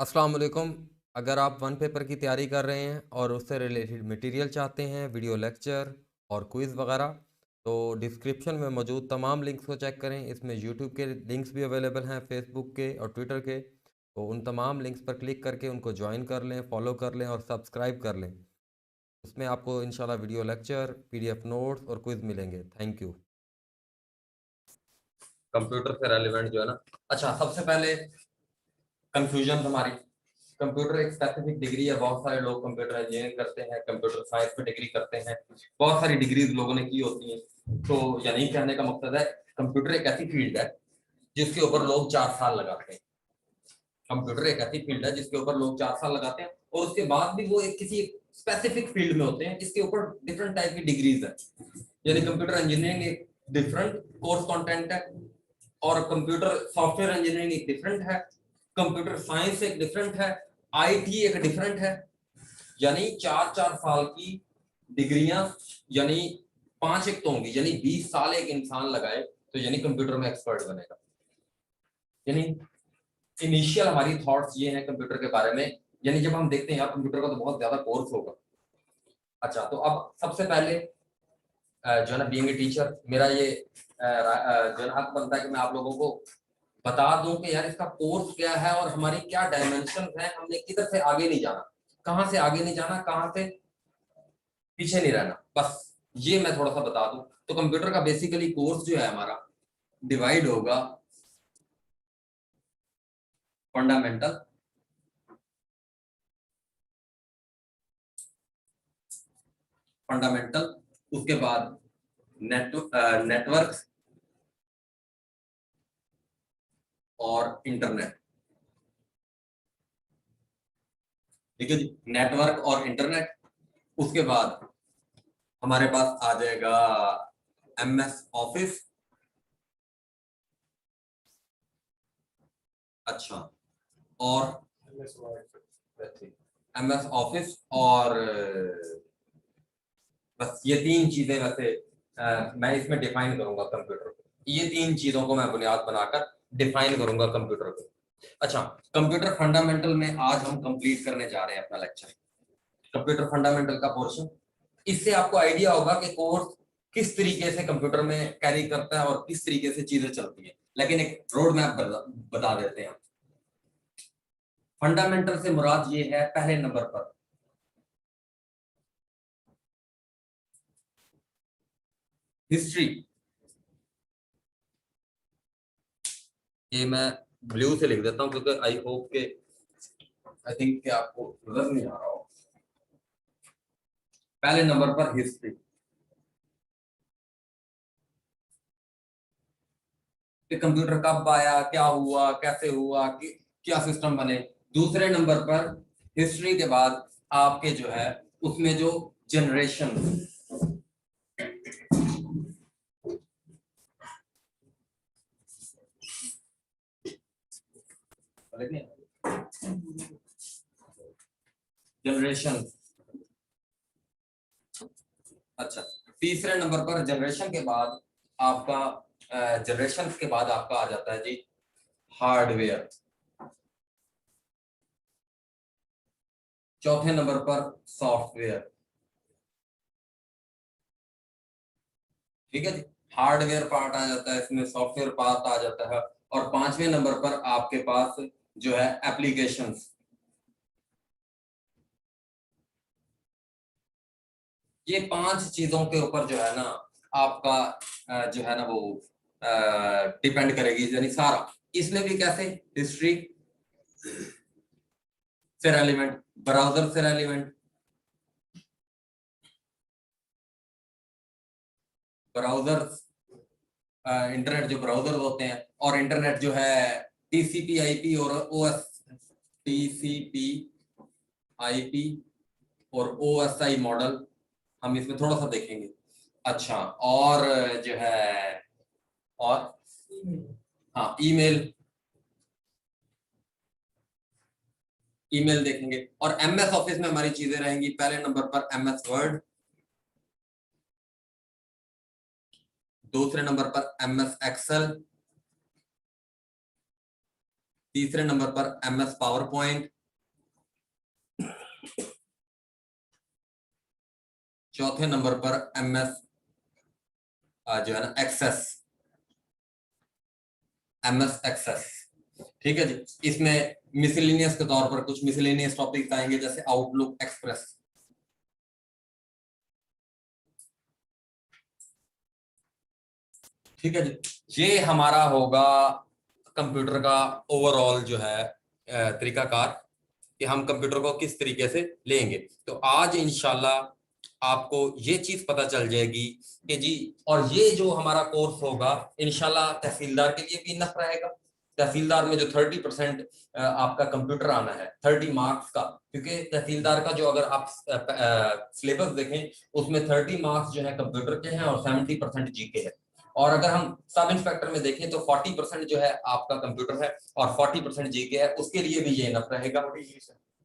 अस्सलाम वालेकुम। अगर आप वन पेपर की तैयारी कर रहे हैं और उससे रिलेटेड मटेरियल चाहते हैं, वीडियो लेक्चर और क्विज़ वगैरह, तो डिस्क्रिप्शन में मौजूद तमाम लिंक्स को चेक करें। इसमें यूट्यूब के लिंक्स भी अवेलेबल हैं, फेसबुक के और ट्विटर के। तो उन तमाम लिंक्स पर क्लिक करके उनको ज्वाइन कर लें, फॉलो कर लें और सब्सक्राइब कर लें। उसमें आपको इंशाल्लाह वीडियो लेक्चर, पीडीएफ नोट्स और क्विज़ मिलेंगे। Thank you. कंप्यूटर से रेलिवेंट जो है ना, अच्छा, सबसे पहले कंफ्यूजन हमारी, कंप्यूटर एक स्पेसिफिक डिग्री है। बहुत सारे लोग कंप्यूटर इंजीनियरिंग करते हैं, कंप्यूटर साइंस में डिग्री करते हैं, बहुत सारी डिग्रीज लोगों ने की होती हैं। तो यानी कहने का मकसद है, कंप्यूटर एक ऐसी फील्ड है जिसके ऊपर लोग 4 साल लगाते हैं। कंप्यूटर एक ऐसी फील्ड है जिसके ऊपर लोग 4 साल लगाते हैं और उसके बाद भी वो एक किसी स्पेसिफिक फील्ड में होते हैं जिसके ऊपर डिफरेंट टाइप की डिग्रीज है। यानी कंप्यूटर इंजीनियरिंग एक डिफरेंट कोर्स कंटेंट है और कंप्यूटर सॉफ्टवेयर इंजीनियरिंग एक डिफरेंट है, कंप्यूटर साइंस एक डिफरेंट है, आईटी एक डिफरेंट है। यानी 4-4 साल की डिग्रियां, यानी 5 एक तो होंगी, यानी 20 साल एक इंसान लगाए तो यानी कंप्यूटर में एक्सपर्ट बनेगा। यानी इनिशियल हमारी थॉट्स ये हैं कंप्यूटर के बारे में, यानी जब हम देखते हैं यार कंप्यूटर का तो बहुत ज्यादा कोर्स होगा। अच्छा, तो अब सबसे पहले जो है ना, बीइंग ए टीचर, मेरा ये जो है ना हक बनता है कि मैं आप लोगों को बता दूं कि यार इसका कोर्स क्या है और हमारी क्या डायमेंशन है, हमने किधर से आगे नहीं जाना, कहां से आगे नहीं जाना, कहां से पीछे नहीं रहना, बस ये मैं थोड़ा सा बता दूं। तो कंप्यूटर का बेसिकली कोर्स जो है हमारा डिवाइड होगा फंडामेंटल, फंडामेंटल, उसके बाद नेटवर्क और इंटरनेट। ठीक है जी, नेटवर्क और इंटरनेट। उसके बाद हमारे पास आ जाएगा एमएस ऑफिस। अच्छा, और एमएस ऑफिस और बस ये 3 चीजें वैसे मैं इसमें डिफाइन करूंगा कंप्यूटर को। ये 3 चीजों को मैं बुनियाद बनाकर डिफाइन करूंगा कंप्यूटर को। अच्छा, कंप्यूटर फंडामेंटल में आज हम कंप्लीट करने जा रहे हैं अपना लेक्चर, कंप्यूटर फंडामेंटल का पोर्शन। इससे आपको आइडिया होगा कि कोर्स किस तरीके से कंप्यूटर में कैरी करता है और किस तरीके से चीजें चलती है। लेकिन एक रोड मैप बता देते हैं। फंडामेंटल से मुराद ये है, पहले नंबर पर हिस्ट्री। ये मैं ब्लू से लिख देता हूं क्योंकि आई होप के, आई थिंक कि आपको नजर नहीं आ रहा हो। पहले नंबर पर हिस्ट्री, कि कंप्यूटर कब आया, क्या हुआ, कैसे हुआ, कि क्या सिस्टम बने। दूसरे नंबर पर हिस्ट्री के बाद आपके जो है उसमें जो जनरेशन, जनरेशन। अच्छा, तीसरे नंबर पर जनरेशन के बाद आपका जनरेशन के बाद आपका आ जाता है जी हार्डवेयर। चौथे नंबर पर सॉफ्टवेयर। ठीक है जी, हार्डवेयर पार्ट आ जाता है इसमें, सॉफ्टवेयर पार्ट आ जाता है। और पांचवें नंबर पर आपके पास जो है एप्लीकेशंस। ये 5 चीजों के ऊपर जो है ना आपका जो है ना वो डिपेंड करेगी, यानी सारा। इसमें भी कैसे, हिस्ट्री से रेलिवेंट, ब्राउजर से रेलिवेंट, ब्राउजर, इंटरनेट जो ब्राउजर होते हैं, और इंटरनेट जो है टीसीपी आईपी और ओएस, टीसीपी आईपी और ओएसआई मॉडल, हम इसमें थोड़ा सा देखेंगे। अच्छा, और जो है, और हाँ, ईमेल, ईमेल देखेंगे। और एमएस ऑफिस में हमारी चीजें रहेंगी पहले नंबर पर एमएस वर्ड, दूसरे नंबर पर एमएस एक्सेल, तीसरे नंबर पर MS पावर पॉइंट, चौथे नंबर पर MS जो है ना MS एक्सेस। ठीक है जी। इसमें मिसलेनियस के तौर पर कुछ मिसलेनियस टॉपिक आएंगे, जैसे आउटलुक एक्सप्रेस। ठीक है जी। ये हमारा होगा कंप्यूटर का ओवरऑल जो है तरीकाकार कि हम कंप्यूटर को किस तरीके से लेंगे। तो आज इंशाल्लाह आपको ये चीज पता चल जाएगी कि जी, और ये जो हमारा कोर्स होगा इंशाल्लाह तहसीलदार के लिए भी इनफ रहेगा। तहसीलदार में जो 30% आपका कंप्यूटर आना है, 30 मार्क्स का, क्योंकि तहसीलदार का जो अगर आप सिलेबस देखें उसमें 30 मार्क्स जो है कंप्यूटर के हैं और 70% जीके है। और अगर हम सब इंस्पेक्टर में देखें तो 40% जो है आपका कंप्यूटर है और 40% जीके है, उसके लिए भी ये इनफ रहेगा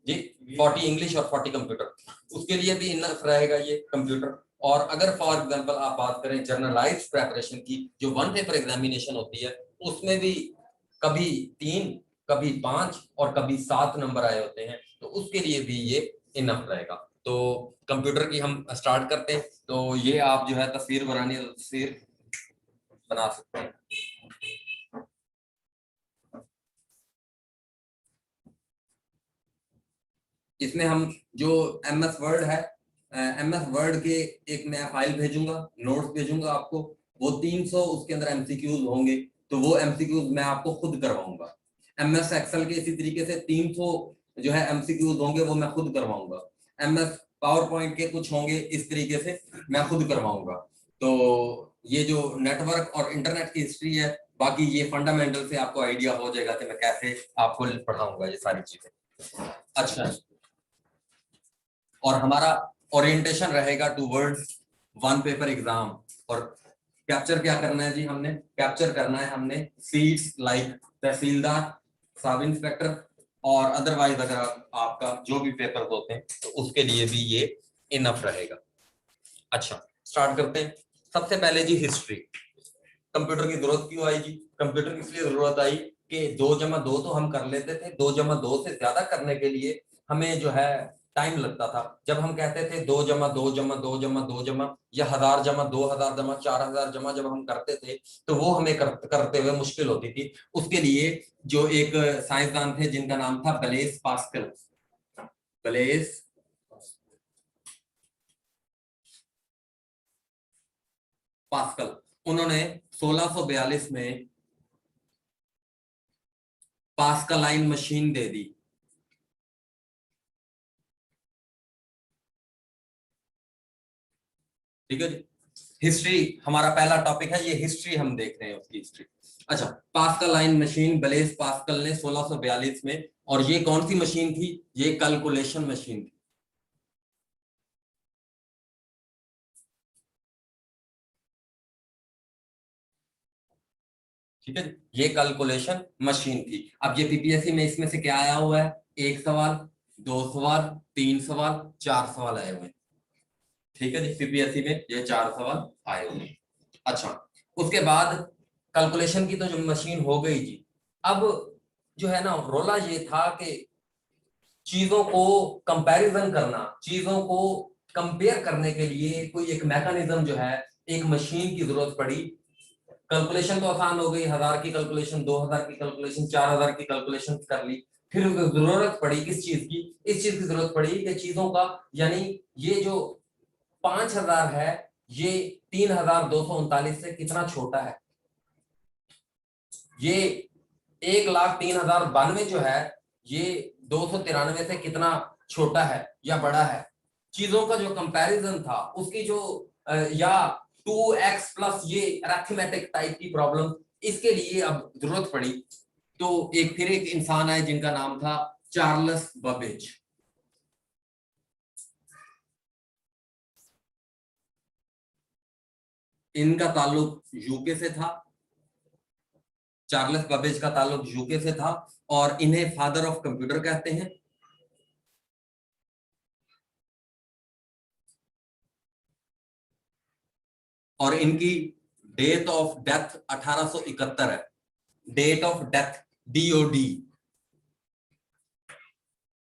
जी। 40 इंग्लिश और 40 कंप्यूटर, उसके लिए भी इनफ रहेगा ये कंप्यूटर। और अगर फॉर एग्जांपल आप बात करें जर्नलाइज्ड प्रिपरेशन की, जो वन पेपर एग्जामिनेशन होती है, उसमें भी कभी 3, कभी 5 और कभी 7 नंबर आए होते हैं, तो उसके लिए भी ये इनफ रहेगा। तो कंप्यूटर की हम स्टार्ट करते हैं। तो ये आप जो है तस्वीर बनानी है तो तस्वीर बना सकते हैं। इसमें हम जो MS वर्ड है, MS वर्ड के एक मैं फाइल भेजूंगा, नोट्स भेजूंगा आपको। वो 300 उसके अंदर MCQs होंगे, तो वो MCQs मैं आपको खुद करवाऊंगा। MS एक्सेल के इसी तरीके से 300 जो है MCQs होंगे, वो मैं खुद करवाऊंगा। MS पावर पॉइंट के कुछ होंगे इस तरीके से, मैं खुद करवाऊंगा। तो ये जो नेटवर्क और इंटरनेट की हिस्ट्री है, बाकी ये फंडामेंटल से आपको आइडिया हो जाएगा कि मैं कैसे आपको पढ़ाऊंगा ये सारी चीजें। अच्छा, और हमारा ओरिएंटेशन रहेगा टूवर्ड्स वन पेपर एग्जाम। और कैप्चर क्या करना है जी, हमने कैप्चर करना है हमने सीट्स लाइक तहसीलदार, सब इंस्पेक्टर, और अदरवाइज अगर आपका जो भी पेपर होते हैं तो उसके लिए भी ये इनफ रहेगा। अच्छा, स्टार्ट करते हैं। सबसे पहले जी हिस्ट्री। कंप्यूटर की जरूरत क्यों आई जी? कंप्यूटर की इसलिए जरूरत आई कि 2+2 तो हम कर लेते थे, 2+2 से ज्यादा करने के लिए हमें जो है टाइम लगता था। जब हम कहते थे 2+2+2+2 या 1000+2000+4000 जब हम करते थे, तो वो हमें करते हुए मुश्किल होती थी। उसके लिए जो एक साइंसदान थे जिनका नाम था ब्लेस पास्कल, ब्लेस पास्कल, उन्होंने 1642 में पास्कलाइन मशीन दे दी। ठीक है जी। हिस्ट्री हमारा पहला टॉपिक है, ये हिस्ट्री हम देख रहे हैं उसकी हिस्ट्री। अच्छा, पास्कलाइन मशीन ब्लेस पास्कल ने 1642 में, और ये कौन सी मशीन थी? ये कैलकुलेशन मशीन थी। ठीक है, ये कैलकुलेशन मशीन थी। अब ये पीपीएससी में इसमें से क्या आया हुआ है? 1 सवाल, 2 सवाल, 3 सवाल, 4 सवाल आए हुए हैं। ठीक है जी, पीपीएससी में ये 4 सवाल आए हुए हैं। अच्छा, उसके बाद कैलकुलेशन की तो जो मशीन हो गई जी। अब जो है ना, रोला ये था कि चीजों को कंपैरिजन करना, चीजों को कंपेयर करने के लिए कोई एक मैकेनिज्म जो है, एक मशीन की जरूरत पड़ी। कैलकुलेशन तो आसान हो गई, 1000 की कैलकुलेशन, 2000 की कैलकुलेशन, 4000 की कैलकुलेशन कर ली। फिर जरूरत पड़ी किस चीज की? इस चीज की जरूरत पड़ी कि चीजों का, यानी ये जो 5000 है, ये 3239 से कितना छोटा है। ये 1,03,092 जो है, ये 293 से कितना छोटा है या बड़ा है। चीजों का जो कंपैरिजन था उसकी जो या 2x प्लस ये अरिथमेटिक टाइप की प्रॉब्लम, इसके लिए अब जरूरत पड़ी। तो फिर एक इंसान है जिनका नाम था चार्ल्स बबेज। इनका ताल्लुक यूके से था, चार्ल्स बबेज का ताल्लुक यूके से था, और इन्हें फादर ऑफ कंप्यूटर कहते हैं। और इनकी डेट ऑफ डेथ 1871 है। Date of death DOD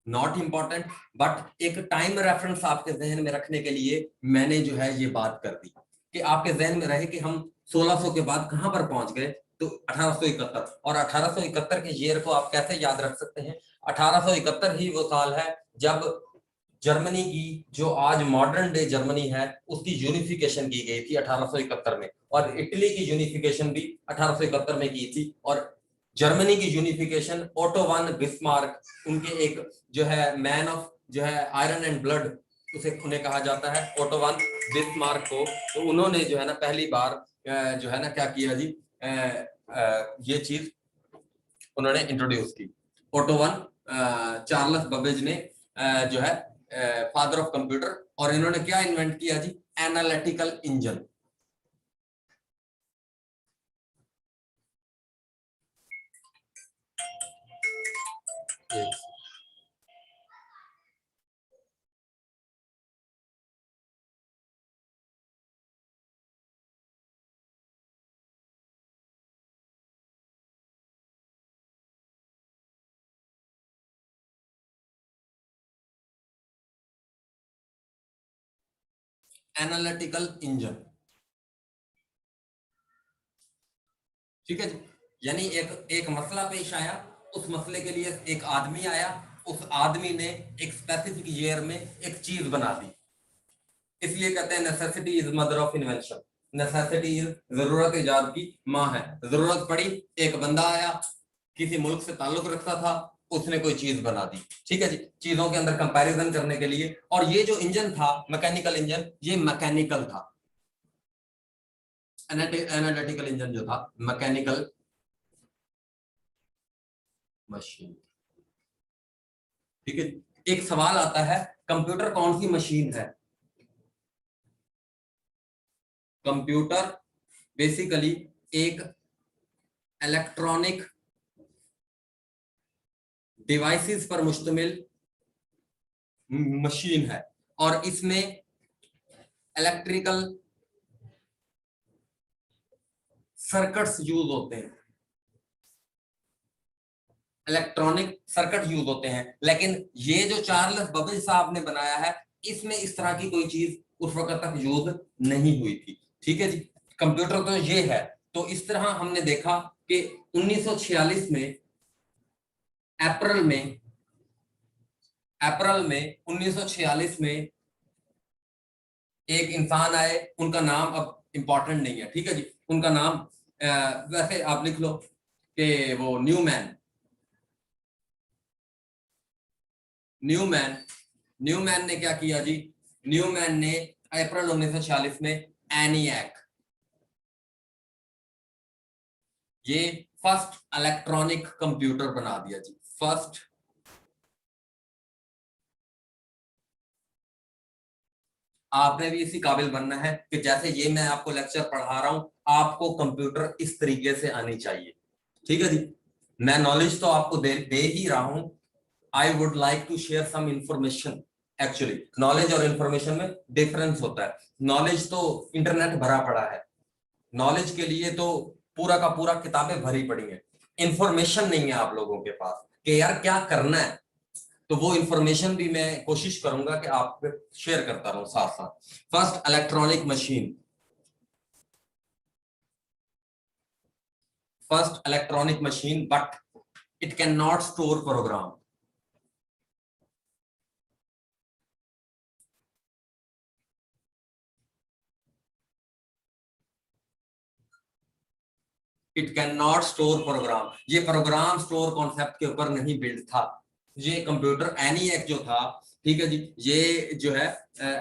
not important, but एक टाइम रेफरेंस आपके जहन में रखने के लिए मैंने जो है ये बात कर दी कि आपके जहन में रहे कि हम 1600 के बाद कहां पर पहुंच गए, तो 1871। और 1871 के ईयर को आप कैसे याद रख सकते हैं? 1871 ही वो साल है जब जर्मनी की, जो आज मॉडर्न डे जर्मनी है, उसकी यूनिफिकेशन की गई थी 1871 में, और इटली की यूनिफिकेशन भी 1871 में की थी। और जर्मनी की यूनिफिकेशन ओटो वन बिस्मार्क, उनके एक जो है मैन ऑफ जो है आयरन एंड ब्लड, उसे उन्हें कहा जाता है ओटो वन बिस्मार्क को। तो उन्होंने जो है ना पहली बार जो है ना क्या किया जी, ये चीज उन्होंने इंट्रोड्यूस की। ओटो वन चार्ल्स बबेज ने जो है फादर ऑफ कंप्यूटर, और इन्होंने क्या इन्वेंट किया जी? Analytical engine. एनालिटिकल इंजन, ठीक है जी। यानी एक मसला पेश आया, उस मसले के लिए एक आदमी आया, उस आदमी ने एक स्पेसिफिक ईयर में एक चीज बना दी। इसलिए कहते हैं necessity is mother of invention. Necessity is, जरूरत इजाद की माँ है। जरूरत पड़ी, एक बंदा आया, किसी मुल्क से ताल्लुक रखता था, उसने कोई चीज बना दी, ठीक है जी, चीजों के अंदर कंपैरिजन करने के लिए। और ये जो इंजन था, मैकेनिकल इंजन, ये मैकेनिकल था। एनालिटिकल इंजन जो था मैकेनिकल मशीन, ठीक है। एक सवाल आता है, कंप्यूटर कौन सी मशीन है? कंप्यूटर बेसिकली एक इलेक्ट्रॉनिक डिवाइसेस पर मुश्तमिल मशीन है, और इसमें इलेक्ट्रिकल सर्किट्स यूज होते हैं, इलेक्ट्रॉनिक सर्किट यूज होते हैं। लेकिन ये जो चार्ल्स बबेज साहब ने बनाया है, इसमें इस तरह की कोई चीज उस वक्त तक यूज नहीं हुई थी, ठीक है जी। कंप्यूटर तो ये है। तो इस तरह हमने देखा कि 1946 में अप्रैल में 1946 में एक इंसान आए, उनका नाम अब इंपॉर्टेंट नहीं है, ठीक है जी। उनका नाम वैसे आप लिख लो कि वो न्यूमैन न्यूमैन ने क्या किया जी? न्यूमैन ने अप्रैल 1946 में एनियाक, ये फर्स्ट इलेक्ट्रॉनिक कंप्यूटर बना दिया जी। फर्स्ट, आपने भी इसी काबिल बनना है कि जैसे ये मैं आपको लेक्चर पढ़ा रहा हूं, आपको कंप्यूटर इस तरीके से आनी चाहिए, ठीक है जी। मैं नॉलेज तो आपको दे ही रहा हूं। I would like to share some information. Actually knowledge और इंफॉर्मेशन में डिफरेंस होता है। नॉलेज तो इंटरनेट भरा पड़ा है, नॉलेज के लिए तो पूरा का पूरा किताबें भरी पड़ी हैं। इंफॉर्मेशन नहीं है आप लोगों के पास कि यार क्या करना है, तो वो इंफॉर्मेशन भी मैं कोशिश करूंगा कि आप शेयर करता रहूं साथ साथ। First electronic machine, first electronic machine, but it can not store programme. It can not store programme, ये प्रोग्राम स्टोर कॉन्सेप्ट के ऊपर नहीं बिल्ड था। ये कंप्यूटर एनीएक जो था, ठीक है जी, ये जो है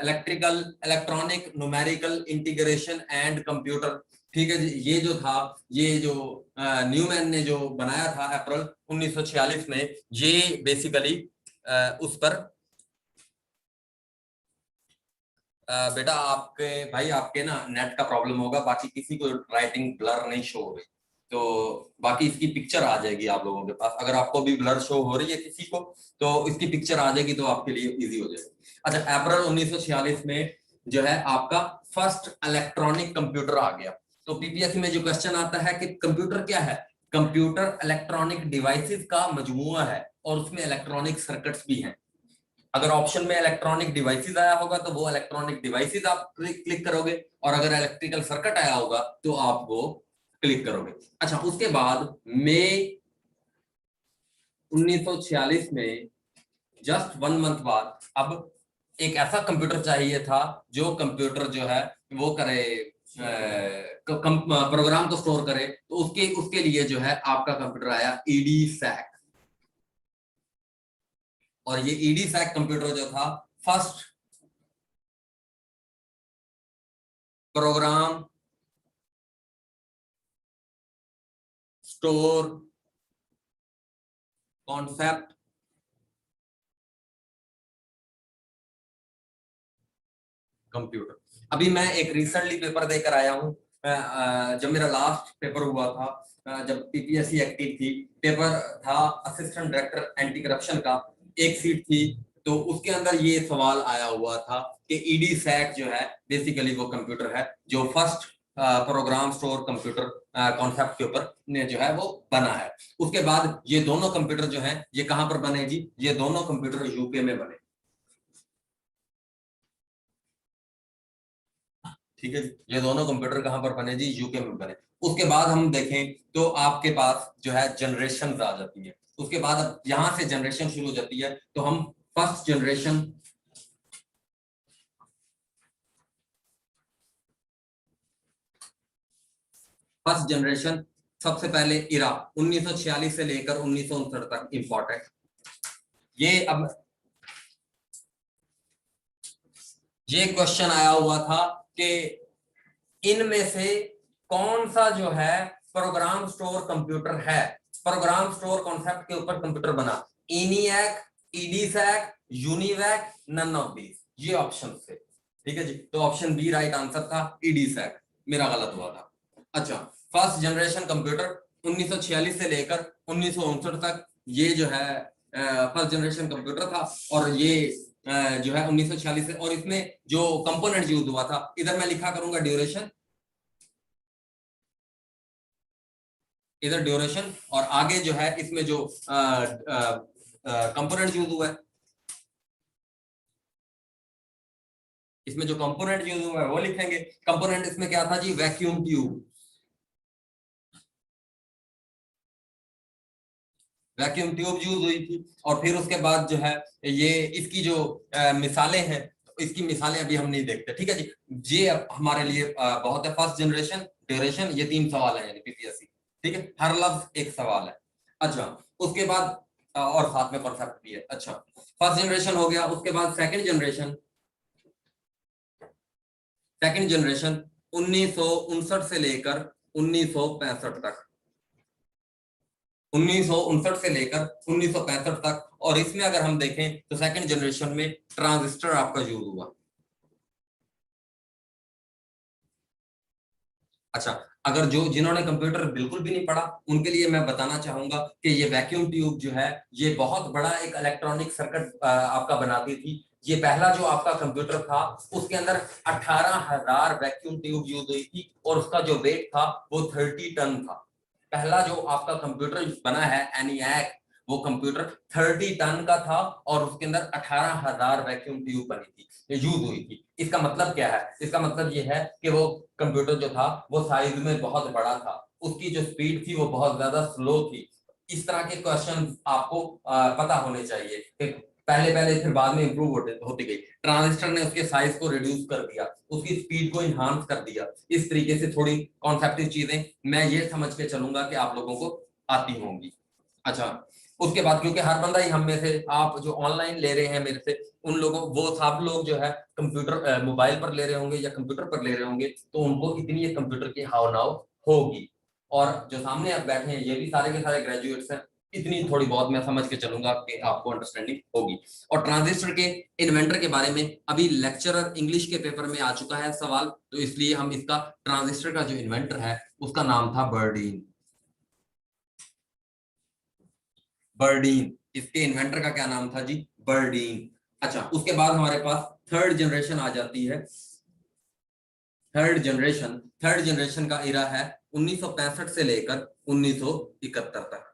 electrical electronic numerical integration and computer, ठीक है जी, ये जो था, ये जो न्यूमैन ने जो बनाया था अप्रैल 1946 में, ये बेसिकली उस पर बेटा आपके भाई आपके ना नेट का प्रॉब्लम होगा, बाकी किसी को राइटिंग ब्लर नहीं शो हो रही, तो बाकी इसकी पिक्चर आ जाएगी आप लोगों के पास। अगर आपको भी ब्लर शो हो रही है किसी को, तो इसकी पिक्चर आ जाएगी, तो आपके लिए इजी हो जाएगी। अच्छा, अप्रैल 1946 में जो है आपका फर्स्ट इलेक्ट्रॉनिक कंप्यूटर आ गया। तो पीपीएससी में जो क्वेश्चन आता है कि कंप्यूटर क्या है? कंप्यूटर इलेक्ट्रॉनिक डिवाइसेस का मजमुआ है। और उसमें इलेक्ट्रॉनिक सर्किट्स भी हैं। अगर ऑप्शन में इलेक्ट्रॉनिक डिवाइसेस आया होगा तो वो इलेक्ट्रॉनिक डिवाइसेस आप क्लिक करोगे, और अगर इलेक्ट्रिकल सर्किट आया होगा तो आप वो क्लिक करोगे। अच्छा, उसके बाद मई 1946 में जस्ट 1 मंथ बाद अब एक ऐसा कंप्यूटर चाहिए था जो कंप्यूटर जो है वो करे, प्रोग्राम को स्टोर करे। तो उसके उसके लिए जो है आपका कंप्यूटर आया EDSAC। और ये EDSAC कंप्यूटर जो था first programme store concept computer. अभी मैं एक रिसेंटली पेपर देकर आया हूं, जब मेरा लास्ट पेपर हुआ था, जब PPSC एक्टिव थी, पेपर था असिस्टेंट डायरेक्टर एंटी करप्शन का, एक सीट थी। तो उसके अंदर ये सवाल आया हुआ था कि EDSAC जो है बेसिकली वो कंप्यूटर है जो first programme store computer concept के ऊपर ने जो है वो बना है। उसके बाद ये दोनों कंप्यूटर जो है ये कहां पर बने जी? ये दोनों कंप्यूटर यूके में बने। ठीक है जी, ये दोनों कंप्यूटर कहां पर बने जी? यूके में बने। उसके बाद हम देखें तो आपके पास जो है जनरेशन आ जाती है। उसके बाद अब यहां से जनरेशन शुरू हो जाती है। तो हम फर्स्ट जनरेशन सबसे पहले इरा 1946 से लेकर 1959 तक इंपॉर्टेंट। ये क्वेश्चन आया हुआ था कि इनमें से कौन सा जो है प्रोग्राम स्टोर कंप्यूटर है, प्रोग्राम स्टोर कॉन्सेप्ट के ऊपर कंप्यूटर बना? ENIAC, EDSAC, UNIVAC, none of these, ये ऑप्शन थे। ठीक है जी, तो ऑप्शन बी राइट आंसर था, EDSAC। मेरा गलत हुआ था। अच्छा, फर्स्ट जनरेशन कंप्यूटर 1946 से लेकर 1959 तक ये जो है फर्स्ट जनरेशन कंप्यूटर था। और ये जो है 1946 से, और इसमें जो कंपोनेंट यूज हुआ था, इधर मैं लिखा करूंगा ड्यूरेशन, इधर ड्यूरेशन, और आगे जो है इसमें जो कंपोनेंट यूज हुआ है, इसमें जो कंपोनेंट यूज हुआ है वो लिखेंगे। कंपोनेंट इसमें क्या था जी? Vacuum tube, vacuum tube use हुई थी। और फिर उसके बाद जो है ये इसकी जो मिसालें हैं, तो इसकी मिसालें अभी हम नहीं देखते। ठीक है जी, ये अब हमारे लिए बहुत है। फर्स्ट जनरेशन, ड्यूरेशन, ये 3 सवाल है PPSC। ठीक है, हर लफ्ज एक सवाल है। अच्छा, उसके बाद और साथ में कॉन्सेप्ट भी है। अच्छा, फर्स्ट जनरेशन हो गया। उसके बाद सेकंड जनरेशन, 1959 से लेकर 1965 तक, 1959 से लेकर 1965 तक। और इसमें अगर हम देखें तो सेकंड जनरेशन में ट्रांजिस्टर आपका यूज हुआ। अच्छा, अगर जिन्होंने कंप्यूटर बिल्कुल भी नहीं पढ़ा उनके लिए मैं बताना चाहूंगा कि ये वैक्यूम ट्यूब जो है ये बहुत बड़ा एक इलेक्ट्रॉनिक सर्किट आपका बनाती थी। ये पहला जो आपका कंप्यूटर था उसके अंदर 18,000 वैक्यूम ट्यूब यूज हुई थी, और उसका जो वेट था वो 30 टन था। पहला जो आपका कंप्यूटर बना है ENIAC, वो कंप्यूटर 30 टन का था, और उसके अंदर 18,000 वैक्यूम ट्यूब बनी थी, यूज हुई थी। इसका मतलब क्या है? इसका मतलब ये है कि वो कंप्यूटर जो था वो साइज में बहुत बड़ा था, उसकी जो स्पीड थी वो बहुत ज्यादा स्लो थी। इस तरह के क्वेश्चन आपको पता होने चाहिए कि पहले पहले फिर बाद में इंप्रूव होती गई। ट्रांजिस्टर ने उसके साइज को रिड्यूस कर दिया, उसकी स्पीड को इन्हांस कर दिया। इस तरीके से थोड़ी कॉन्सेप्टिव चीजें मैं ये समझ के चलूंगा कि आप लोगों को आती होंगी। अच्छा, उसके बाद क्योंकि हर बंदा ही हम में से, आप जो ऑनलाइन ले रहे हैं मेरे से, उन लोगों, वो सब लोग जो है कंप्यूटर मोबाइल पर ले रहे होंगे या कंप्यूटर पर ले रहे होंगे, तो उनको इतनी ये कंप्यूटर की हाव नाव होगी। और जो सामने आप बैठे हैं ये भी सारे के सारे ग्रेजुएट्स हैं, इतनी थोड़ी बहुत मैं समझ के चलूंगा कि आपको अंडरस्टैंडिंग होगी। और ट्रांजिस्टर के इन्वेंटर के बारे में अभी लेक्चरर इंग्लिश के पेपर में आ चुका है सवाल, तो इसलिए हम इसका ट्रांजिस्टर का जो इन्वेंटर है उसका नाम था बर्डीन। बर्डीन, इसके इन्वेंटर का क्या नाम था जी? बर्डीन। अच्छा, उसके बाद हमारे पास थर्ड जनरेशन आ जाती है। थर्ड जनरेशन का इरा है 1965 से लेकर 1971 तक।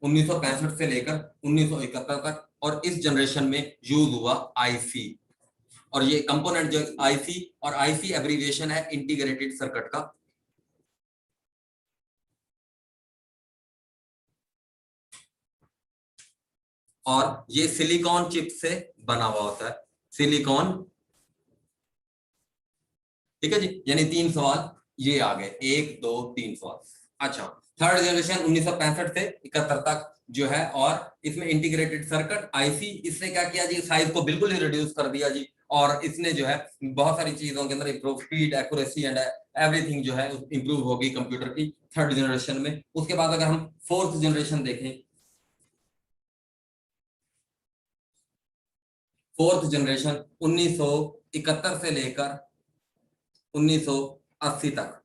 1965 से लेकर 1971 तक, और इस जनरेशन में यूज हुआ आईसी। और ये कंपोनेंट जो आईसी, और आईसी एब्रीविएशन है इंटीग्रेटेड सर्किट का। और ये सिलिकॉन चिप से बना हुआ होता है, सिलिकॉन। ठीक है जी, यानी 3 सवाल ये आ गए, 1 2 3 सवाल। अच्छा, थर्ड जनरेशन 1965 से 71 तक जो है, और इसमें इंटीग्रेटेड सर्किट आईसी, इसने क्या किया जी, साइज को बिल्कुल ही रिड्यूस कर दिया जी, और इसने जो है बहुत सारी चीजों के अंदर improve, speed, accuracy and everything जो है इंप्रूव होगी कंप्यूटर की थर्ड जनरेशन में। उसके बाद अगर हम फोर्थ जनरेशन देखें, फोर्थ जनरेशन 1971 से लेकर 1980 तक,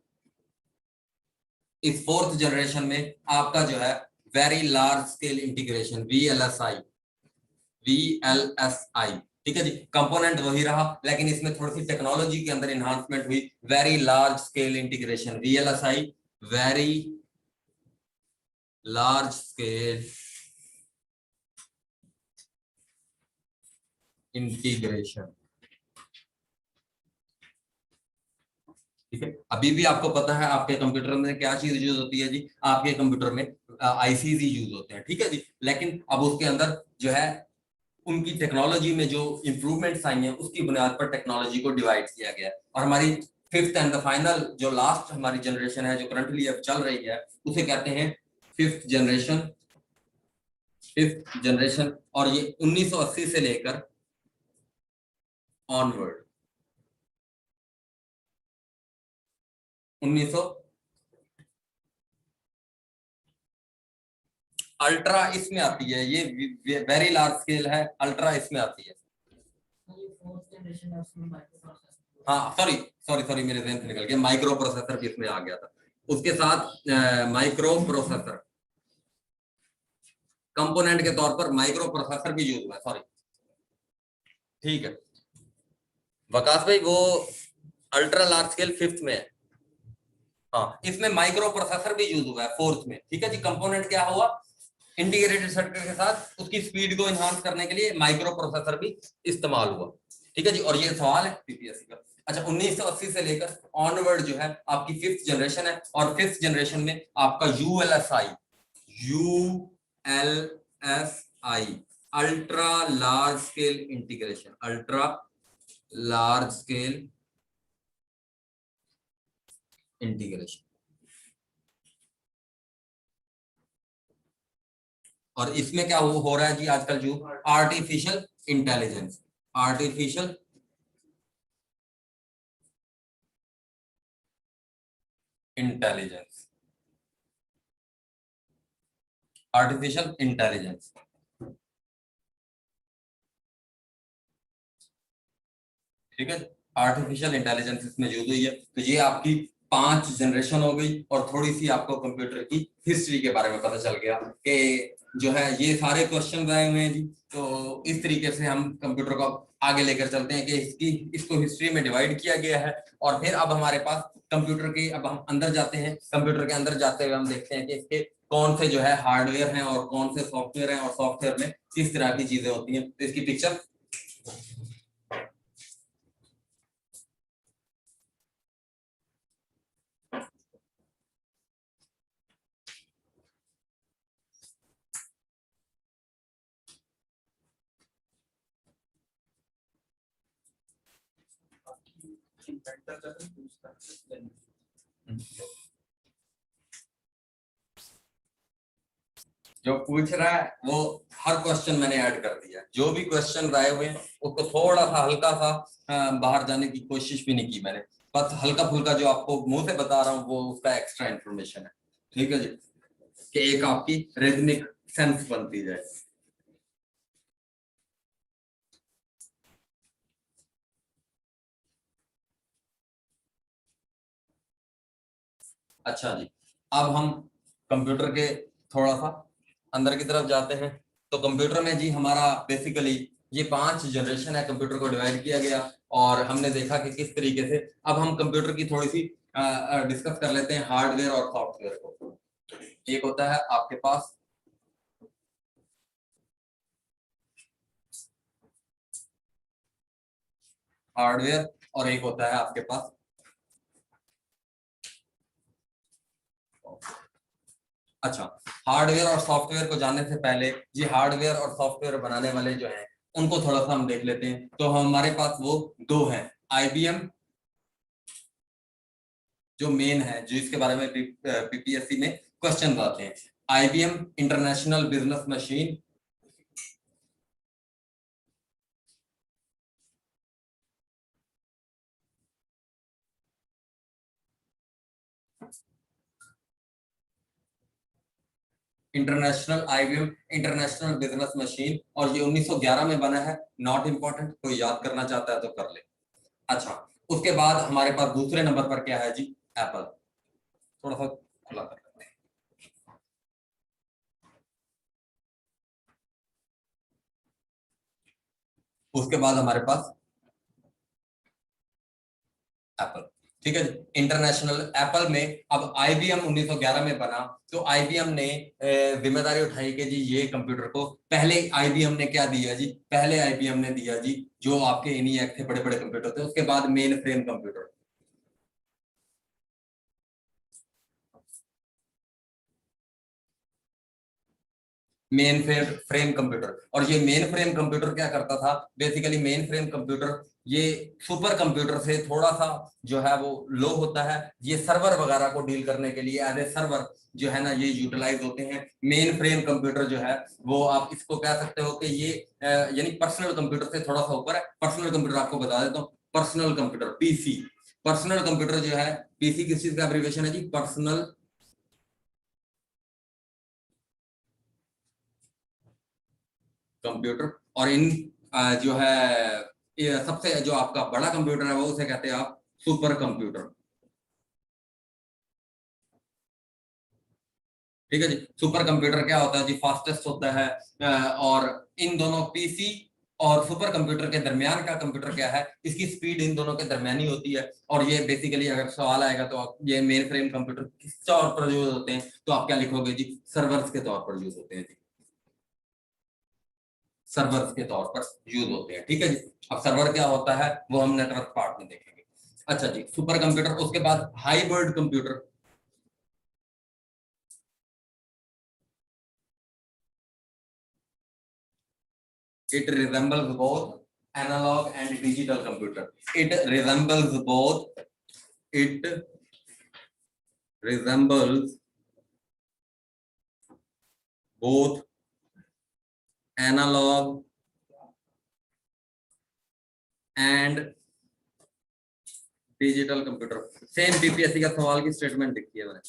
इस फोर्थ जनरेशन में आपका जो है very large scale integration, VLSI, VLSI. ठीक है जी, कंपोनेंट वही रहा, लेकिन इसमें थोड़ी सी टेक्नोलॉजी के अंदर एनहांसमेंट हुई, very large scale integration, VLSI, very large scale integration. ठीक है, अभी भी आपको पता है आपके कंप्यूटर में क्या चीज यूज होती है जी, आपके कंप्यूटर में आईसीज यूज होते हैं। ठीक है जी, लेकिन अब उसके अंदर जो है उनकी टेक्नोलॉजी में जो इंप्रूवमेंट्स आई हैं, उसकी बुनियाद पर टेक्नोलॉजी को डिवाइड किया गया। और हमारी फिफ्थ एंड द फाइनल जो लास्ट हमारी जनरेशन है, जो करंटली अब चल रही है, उसे कहते हैं फिफ्थ जनरेशन, फिफ्थ जनरेशन। और ये 1980 से लेकर ऑनवर्ड, 1900 अल्ट्रा इसमें आती है, ये वेरी लार्ज स्केल है, अल्ट्रा इसमें आती है। हाँ, सॉरी सॉरी सॉरी, मेरे जहन से निकल गया, माइक्रो प्रोसेसर भी इसमें आ गया था, उसके साथ माइक्रो प्रोसेसर कंपोनेंट के तौर पर माइक्रो प्रोसेसर भी यूज हुआ है, सॉरी। ठीक है वकास भाई, वो अल्ट्रा लार्ज स्केल फिफ्थ में है। हाँ, इसमें माइक्रो प्रोसेसर भी यूज हुआ है फोर्थ में। ठीक है जी, कंपोनेंट क्या हुआ, इंटीग्रेटेड सर्किट के साथ उसकी स्पीड को एनहांस करने के लिए माइक्रो प्रोसेसर भी इस्तेमाल हुआ। ठीक है जी, और ये सवाल है पीपीएससी का। अच्छा, 1980 से लेकर ऑनवर्ड जो है आपकी फिफ्थ जनरेशन है, और फिफ्थ जनरेशन में आपका ULSI, ULSI, ultra large scale integration, ultra large scale integration. और इसमें क्या हो रहा है जी आजकल, जो artificial intelligence, artificial intelligence, artificial intelligence. ठीक है, आर्टिफिशियल इंटेलिजेंस इसमें यूज हुई है। तो ये आपकी 5 जनरेशन हो गई, और थोड़ी सी आपको कंप्यूटर की हिस्ट्री के बारे में पता चल गया कि जो है ये सारे क्वेश्चन आए हुए हैं जी। तो इस तरीके से हम कंप्यूटर को आगे लेकर चलते हैं कि इसको हिस्ट्री में डिवाइड किया गया है। और फिर अब हमारे पास कंप्यूटर के, अब हम अंदर जाते हैं, कंप्यूटर के अंदर जाते हुए हम देखते हैं कि इसके कौन से जो है हार्डवेयर हैं और कौन से सॉफ्टवेयर हैं, और सॉफ्टवेयर में किस तरह की चीजें होती हैं। तो इसकी पिक्चर, जो पूछ रहा है वो हर क्वेश्चन मैंने ऐड कर दिया, जो भी क्वेश्चन आए हुए हैं उसको थोड़ा सा हल्का सा बाहर जाने की कोशिश भी नहीं की मैंने, बस हल्का फुल्का जो आपको मुंह से बता रहा हूँ वो उसका एक्स्ट्रा इन्फॉर्मेशन है। ठीक है जी, कि एक आपकी रिदमिक सेंस बनती जाए। अच्छा जी, अब हम कंप्यूटर के थोड़ा सा अंदर की तरफ जाते हैं। तो कंप्यूटर में जी हमारा बेसिकली ये 5 जनरेशन है, कंप्यूटर को डिवाइड किया गया, और हमने देखा कि किस तरीके से। अब हम कंप्यूटर की थोड़ी सी डिस्कस कर लेते हैं हार्डवेयर और सॉफ्टवेयर को। एक होता है आपके पास हार्डवेयर और एक होता है आपके पास अच्छा। हार्डवेयर और सॉफ्टवेयर को जानने से पहले जी हार्डवेयर और सॉफ्टवेयर बनाने वाले जो हैं उनको थोड़ा सा हम देख लेते हैं। तो हमारे पास वो दो हैं, आईबीएम जो मेन है, जो इसके बारे में पीपीएससी में क्वेश्चन आते हैं, IBM international business machine, international IBM international business machine, और ये 1911 में बना है। नॉट इंपॉर्टेंट, कोई याद करना चाहता है तो कर ले। अच्छा, उसके बाद हमारे पास दूसरे नंबर पर क्या है जी, एप्पल। थोड़ा सा खुला कर लेते हैं। उसके बाद हमारे पास एप्पल, ठीक है जी। इंटरनेशनल एप्पल में अब आईबीएम 1911 में बना, तो आईबीएम ने जिम्मेदारी उठाई कि जी ये कंप्यूटर को पहले आईबीएम ने क्या दिया जी, पहले आईबीएम ने दिया जी जो आपके इनिएक थे, बड़े बड़े कंप्यूटर थे। उसके बाद main frame computer, main frame computer. और ये मेन फ्रेम कंप्यूटर क्या करता था, बेसिकली मेन फ्रेम कंप्यूटर ये सुपर कंप्यूटर से थोड़ा सा जो है वो लो होता है। ये सर्वर वगैरह को डील करने के लिए एज ए सर्वर जो है ना ये यूटिलाइज होते हैं। मेन फ्रेम कंप्यूटर जो है वो आप इसको कह सकते हो कि ये यानी पर्सनल कंप्यूटर से थोड़ा सा ऊपर है। पर्सनल कंप्यूटर आपको बता देता हूँ, personal computer PC, personal computer जो है, पीसी किस चीज का एब्रिविएशन है जी, पर्सनल कंप्यूटर। और इन जो है ये सबसे जो आपका बड़ा कंप्यूटर है वो उसे कहते हैं आप सुपर कंप्यूटर, ठीक है जी। सुपर कंप्यूटर क्या होता है जी, फास्टेस्ट होता है। और इन दोनों पीसी और सुपर कंप्यूटर के दरमियान का कंप्यूटर क्या है, इसकी स्पीड इन दोनों के दरमियानी होती है। और ये बेसिकली अगर सवाल आएगा तो आप ये मेन फ्रेम कंप्यूटर किस तौर पर यूज होते हैं, तो आप क्या लिखोगे जी, सर्वर्स के तौर पर यूज होते हैं जी, सर्वर्स के तौर पर यूज होते हैं, ठीक है जी। अब सर्वर क्या होता है वो हम नेटवर्क पार्ट में देखेंगे। अच्छा जी, सुपर कंप्यूटर। उसके बाद hybrid computer, it resembles both analog and digital computer. It resembles both, it resembles both analog and digital computer. Same PPSC का सवाल की स्टेटमेंट लिखी है मैंने,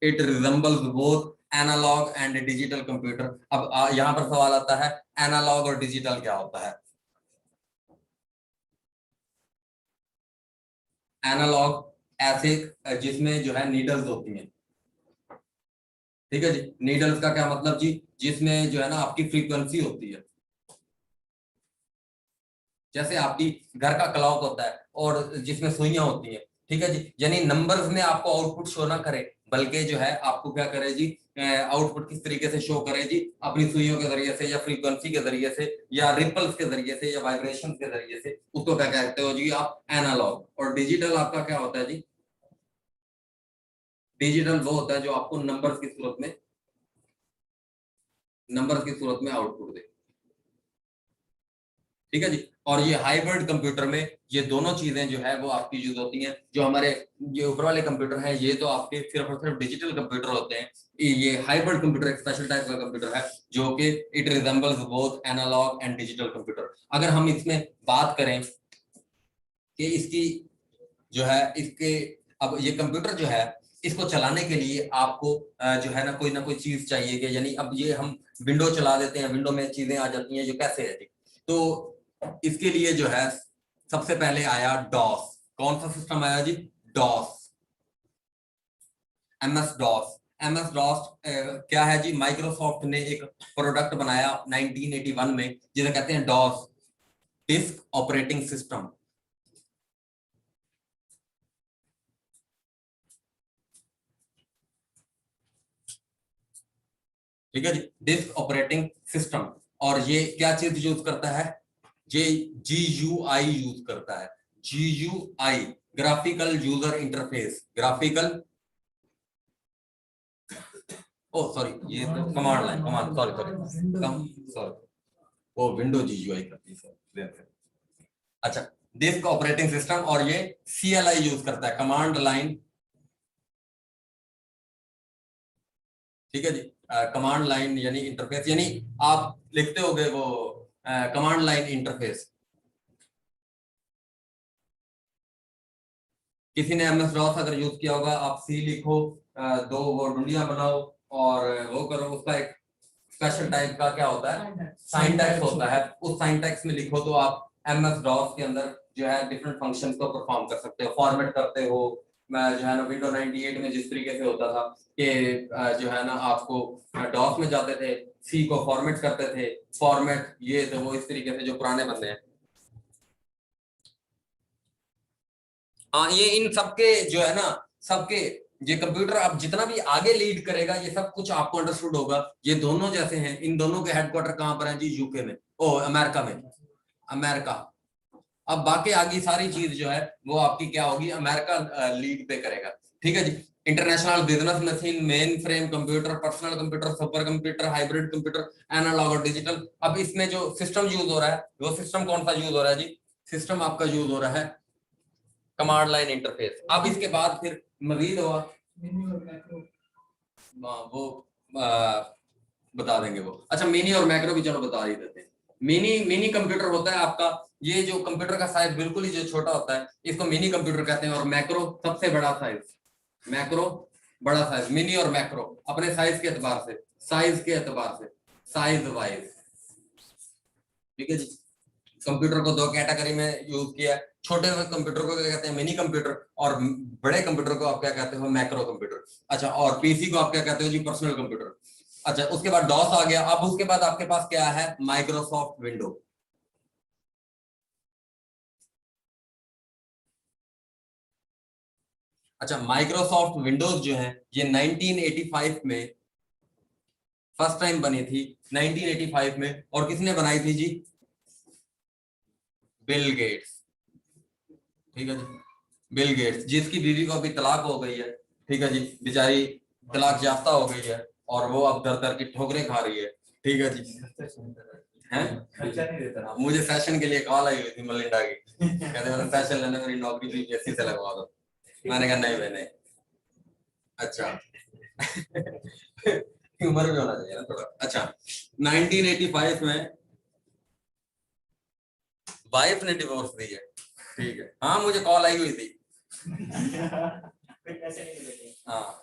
it resembles both analog and digital computer. अब यहां पर सवाल आता है एनालॉग और डिजिटल क्या होता है। एनालॉग ऐसे जिसमें जो है नीडल्स होती हैं, ठीक है जी। नीडल्स का क्या मतलब जी, जिसमें जो है ना आपकी फ्रीक्वेंसी होती है, जैसे आपकी घर का क्लॉक होता है और जिसमें सुइयां होती हैं, ठीक है जी। यानी नंबर्स में आपको आउटपुट शो ना करे, बल्कि जो है आपको क्या करे जी, आउटपुट किस तरीके से शो करे जी, अपनी सुइयों के जरिए से या फ्रीक्वेंसी के जरिए से या रिपल्स के जरिए से या वाइब्रेशन के जरिए से, उसको क्या कहते हो जी आप, एनालॉग। और डिजिटल आपका क्या होता है जी, डिजिटल वो होता है जो आपको नंबर्स की सूरत में आउटपुट दे, ठीक है जी। और ये हाइब्रिड कंप्यूटर में ये दोनों चीजें जो है वो आपकी यूज होती हैं। जो हमारे ये ऊपर वाले कंप्यूटर हैं ये तो आपके सिर्फ और सिर्फ डिजिटल कंप्यूटर होते हैं। ये हाइब्रिड कंप्यूटर एक स्पेशल टाइप का कंप्यूटर है जो कि it resembles both analog and digital computer. अगर हम इसमें बात करें कि इसकी जो है इसके, अब ये कंप्यूटर जो है इसको चलाने के लिए आपको जो है ना कोई चीज चाहिए कि, यानी अब ये हम विंडो चला देते हैं, विंडो में चीजें आ जाती हैं, जो कैसे है जी। तो इसके लिए जो है सबसे पहले आया डॉस। कौन सा सिस्टम आया जी, DOS, MS DOS. MS DOS क्या है जी, माइक्रोसॉफ्ट ने एक प्रोडक्ट बनाया 1981 में जिसे कहते हैं डॉस, डिस्क ऑपरेटिंग सिस्टम, ठीक है जी, डिस्क ऑपरेटिंग सिस्टम। और ये क्या चीज यूज करता है, ये GUI यूज करता है, GUI, graphical user interface, graphical, oh sorry ये तो command line, command, sorry sorry, वो विंडो GUI करती है। अच्छा, डिस्क ऑपरेटिंग सिस्टम, और ये CLI यूज करता है, कमांड लाइन, ठीक है जी, कमांड लाइन यानी इंटरफेस, यानी आप लिखते होगे वो कमांड लाइन इंटरफेस। किसी ने MS DOS अगर यूज किया होगा, आप C लिखो, दो वो डुंडियां बनाओ और वो करो, उसका एक स्पेशल टाइप का क्या होता है, साइंटैक्स होता है, उस साइंटैक्स में लिखो तो आप MS DOS के अंदर जो है डिफरेंट फंक्शंस को परफॉर्म कर सकते हो, फॉर्मेट करते हो। मैं जो है ना विंडो 98 में जिस तरीके से होता था कि जो है ना आपको DOS में जाते थे, C को फॉर्मेट करते थे, फॉर्मेट ये तो वो इस तरीके से जो पुराने बंदे हैं। हाँ, ये इन सबके जो है ना, सबके ये कंप्यूटर अब जितना भी आगे लीड करेगा, ये सब कुछ आपको अंडरस्टूड होगा। ये दोनों जैसे हैं, इन दोनों के हेडक्वार्टर कहाँ पर हैं जी, यूके में, ओ अमेरिका में, अमेरिका। अब बाकी आगे सारी चीज जो है वो आपकी क्या होगी, अमेरिका लीड पे करेगा, ठीक है जी। International business machine, main frame computer, personal computer, super computer, hybrid computer, analog और डिजिटल। अब इसमें जो सिस्टम यूज हो रहा है, वो सिस्टम कौन सा यूज हो रहा है जी, सिस्टम आपका यूज हो रहा है कमांड लाइन इंटरफेस। अब इसके बाद फिर मजीद हुआ, वो बता देंगे वो। अच्छा, मिनी और मैक्रो भी चलो बता ही देते हैं। मिनी कंप्यूटर होता है आपका, ये जो कंप्यूटर का साइज बिल्कुल ही जो छोटा होता है, इसको मिनी कंप्यूटर कहते हैं। और मैक्रो सबसे बड़ा साइज, मैक्रो बड़ा साइज, मिनी और मैक्रो अपने साइज के एतबार से, साइज के एतबार से, साइज वाइज, ठीक है जी। कंप्यूटर को दो कैटेगरी में यूज किया है, छोटे कंप्यूटर को क्या कहते हैं, मिनी कंप्यूटर, और बड़े कंप्यूटर को आप क्या कहते हो, मैक्रो कंप्यूटर। अच्छा, और पीसी को आप क्या कहते हो जी, पर्सनल कंप्यूटर। अच्छा, उसके बाद डॉस आ गया। अब उसके बाद आपके पास क्या है, माइक्रोसॉफ्ट विंडो। अच्छा, माइक्रोसॉफ्ट विंडोज जो है ये 1985 में फर्स्ट टाइम बनी थी, 1985 में। और किसने बनाई थी जी, बिल गेट्स, ठीक है जी, बिल गेट्स, जिसकी बीवी को अभी तलाक हो गई है, ठीक है जी, बेचारी तलाक याफ्ता हो गई है, और वो अब दर दर की ठोकरें खा रही है, ठीक है जी। हैं, खर्चा नहीं देता, मुझे फैशन के लिए कॉल आई हुई थी मलिंडा की, कहते हैं फैशन लेने मेरी नौकरी यूपीएससी से लगवा दो। मैंने कहा नहीं मैंने, अच्छा उम्र भी होना चाहिए ना थोड़ा। अच्छा, 1985 में वाइफ ने डिवोर्स दी है, ठीक है, हाँ मुझे कॉल आई हुई थी। हाँ,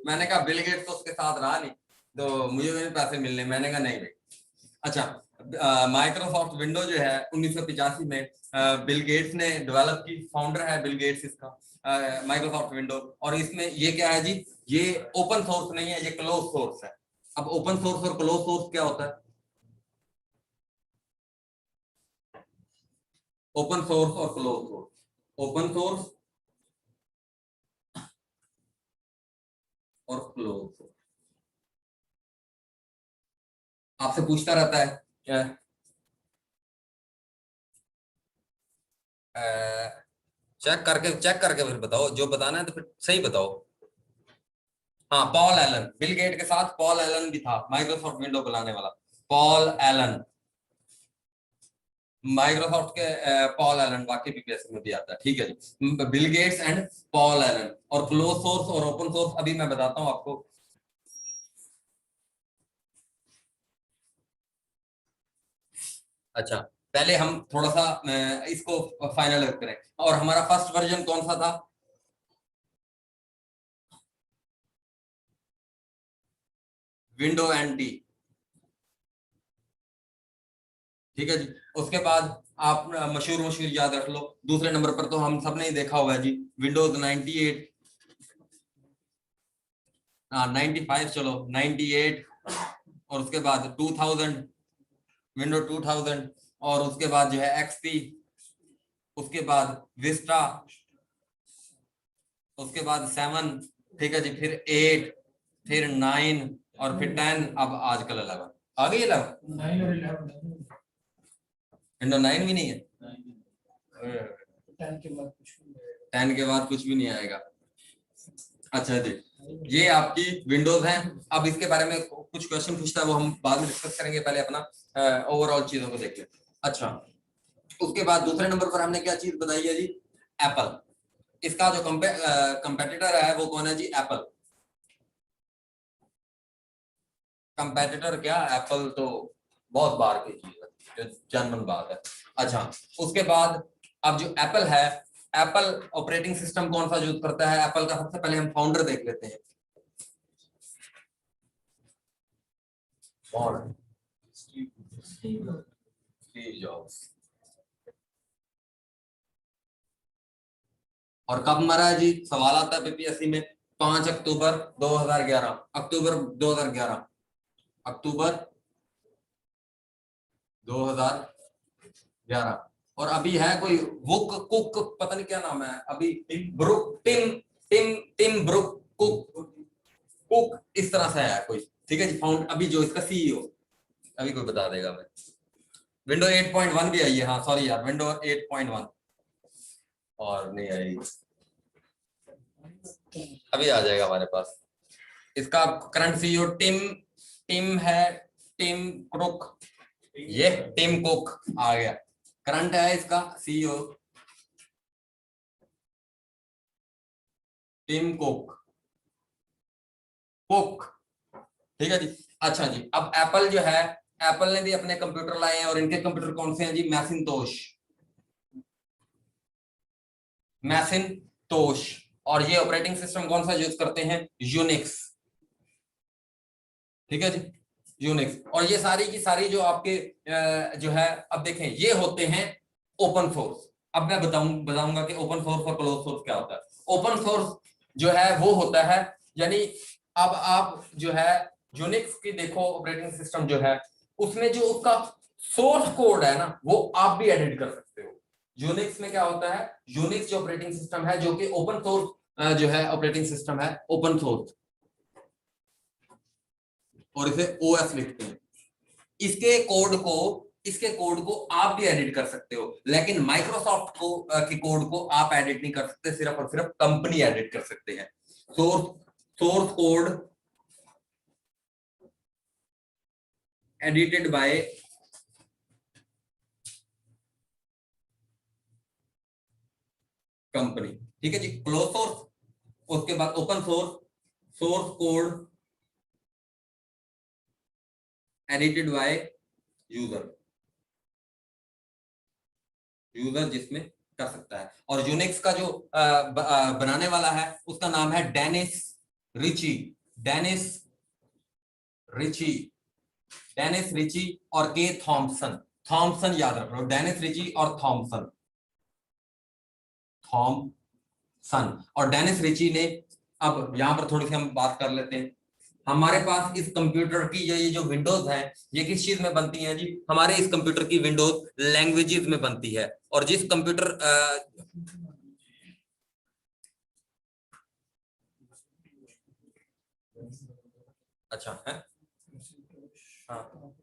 मैंने कहा बिल गेट्स तो उसके साथ रहा नहीं, तो मुझे मेरे पैसे मिलने, मैंने कहा नहीं भाई। अच्छा, माइक्रोसॉफ्ट विंडो जो है 1985 में बिल गेट्स ने डेवलप की, फाउंडर है बिल गेट्स इसका, माइक्रोसॉफ्ट विंडो। और इसमें ये क्या है जी, ये ओपन सोर्स नहीं है, ये क्लोज सोर्स है। अब ओपन सोर्स और क्लोज सोर्स क्या होता है, ओपन सोर्स और क्लोज सोर्स, ओपन सोर्स और क्लोज सोर्स, आपसे पूछता रहता है क्या, चेक करके फिर बताओ, जो बताना है तो फिर सही बताओ। हाँ, पॉल एलन, बिल गेट के साथ पॉल एलन भी था माइक्रोसॉफ्ट विंडो बनाने वाला, पॉल एलन, माइक्रोसॉफ्ट के पॉल एलन, बाकी भी पैसे में भी आता है, ठीक है जी, Bill Gates and Paul Allen. और क्लोज सोर्स और ओपन सोर्स अभी मैं बताता हूँ आपको। अच्छा, पहले हम थोड़ा सा इसको फाइनल करें, और हमारा फर्स्ट वर्जन कौन सा था, विंडो NT, ठीक है जी। उसके बाद आप मशहूर मशहूर याद रख लो, दूसरे नंबर पर तो हम सब ने ही देखा हुआ है जी, विंडोज 98, हाँ 95, चलो 98, और उसके बाद 2000, विंडो 2000, और उसके बाद जो है XP, उसके बाद विस्टा, उसके बाद 7, ठीक है जी, फिर 8, फिर 9, और फिर 10, अब आजकल 11। आ गई 11? 9 और 11 विंडो 9 भी नहीं है, 10 के बाद कुछ नहीं है। 10 के बाद कुछ भी नहीं आएगा। अच्छा जी, ये आपकी विंडोज है। अब इसके बारे में कुछ क्वेश्चन पूछता है, वो हम बाद में डिस्कस करेंगे, पहले अपना ओवरऑल चीजों को देख लें। अच्छा, उसके बाद दूसरे नंबर पर हमने क्या चीज बताई है जी? एप्पल। इसका जो कंपेटिटर है वो कौन है जी? एप्पल। कंपेटिटर क्या, एप्पल तो बहुत बार की चीज है, जो जनरल बात है। अच्छा, उसके बाद अब जो एप्पल है, एप्पल ऑपरेटिंग सिस्टम कौन सा यूज करता है? एप्पल का सबसे पहले हम फाउंडर देख लेते हैं, कौन है? Steve jobs. और कब मरा है जी? सवाल आता है बीपीएससी में, 5 अक्टूबर 2011। अक्टूबर 2011, अक्टूबर 2011। और अभी है कोई वुक कुक, पता नहीं क्या नाम है अभी, Brook Tim Tim Tim Brook Cook Cook इस तरह से है कोई, ठीक है जी, फाउंड अभी जो इसका सीईओ, अभी कोई बता देगा। मैं विंडो 8.1 भी आई है, हाँ सॉरी यार, विंडो 8.1 और नहीं आई, अभी आ जाएगा हमारे पास। इसका करंट सीईओ टिम टिम है, टिम कुक, ये टिम कुक आ गया, करंट है इसका सीईओ टिम कुक कुक, ठीक है जी। अच्छा जी, अब एप्पल जो है, एप्पल ने भी अपने कंप्यूटर लाए हैं, और इनके कंप्यूटर कौन से हैं जी? मैसिंटोश, मैसिंटोश। और ये ऑपरेटिंग सिस्टम कौन सा यूज करते हैं? यूनिक्स, ठीक है जी, यूनिक्स। और ये सारी की सारी जो आपके जो है, अब देखें ये होते हैं ओपन सोर्स। अब मैं बताऊंगा कि ओपन सोर्स और क्लोज सोर्स क्या होता है। ओपन सोर्स जो है वो होता है, यानी अब आप जो है यूनिक्स की देखो ऑपरेटिंग सिस्टम जो है, उसमें जो उसका सोर्स कोड है ना, वो आप भी एडिट कर सकते हो। यूनिक्स में क्या होता है? यूनिक्स जो ऑपरेटिंग सिस्टम है, जो कि ओपन सोर्स जो है ऑपरेटिंग सिस्टम है, ओपन सोर्स, और इसे ओएस लिखते हैं। इसके कोड को आप भी एडिट कर सकते हो, लेकिन माइक्रोसॉफ्ट को के कोड को आप एडिट नहीं कर सकते, सिर्फ और सिर्फ कंपनी एडिट कर सकते हैं। Source code edited by company, ठीक है जी, क्लोज सोर्स। उसके बाद open source, source code edited by user, user जिसमें कर सकता है। और यूनिक्स का जो बनाने वाला है उसका नाम है Dennis Ritchie, Dennis Ritchie, Dennis Ritchie और के थॉमसन, थॉमसन याद रख लो, डेनिस रिची और थॉमसन, थॉमसन और डेनिस रिची ने, अब यहां पर थोड़ी सी हम बात कर लेते हैं। हमारे पास इस कंप्यूटर की ये जो विंडोज है, ये किस चीज में बनती है जी? हमारे इस कंप्यूटर की विंडोज लैंग्वेजेस में बनती है। और जिस कंप्यूटर अच्छा है, हाँ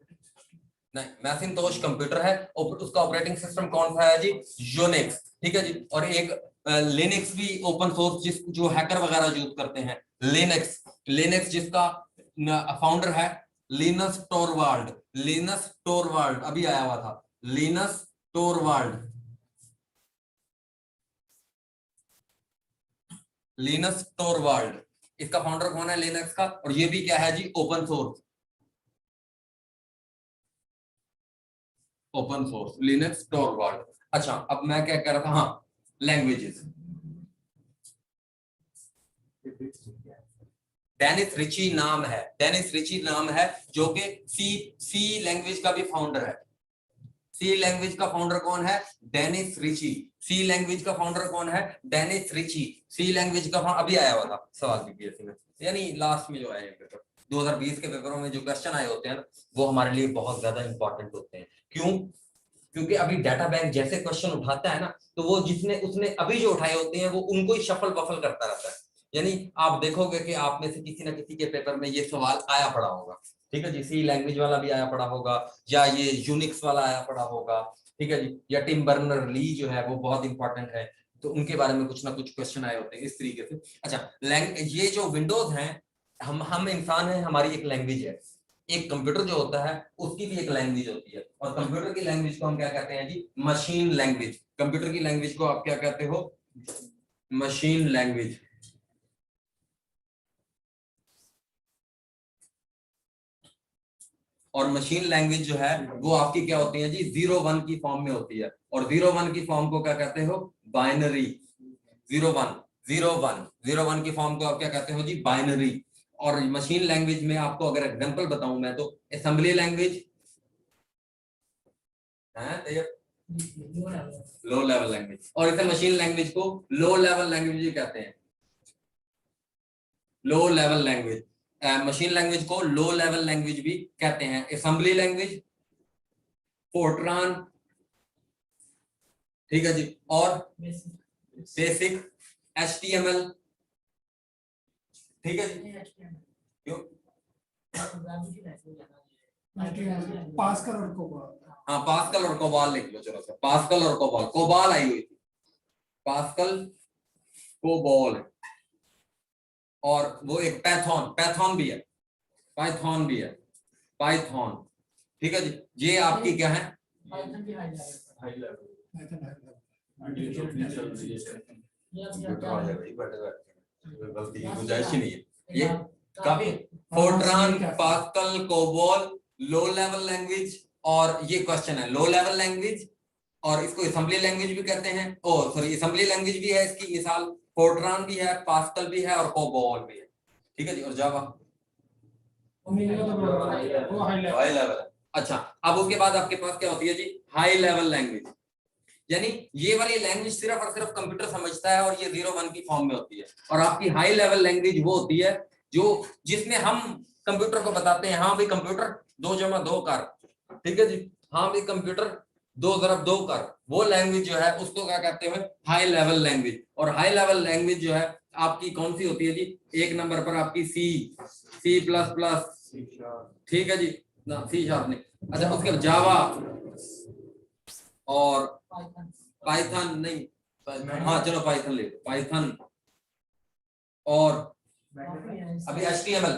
नहीं, मैसिंटोश कंप्यूटर है, और उसका ऑपरेटिंग सिस्टम कौन सा है जी? यूनिक्स, ठीक है जी। और एक लिनक्स भी ओपन सोर्स, जिस जो हैकर वगैरह यूज करते हैं, लिनक्स, लिनक्स जिसका फाउंडर है लिनस टोरवाल्ड, लिनस टोरवाल्ड अभी आया हुआ था, लिनस टोरवाल्ड, लिनस टोरवाल्ड, इसका फाउंडर कौन है लिनक्स का? और ये भी क्या है जी? Open source, open source Linux Torvald. अच्छा, अब मैं क्या कह रहा था, हाँ लैंग्वेजेस, डेनिस रिची नाम है, डेनिस रिची नाम है, जो कि सी लैंग्वेज का भी फाउंडर है। सी लैंग्वेज का फाउंडर कौन है? Dennis Ritchie. सी लैंग्वेज का फाउंडर कौन है? Dennis Ritchie. सी लैंग्वेज का अभी आया हुआ था सवाल बीपीएससी में, यानी लास्ट में जो आए पेपर 2020 के पेपरों में जो क्वेश्चन आए होते हैं ना, वो हमारे लिए बहुत ज्यादा इंपॉर्टेंट होते हैं। क्यों? क्योंकि अभी डाटा बैंक जैसे क्वेश्चन उठाता है ना, तो वो जिसने उसने अभी जो उठाए होते हैं वो उनको ही शफल बफल करता रहता है। यानी आप देखोगे कि आप में से किसी ना किसी के पेपर में ये सवाल आया पड़ा होगा, ठीक है जी, सी लैंग्वेज वाला भी आया पड़ा होगा, या ये यूनिक्स वाला आया पड़ा होगा, ठीक है जी, या टिम बर्नर ली जो है वो बहुत इंपॉर्टेंट है, तो उनके बारे में कुछ ना कुछ क्वेश्चन आए होते हैं इस तरीके से। अच्छा, ये जो विंडोज हैं, हम इंसान हैं, हमारी एक लैंग्वेज है, एक कंप्यूटर जो होता है उसकी भी एक लैंग्वेज होती है, और कंप्यूटर की लैंग्वेज को हम क्या कहते हैं जी, मशीन लैंग्वेज। कंप्यूटर की लैंग्वेज को आप क्या कहते हो, मशीन लैंग्वेज। और मशीन लैंग्वेज जो है वो आपकी क्या होती है जी, 0-1 की फॉर्म में होती है, और 0-1 की फॉर्म को क्या कहते हो, बाइनरी। 0-1 की फॉर्म को आप क्या कहते हो जी, बाइनरी। और मशीन लैंग्वेज में आपको अगर एग्जांपल बताऊं मैं, तो असेंबली लैंग्वेज है, लो लेवल लैंग्वेज, और इसे मशीन लैंग्वेज को लो लेवल लैंग्वेज भी कहते हैं, लो लेवल लैंग्वेज। मशीन लैंग्वेज को लो लेवल लैंग्वेज भी कहते हैं। असेंबली लैंग्वेज, फोर्ट्रान, ठीक है जी, और बेसिक, HTML, ठीक है जी, क्यों, पास्कल और कोबाल। हाँ पास्कल और कोबाल लिख लो, चलो सर, पास्कल और कोबाल, कोबाल आई हुई थी, पास्कल, कोबाल, और वो एक पैथॉन भी है, पाइथन भी है, पाइथन, ठीक है जी। ये आपकी क्या है, गलती की गुंजाइश ही नहीं है, ये काफी। Fortran, Pascal, COBOL, low level language, और ये क्वेश्चन है लो लेवल लैंग्वेज, और इसको असेंबली लैंग्वेज भी कहते हैं, ओ सॉरी असेंबली लैंग्वेज भी है इसकी मिसाल, फोर्ट्रान भी है, पास्कल भी है, और कोबाल भी है, ठीक है जी। और जावा हाई लेवल। अच्छा, अब उसके बाद आपके पास क्या होती है जी, हाई लेवल लैंग्वेज, यानी ये वाली लैंग्वेज सिर्फ और सिर्फ कंप्यूटर समझता है, और ये 0-1 की फॉर्म में होती है। और आपकी हाई लेवल लैंग्वेज वो होती है जो जिसमें हम कंप्यूटर को बताते हैं, हाँ भाई कंप्यूटर 2 + 2 कर, ठीक है जी, हाँ भाई कंप्यूटर 2 × 2 कर, वो लैंग्वेज जो है उसको क्या कहते हैं, हाई लेवल लैंग्वेज। और हाई लेवल लैंग्वेज जो है आपकी कौन सी होती है जी, 1 नंबर पर आपकी C++, ठीक है जी, ना C# नहीं। अच्छा, उसके बाद जावा और पाइथन नहीं, हाँ चलो पाइथन ले लो, पाइथन, और अभी HTML,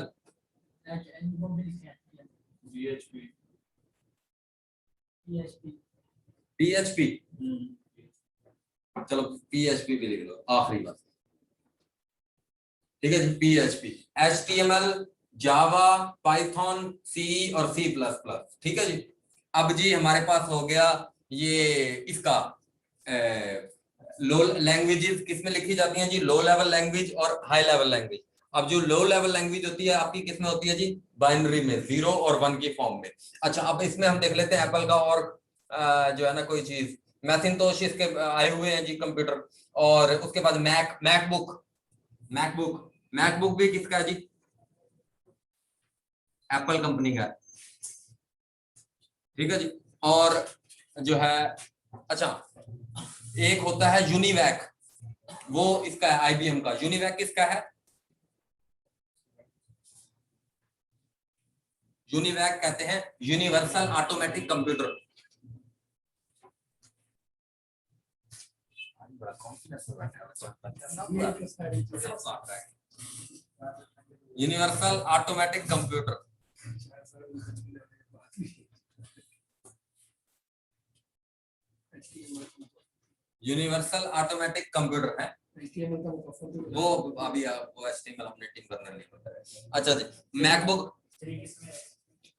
PHP, चलो PHP भी लिख लो आखिरी बात, ठीक है जी, PHP, HTML, जावा, पाइथन, C और C++, ठीक है जी। अब जी हमारे पास हो गया ये इसका लो लैंग्वेजेस किसमें लिखी जाती हैं जी, लो लेवल लैंग्वेज और हाई लेवल लैंग्वेज। अब जो लो लेवल लैंग्वेज होती है आपकी किसमें होती है जी, बाइनरी में, 0 और 1 की फॉर्म में। अच्छा, अब इसमें हम देख लेते हैं एप्पल का, और जो है ना कोई चीज, मैकिंटोश इसके आए हुए हैं जी कंप्यूटर, और उसके बाद मैकबुक भी किसका है जी, एप्पल कंपनी का है, ठीक है जी। और जो है, अच्छा एक होता है यूनिवैक, वो इसका है IBM का, यूनिवैक किसका है, यूनिवैक कहते हैं universal automatic computer. Universal automatic computer, universal automatic computer है वो, अभी वो HTML हमने टीम करना नहीं बताया। अच्छा जी, मैकबुक,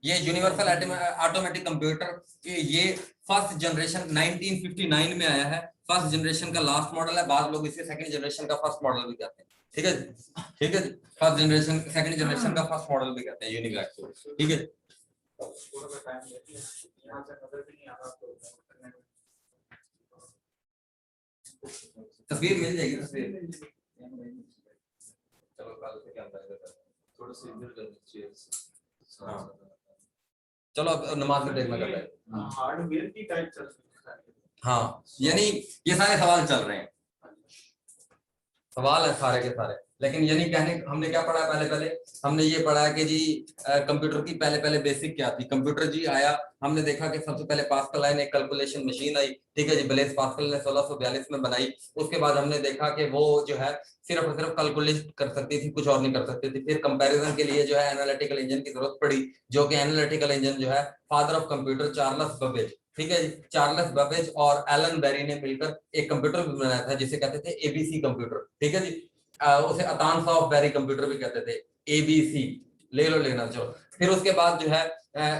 ये यूनिवर्सल ऑटोमेटिक कंप्यूटर ये फर्स्ट जनरेशन 1959 में आया है, फर्स्ट जनरेशन का लास्ट मॉडल है, बाद लोग इसे सेकंड जनरेशन का फर्स्ट मॉडल भी कहते हैं, ठीक है, ठीक है, फर्स्ट जनरेशन सेकंड जनरेशन का फर्स्ट मॉडल भी कहते हैं यूनिवैक को, ठीक है। तस्वीर मिल जाएगी, तस्वीर चलो कल से क्या थोड़ा सा इधर कर दीजिए, हाँ चलो अब नमाज में देखना करते हैं, हार्डवेयर की टाइप चल रही है, हाँ यानी ये सारे सवाल चल रहे हैं, सवाल है सारे के सारे, लेकिन यानी कहने हमने क्या पढ़ा पहले हमने ये पढ़ा कि जी कंप्यूटर की पहले बेसिक क्या थी। कंप्यूटर जी आया, हमने देखा कि सबसे पहले पास्कल आया, एक कैलकुलेशन मशीन आई, ठीक है जी, ब्लेस पास्कल ने 1642 में बनाई। उसके बाद हमने देखा कि वो जो है सिर्फ और सिर्फ कैलकुलेट कर सकती थी, कुछ और नहीं कर सकती थी। फिर कंपैरिजन के लिए जो है एनालिटिकल इंजन की जरूरत पड़ी, जो कि एनालिटिकल इंजन जो है father of computer Charles Babbage, ठीक है जी, चार्ल्स बबेज और एलन बेरी ने मिलकर एक कंप्यूटर भी बनाया था जिसे कहते थे एबीसी कंप्यूटर, ठीक है जी। उसे अतान ऑफ बेरी कंप्यूटर भी कहते थे, एबीसी, ले लो लेना जो। फिर उसके बाद जो है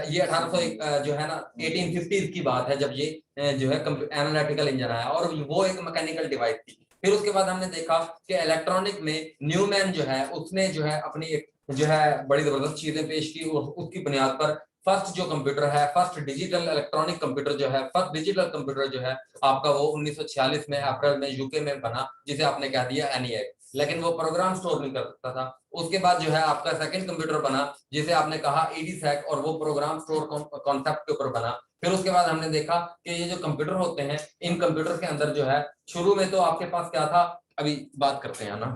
ये 1800 जो है ना 1850 की बात है, जब ये जो है एनालिटिकल इंजन आया और वो एक मैकेनिकल डिवाइस थी। फिर उसके बाद हमने देखा कि इलेक्ट्रॉनिक में न्यूमैन जो है उसने जो है अपनी एक जो है बड़ी जबरदस्त चीजें पेश की, और उसकी बुनियाद पर फर्स्ट जो कंप्यूटर है, फर्स्ट डिजिटल इलेक्ट्रॉनिक कंप्यूटर जो है, फर्स्ट डिजिटल कंप्यूटर जो है आपका वो 1946 में अप्रैल में यूके में बना, जिसे आपने कह दिया एनईएक्स, लेकिन वो प्रोग्राम स्टोर नहीं कर सकता था। उसके बाद जो है आपका सेकंड कंप्यूटर बना जिसे आपने कहा ईडीसैक, और वो प्रोग्राम स्टोर कॉन्सेप्ट के ऊपर बना। फिर उसके बाद हमने देखा कि ये जो कंप्यूटर होते हैं, इन कंप्यूटर के अंदर जो है शुरू में तो आपके पास क्या था, अभी बात करते हैं ना,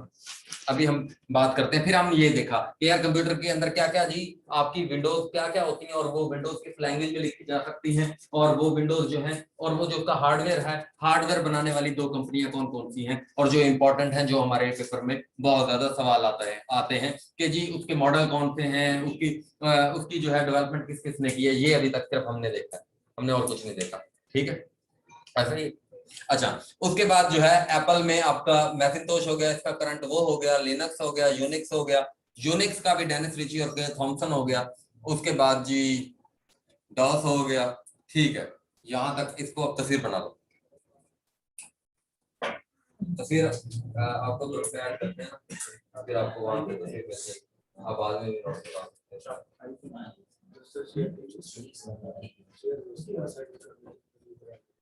अभी हम बात करते हैं। फिर हम ये देखा कि यार कंप्यूटर के अंदर क्या क्या जी आपकी विंडोज क्या क्या होती हैं, और वो विंडोज किस लैंग्वेज में लिखी जा सकती हैं, और वो विंडोज जो है, और वो जो उसका हार्डवेयर है, हार्डवेयर बनाने वाली दो कंपनियां कौन कौन सी हैं, और जो इंपॉर्टेंट हैं, जो हमारे पेपर में बहुत ज्यादा सवाल आते हैं कि जी उसके मॉडल कौन से हैं, उसकी जो है डेवलपमेंट किस किसने की है। ये अभी तक सिर्फ हमने देखा है, हमने और कुछ नहीं देखा, ठीक है, ऐसा ही। अच्छा, उसके बाद जो है एप्पल में आपका मैकिंटोश हो गया, इसका करंट वो हो गया, लिनक्स हो गया, यूनिक्स हो गया, यूनिक्स का भी डेनिस रिची और थॉमसन हो गया। उसके बाद जी डॉस हो गया, ठीक है, यहां तक इसको अब तस्वीर बना लो। तस्वीर आपको तो ऐड करते हैं ना, फिर आपको वहां पे तस्वीर मिल जाएगी, आप बाद में भी नोट करवा सकते हैं।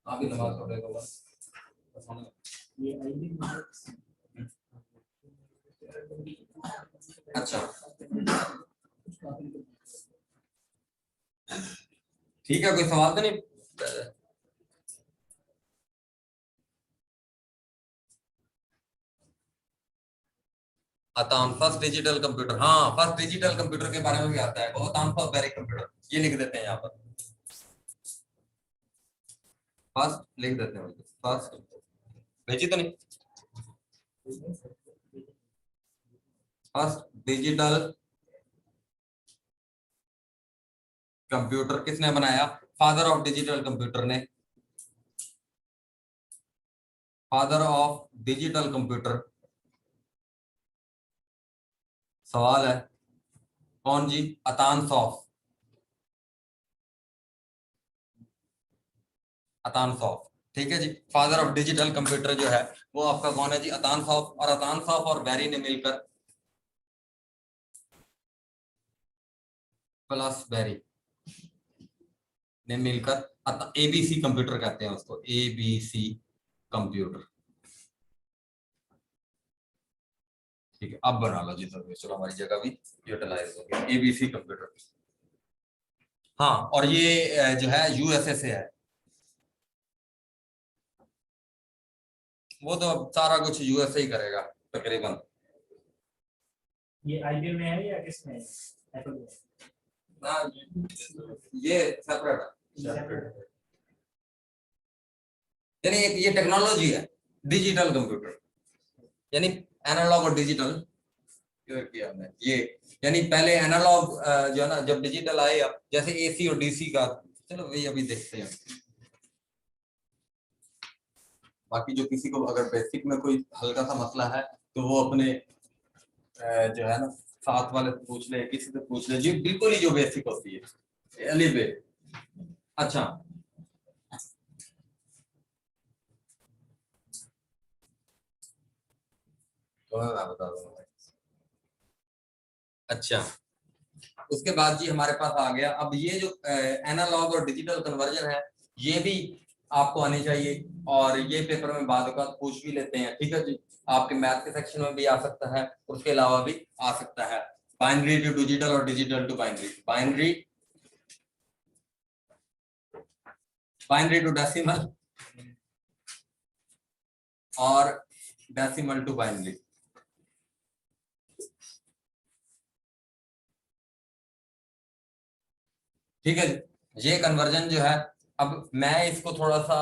आप भी नमाज पढ़ रहे हो बस। अच्छा ठीक है, कोई सवाल तो नहीं। अतान फर्स्ट डिजिटल कंप्यूटर, हाँ फर्स्ट डिजिटल कंप्यूटर के बारे में भी आता है, वो अतान फर्स्ट बेरी कंप्यूटर, ये लिख देते हैं यहाँ पर, फर्स्ट लिख देते हैं, फर्स्ट भेजी तो नहीं, फर्स्ट डिजिटल कंप्यूटर किसने बनाया, फादर ऑफ डिजिटल कंप्यूटर ने, फादर ऑफ डिजिटल कंप्यूटर, सवाल है कौन जी, अतान सॉफ, अतान सॉफ, ठीक है जी। फादर ऑफ डिजिटल कंप्यूटर जो है वो आपका कौन है जी, अतान सॉफ, और अतान सॉफ और बेरी ने मिलकर, प्लस बेरी ने मिलकर एबीसी कंप्यूटर कहते हैं उसको, एबीसी कंप्यूटर, ठीक है। अब बना लो जी चलो हमारी जगह भी यूटिलाइज हो गई, एबीसी कंप्यूटर। हाँ, और ये जो है यूएसए से है, वो तो अब सारा कुछ यूएसए ही करेगा तकरीबन। ये आईबीएम में है या किसमें है? एप्पल में? ना ये सेपरेट है, यानी एक ये टेक्नोलॉजी है डिजिटल कंप्यूटर, यानी एनालॉग और डिजिटल किया हमने ये, यानी पहले एनालॉग जो है ना, जब डिजिटल आए, अब जैसे एसी और डीसी का, चलो वही अभी देखते हैं। बाकी जो किसी को अगर बेसिक में कोई हल्का सा मसला है तो वो अपने जो है ना साथ वाले से पूछ ले, किसी से पूछ ले जी, बिल्कुल ही जो बेसिक होती है अली बे। अच्छा तो मैं बता दूंगा। अच्छा, उसके बाद जी हमारे पास आ गया, अब ये जो एनालॉग और डिजिटल कन्वर्जन है, ये भी आपको आनी चाहिए, और ये पेपर में बाद में पूछ भी लेते हैं, ठीक है जी। आपके मैथ के सेक्शन में भी आ सकता है, उसके अलावा भी आ सकता है। बाइनरी टू डिजिटल और digital to binary, binary to decimal और डेसिमल टू बाइनरी, ठीक है, ये कन्वर्जन जो है, अब मैं इसको थोड़ा सा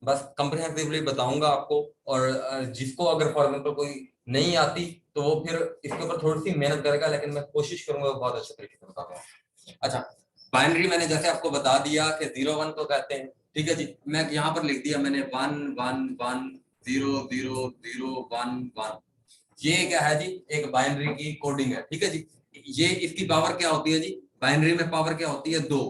बस कंप्रिहेंसिवली बताऊंगा आपको, और जिसको अगर फॉर एग्जाम्पल कोई नहीं आती तो वो फिर इसके ऊपर थोड़ी सी मेहनत करेगा, लेकिन मैं कोशिश करूंगा बहुत अच्छे तरीके से बताऊंगा। अच्छा, बाइनरी मैंने जैसे आपको बता दिया कि 0 1 को कहते हैं, ठीक है जी। मैं यहाँ पर लिख दिया मैंने 1 1 1 0 0 0 1 1, ये क्या है जी, एक बाइनरी की कोडिंग है, ठीक है जी। ये इसकी पावर क्या होती है जी, बाइनरी में पावर क्या होती है, 2।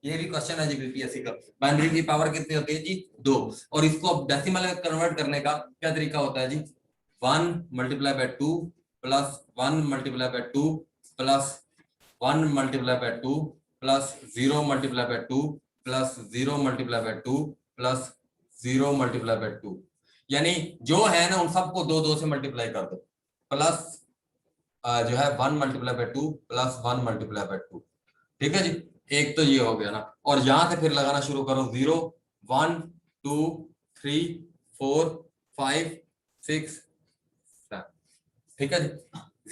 ये भी क्वेश्चन है जी बीपीएससी का, बाइनरी की पावर कितनी होती है जी, 2। और इसको अब डेसिमल में कन्वर्ट करने का क्या तरीका होता है जी, 1 multiply by 2 plus 1 multiply by 2 plus 1 multiply by 2 plus 0 multiply by 2 plus 0 multiply by 2 plus 0 multiply by 2, यानी जो है ना उन सबको 2 2 से मल्टीप्लाई कर दो, प्लस जो है 1 multiply by 2 plus 1 multiply by 2, ठीक है जी। एक तो ये हो गया ना, और यहां से फिर लगाना शुरू करो 0 1 2 3 4 5 6 7, ठीक है जी।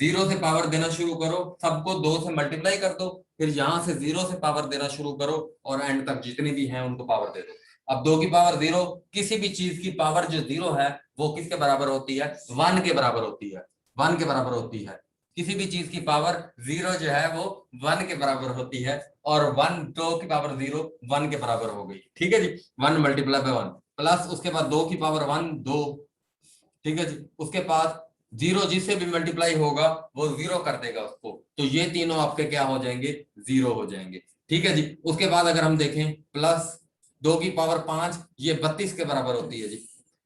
0 से पावर देना शुरू करो, सबको 2 से मल्टीप्लाई कर दो, फिर यहां से 0 से पावर देना शुरू करो और एंड तक जितनी भी हैं उनको पावर दे दो। अब 2 की पावर 0, किसी भी चीज की पावर जो 0 है वो किसके बराबर होती है, 1 के बराबर होती है, 1 के बराबर होती है। किसी भी चीज की पावर 0 जो है वो 1 के बराबर होती है, और 1 2 की पावर 0 1 के बराबर हो गई, ठीक है जी। 1 मल्टीप्लाई बाय 1 प्लस उसके बाद 2 की पावर 1 2, ठीक है जी। उसके बाद 0 जिससे भी मल्टीप्लाई होगा वो 0 कर देगा उसको, तो ये तीनों आपके क्या हो जाएंगे, 0 हो जाएंगे, ठीक है जी। उसके बाद अगर हम देखें प्लस 2 की पावर 5, ये 32 के बराबर होती है जी,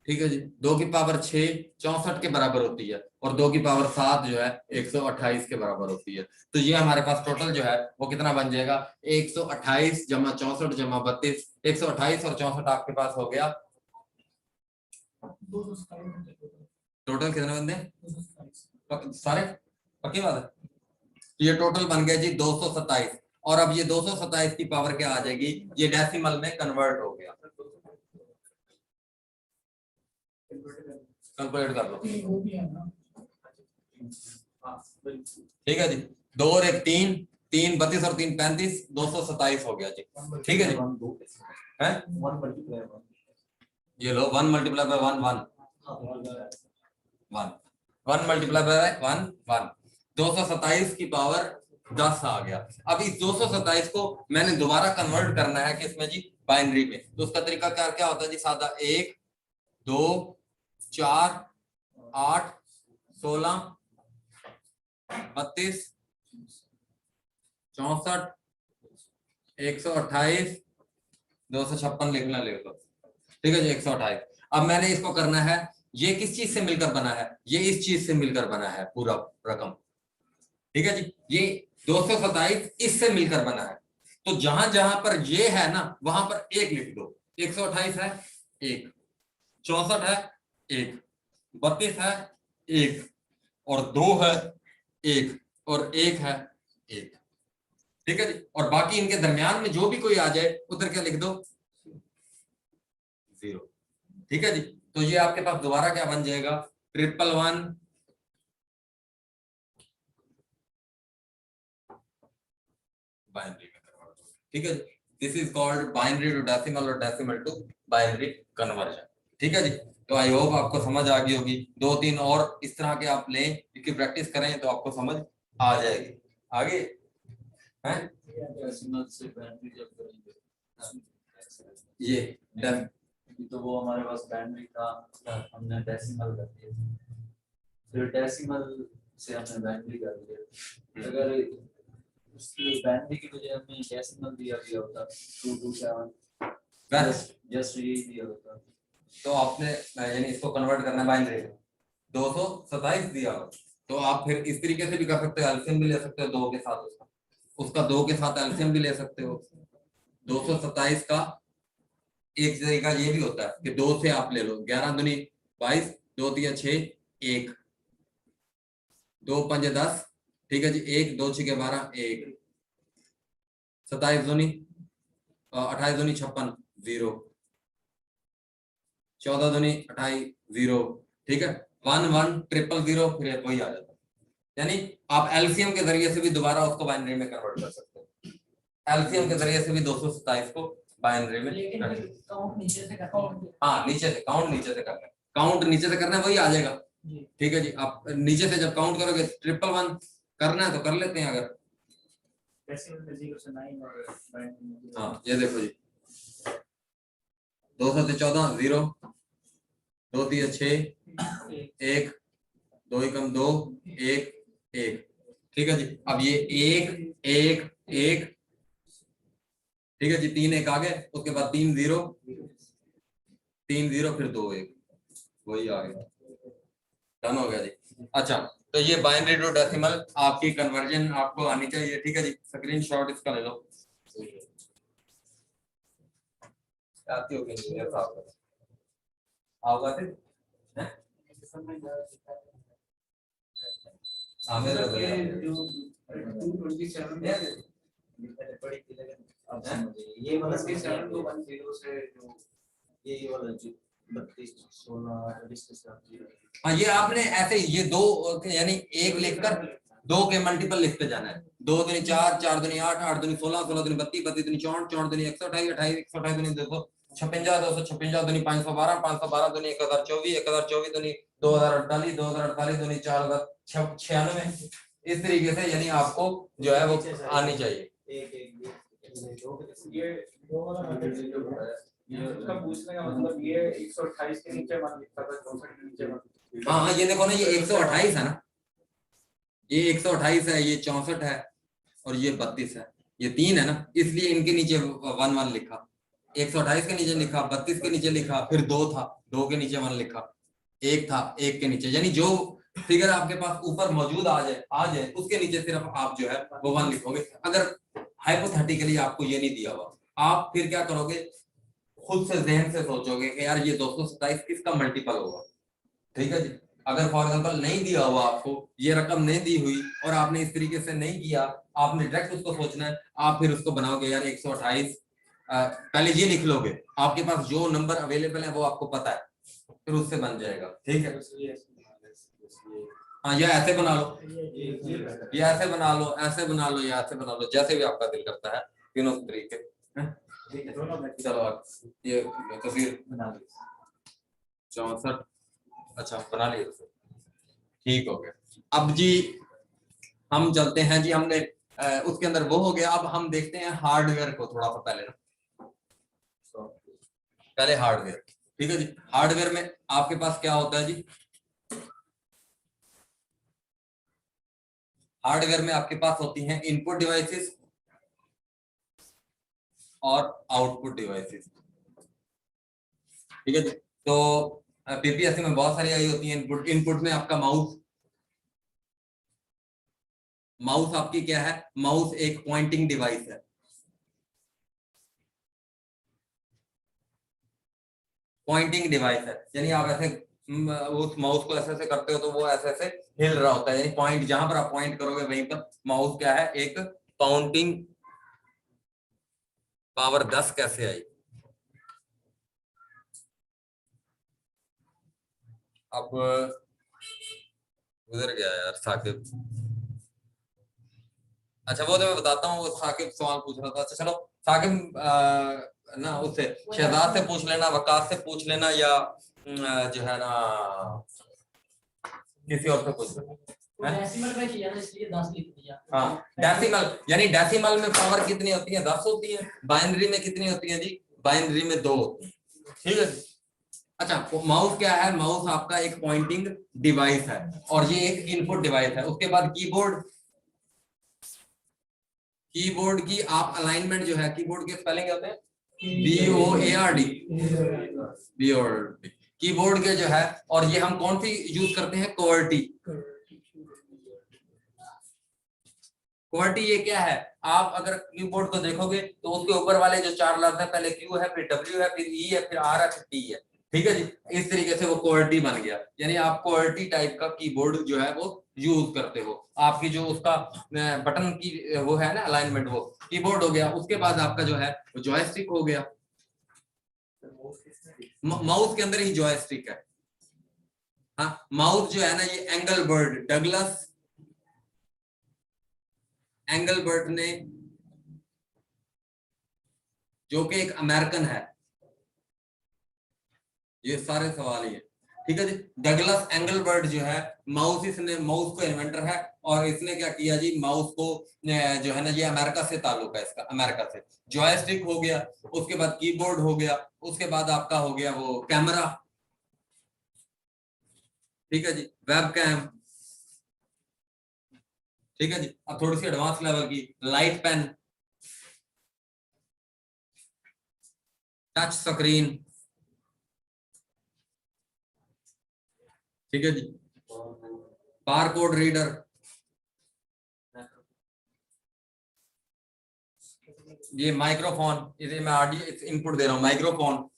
ठीक है जी। 2 की पावर 6 64 के बराबर होती है, और 2 की पावर 7 जो है 128 के बराबर होती है। तो ये हमारे पास टोटल जो है वो कितना बन जाएगा, 128 जमा 64 जमा 32, 128 और 64 आपके पास हो गया, टोटल कितने बंदे सारे, पक्की बात है। ये टोटल बन गया जी 227, और अब ये 227 की पावर क्या आ जाएगी, ये डेसिमल में कन्वर्ट हो गया, कैलकुलेट कर लो, ठीक है जी। 2 और 1 3 3 32 और 3 35, 227 हो गया जी, ठीक है जी। है ये लो 1 मल्टीप्लाई बाय 1 1 1 1 मल्टीप्लाई बाय 1 1, 227 की पावर 10 आ गया। अब इस 227 को मैंने दोबारा कन्वर्ट करना है किसमें जी, बाइनरी में। तो उसका तरीका क्या क्या होता है जी, सादा 1 2 4 8 16 32 64 128 256 लिखना ले लो, ठीक है जी 128। अब मैंने इसको करना है, ये किस चीज से मिलकर बना है, ये इस चीज से मिलकर बना है पूरा रकम, ठीक है जी। ये 227 इससे मिलकर बना है, तो जहां जहां पर ये है ना वहां पर 1 लिख दो। 128 है 1, 64 है 1, 32 है 1, और 2 है 1, और 1 है 1, ठीक है जी। और बाकी इनके दरमियान में जो भी कोई आ जाए उधर क्या लिख दो, 0, ठीक है जी। तो ये आपके पास दोबारा क्या बन जाएगा, 111 बाइनरी में कन्वर्ट, ठीक है जी। This is called binary to decimal और डेसिमल टू बाइनरी कन्वर्जन, ठीक है जी। तो आई होप आपको समझ आ गई होगी। 2-3 और इस तरह के आप लें, इसकी प्रैक्टिस करें तो आपको समझ आ जाएगी। आगे हैं डेसिमल से बाइनरी जब करेंगे ये तो वो हमारे पास बाइनरी था, हमने डेसिमल कर दिया, फिर डेसिमल से हमने बाइनरी कर दिया। अगर उसकी बाइनरी की वजह हमें डेसिमल दिया गया होता 227 जस्ट यही दिया होता, तो आपने यानी इसको कन्वर्ट करना है बाइनरी में, 227 दिया हो तो आप फिर इस तरीके से भी कर सकते हो, एलसीएम भी ले सकते हो 2 के साथ, उसका 2 के साथ एलसीएम भी ले सकते हो। 227 का एक तरीका ये भी होता है कि 2 से आप ले लो, 11 दूनी 22, 2 तिया 6 1, 2 5 10, ठीक है जी, 1 2 6 12 1, 27 दूनी 28 दूनी 56 0, 14 दूनी 28 0, ठीक है। 1 1 0 0 फिर वही आ जाता है, यानी आप एलसीएम के जरिए से भी दोबारा उसको बाइनरी में कन्वर्ट कर सकते हो। एलसीएम के जरिए से भी 227 को बाइनरी में लेकिन कर फिर देंगे। काउंट नीचे से करना है। हाँ नीचे से काउंट नीचे से करना है, काउंट नीचे से करना है वही आ जाएगा। जी। ठीक है जी, आप नीचे से जब काउंट करोगे 111 करना है तो कर लेते हैं अगर। डेसिमल में 0 से 9 और बाइनरी में 0। हाँ ये देखो जी 2 से 14 0, 2 3 6 1, 2 एकम 2 1 1। ठीक है जी, अब ये 1 1 1, ठीक है जी 3 1 आ गए, उसके बाद 3 0 3 0 फिर 2 1, वही आ गया, डन हो गया जी। अच्छा तो ये बाइनरी टू डेसिमल आपकी कन्वर्जन आपको आनी चाहिए। ठीक है जी, स्क्रीनशॉट इसका ले लो। आती होगी इंजीनियर साहब आओगा फिर मेरे ये जो 227 अब समझिए ये वाला 7 to 10 से जो ये वाला जो 32 16 डिस्कस करती है। हाँ ये आपने ऐसे ये दो यानी एक लिखकर दो के मल्टीपल लिखते जाना है। 2 दूनी 4 4 दूनी 8 8 दूनी 16 16 दूनी 32 32 दूनी 64 64 दूनी 128 28 128 दूनी 256 256 दूनी 512 512 दूनी 1024 1024 दूनी 2048 2048 दूनी 4096। इस तरीके से यानी आपको जो है वो आनी चाहिए। एक एक ये दो वाला उसका पूछने का मतलब ये 128 के नीचे मान लिखता था, 64 के नीचे मान। हाँ हाँ ये देखो ना, ये 128 है ना, ये 128 है, ये 64 है और ये 32 है, ये 3 है ना, इसलिए इनके नीचे 1 1 लिखा। 128 के नीचे लिखा, 32 के नीचे लिखा, फिर 2 था 2 के नीचे 1 लिखा, 1 था 1 के नीचे, यानी जो फिगर आपके पास ऊपर मौजूद आ जाए उसके नीचे सिर्फ आप जो है वो 1 लिखोगे। अगर हाइपोथेटिकली आपको ये नहीं दिया हुआ, आप फिर क्या करोगे, खुद से जहन से सोचोगे कि यार ये 227 किसका मल्टीपल होगा। ठीक है जी, अगर फॉर एग्जांपल नहीं दिया हुआ, आपको ये रकम नहीं दी हुई और आपने इस तरीके से नहीं किया, आपने डायरेक्ट उसको सोचना है, आप फिर उसको बनाओगे यार 128 पहले ये लिख लोगे, आपके पास जो नंबर अवेलेबल है वो आपको पता है, फिर उससे बन जाएगा। ठीक है, हाँ या ऐसे बना लो, ये ऐसे बना लो, ऐसे बना लो या ऐसे बना लो, जैसे भी आपका दिल करता है, तीनों तरीके। चलो आप ये तस्वीर बना ली 64, अच्छा बना लिया तो ठीक हो गया। अब जी हम चलते हैं जी, हमने उसके अंदर वो हो गया, अब हम देखते हैं हार्डवेयर को थोड़ा सा पहले ना, पहले हार्डवेयर। ठीक है जी, हार्डवेयर में आपके पास क्या होता है जी, हार्डवेयर में आपके पास होती हैं इनपुट डिवाइसेस और आउटपुट डिवाइसेस। ठीक है जी, तो पीपीएससी में बहुत सारी आई होती हैं इनपुट। इनपुट में आपका माउस, माउस आपकी क्या है, माउस एक पॉइंटिंग डिवाइस है। पॉइंटिंग डिवाइस है यानी आप ऐसे उस माउस को ऐसे ऐसे करते हो तो वो ऐसे ऐसे हिल रहा होता है, यानी पॉइंट जहां पर आप पॉइंट करोगे वहीं पर माउस क्या है, एक काउंटिंग पावर 10 कैसे आई। अब गुजर गया यार साकिब, अच्छा वो तो मैं बताता हूँ, वो साकिब सवाल पूछ रहा था। अच्छा चलो साकिब ना उससे शहजाद से पूछ लेना, वकास से पूछ लेना, या जो है ना किसी और से पूछ लेना। डेसिमल में किया ना इसलिए 10 लिख दिया। हाँ डेसिमल, यानी डेसिमल में पावर कितनी होती है, 10 होती है। बाइनरी में कितनी होती है जी, बाइनरी में 2 होती है। ठीक है, अच्छा माउस क्या है, माउस आपका एक पॉइंटिंग डिवाइस है और ये एक इनपुट डिवाइस है। उसके बाद कीबोर्ड, कीबोर्ड की आप अलाइनमेंट जो है, कीबोर्ड के स्पेलिंग क्या होते हैं, BOARD, BOARD कीबोर्ड के जो है, और ये हम कौन सी यूज करते हैं, QWERTY। QWERTY ये क्या है, आप अगर कीबोर्ड को देखोगे तो उसके ऊपर वाले जो 4 लफ्ज है, पहले Q है, फिर W है, फिर E है, फिर R है, फिर T है। ठीक है जी, इस तरीके से वो QWERTY बन गया, यानी आप QWERTY टाइप का कीबोर्ड जो है वो यूज करते हो। आपकी जो उसका बटन की वो है ना अलाइनमेंट, वो कीबोर्ड हो गया। उसके बाद आपका जो है वो जॉयस्टिक हो गया, माउस के अंदर ही जॉयस्टिक है। हाँ माउस जो है ना, ये एंगलबर्ट, डगलस एंगलबर्ट ने जो कि एक अमेरिकन है। ये सारे सवाल ही है, ठीक है जी। डगलस एंगलबर्ट जो है माउस, इसने माउस को इन्वेंटर है, और इसने क्या किया जी, माउस को जो है ना, ये अमेरिका से ताल्लुक है इसका, अमेरिका से। जॉयस्टिक हो गया, उसके बाद कीबोर्ड हो गया, उसके बाद आपका हो गया वो कैमरा, ठीक है जी, वेबकैम, ठीक है जी। अब थोड़ी सी एडवांस लेवल की, लाइट पेन, टच स्क्रीन, ठीक है जी, बारकोड रीडर, ये माइक्रोफोन, इसे मैं ऑडियो इनपुट दे रहा हूं, माइक्रोफोन,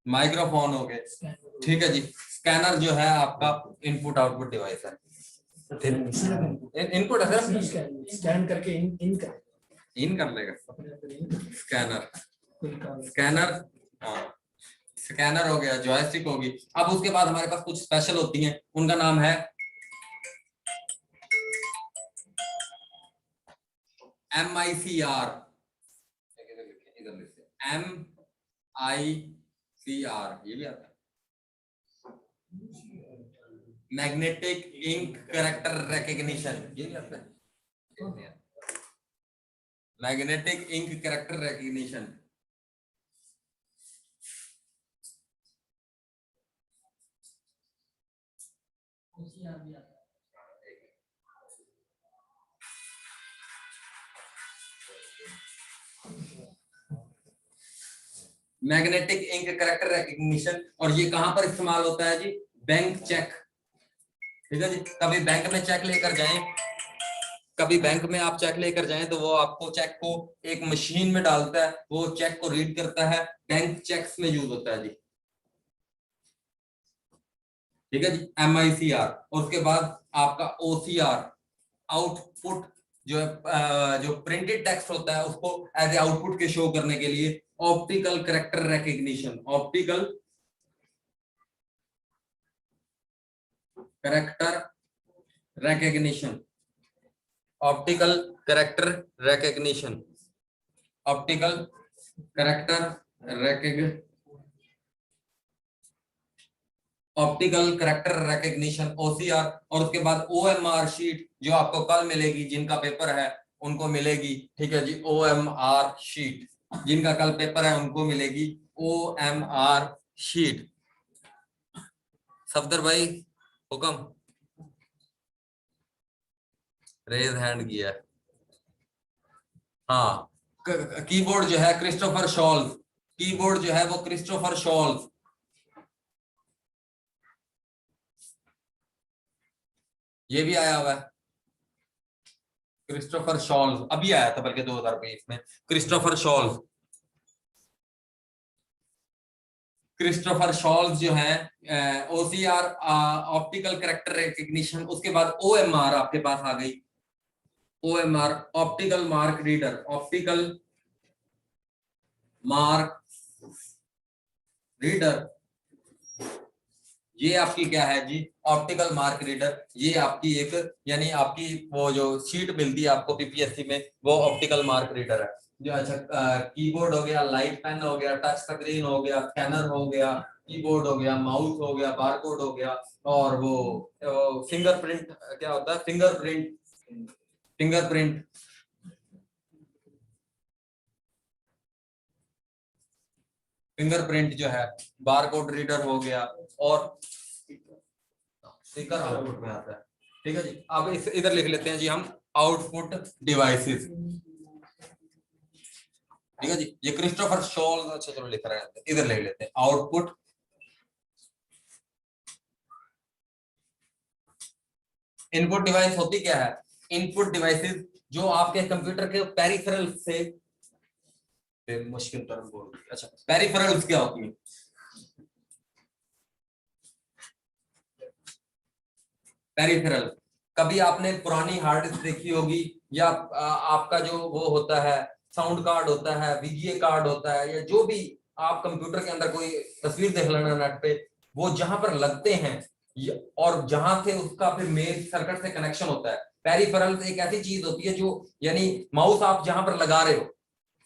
माइक्रोफोन हो गए, ठीक है जी। स्कैनर जो है आपका इनपुट आउटपुट डिवाइस है, इनपुट है सर, स्कैन करके इन कर इन कर लेगा स्कैनर, स्कैनर, हाँ स्कैनर हो गया, जॉयस्टिक होगी। अब उसके बाद हमारे पास कुछ स्पेशल होती हैं, उनका नाम है MICR, MICR, ये भी आता है, मैग्नेटिक इंक कैरेक्टर रिकग्निशन, ये भी आता है, magnetic ink character recognition. Magnetic ink character recognition, और ये कहां पर इस्तेमाल होता है जी, बैंक चेक, ठीक है जी। कभी बैंक में चेक लेकर जाएं, कभी बैंक में आप चेक लेकर जाएं तो वो आपको चेक को एक मशीन में डालता है, वो चेक को रीड करता है, बैंक चेक्स में यूज होता है जी, ठीक है जी, MICR। और उसके बाद आपका OCR, आउटपुट, जो जो प्रिंटेड टेक्स्ट होता है उसको एज ए आउटपुट के शो करने के लिए optical character recognition, optical character recognition, optical character recognition, optical character optical character recognition, OCR। और उसके बाद OMR शीट, जो आपको कल मिलेगी, जिनका पेपर है उनको मिलेगी, ठीक है जी, OMR शीट, जिनका कल पेपर है उनको मिलेगी OMR शीट। सफदर भाई हुक्म, रेज हैंड किया, हाँ। कीबोर्ड जो है क्रिस्टोफर शॉल्स, कीबोर्ड जो है वो क्रिस्टोफर शॉल्स, ये भी आया हुआ है, क्रिस्टोफर शॉल्स, अभी आया था बल्कि 2020 में, क्रिस्टोफर शॉल्स, क्रिस्टोफर शॉल्स जो है, OCR ऑप्टिकल कैरेक्टर रिकग्निशन। उसके बाद OMR आपके पास आ गई, OMR optical mark reader, optical mark reader, ये आपकी क्या है जी, ऑप्टिकल मार्क रीडर। ये आपकी एक, यानी आपकी वो जो शीट मिलती है आपको PPSC में, वो ऑप्टिकल मार्क रीडर है जो। अच्छा, कीबोर्ड हो गया, लाइट पेन हो गया, टच स्क्रीन हो गया, स्कैनर हो गया, कीबोर्ड हो गया, माउस हो गया, बारकोड हो गया, और वो फिंगरप्रिंट, क्या होता है, फिंगरप्रिंट, फिंगरप्रिंट, फिंगरप्रिंट जो है, बारकोड रीडर हो गया, और स्पीकर आउटपुट में आता है, ठीक है जी। अब इस इधर लिख लेते हैं जी हम, आउटपुट डिवाइसेस, ठीक है जी। ये क्रिस्टोफर शॉल्स, अच्छा चलो लिख रहे हैं, इधर लिख लेते हैं, आउटपुट इनपुट डिवाइस होती क्या है, इनपुट डिवाइसेस जो आपके कंप्यूटर के पेरिफेरल से, मुश्किल टर्म बोल, अच्छा पेरिफेरल्स क्या होती है, पेरिफेरल, कभी आपने पुरानी हार्ड डिस्क देखी होगी, या आपका जो वो होता है साउंड कार्ड होता है, VGA कार्ड होता है, या जो भी आप कंप्यूटर के अंदर कोई तस्वीर देख लेना नेट पे, वो जहां पर लगते हैं और जहां से उसका फिर मेन सर्किट से कनेक्शन होता है, पेरिफेरल्स एक ऐसी चीज होती है जो यानी माउस आप जहां पर लगा रहे हो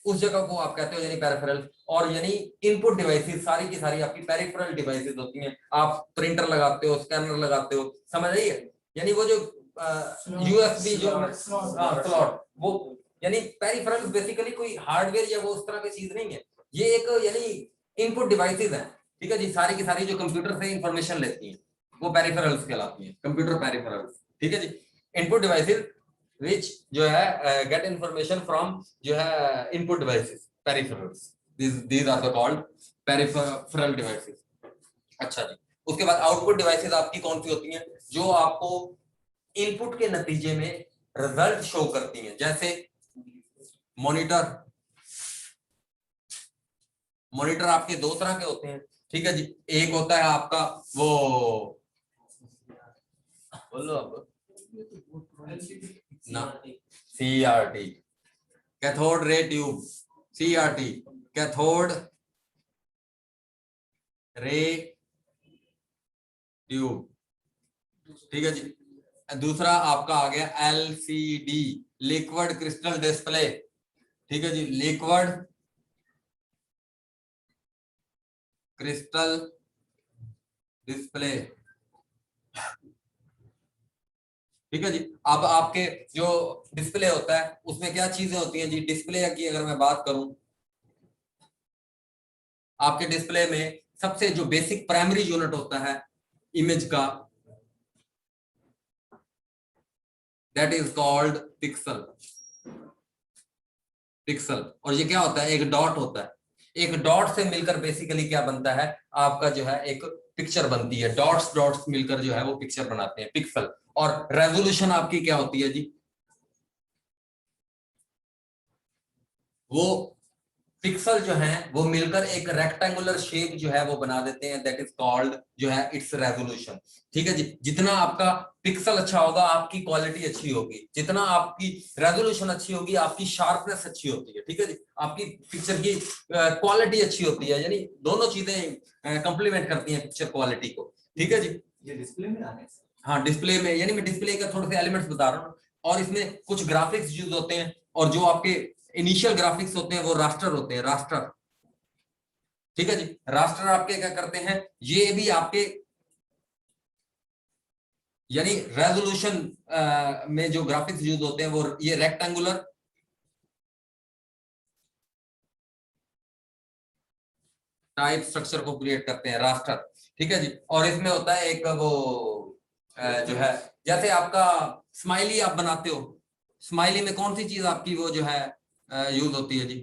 उस जगह को आप कहते हो यानी पेरिफेरल, और यानी इनपुट डिवाइसेस सारी की सारी आपकी पेरिफेरल डिवाइसेस होती हैं। आप प्रिंटर लगाते हो, स्कैनर लगाते हो, समझ रही है, यानी वो जो यूएसबी जो स्लॉट, वो यानी पेरिफेरल बेसिकली कोई हार्डवेयर या वो उस तरह की चीज नहीं है, ये एक यानी इनपुट डिवाइसेस है, ठीक है जी, सारी की सारी जो कंप्यूटर से इंफॉर्मेशन लेती हैं वो पेरिफेरल्स कहलाती हैं, कंप्यूटर पेरिफेरल्स, ठीक है जी। इनपुट डिवाइसेस which जो है get information from जो है input devices peripherals, these are the called peripheral devices। अच्छा जी, उसके बाद आउटपुट डिवाइसेस आपकी कौन सी होती हैं, जो आपको इनपुट के नतीजे में रिजल्ट शो करती हैं, जैसे मॉनिटर। मॉनिटर आपके दो तरह के होते हैं, ठीक है जी, एक होता है आपका वो बोलो अब ना CRT cathode ray tube, CRT cathode ray tube, ठीक है जी। दूसरा आपका आ गया LCD लिक्विड क्रिस्टल डिस्प्ले, ठीक है जी, लिक्विड क्रिस्टल डिस्प्ले, ठीक है जी। अब आपके जो डिस्प्ले होता है उसमें क्या चीजें होती हैं जी, डिस्प्ले की अगर मैं बात करूं, आपके डिस्प्ले में सबसे जो बेसिक प्राइमरी यूनिट होता है इमेज का, that is called pixel. Pixel, और ये क्या होता है, एक डॉट होता है, एक डॉट से मिलकर बेसिकली क्या बनता है आपका जो है एक पिक्चर बनती है, डॉट्स डॉट्स मिलकर जो है वो पिक्चर बनाते हैं, पिक्सल। और रेजोल्यूशन आपकी क्या होती है जी, वो पिक्सल जो है वो मिलकर एक रेक्टेंगुलर शेप जो है वो बना देते हैं, दैट इज कॉल्ड जो है इट्स रेजोल्यूशन, ठीक है जी। जितना आपका पिक्सल अच्छा होगा आपकी क्वालिटी अच्छी होगी, जितना आपकी रेजोल्यूशन अच्छी होगी आपकी शार्पनेस अच्छी होती है, ठीक है जी, आपकी पिक्चर की क्वालिटी अच्छी होती है, यानी दोनों चीजें कंप्लीमेंट करती हैं पिक्चर क्वालिटी को, ठीक है जी। ये डिस्प्ले में आने से, हाँ डिस्प्ले में, यानी मैं डिस्प्ले का थोड़े से एलिमेंट्स बता रहा हूँ, और इसमें कुछ ग्राफिक्स यूज होते हैं, और जो आपके इनिशियल ग्राफिक्स होते हैं वो रास्टर होते हैं, रास्टर, ठीक है जी। रास्टर आपके क्या करते हैं, ये भी आपके यानी रेजोल्यूशन में जो ग्राफिक्स यूज होते हैं वो ये रेक्टेंगुलर टाइप स्ट्रक्चर को क्रिएट करते हैं, रास्टर, ठीक है जी। और इसमें होता है एक वो जो है, जैसे आपका स्माइली आप बनाते हो, स्माइली में कौन सी चीज आपकी वो जो है यूज होती है जी,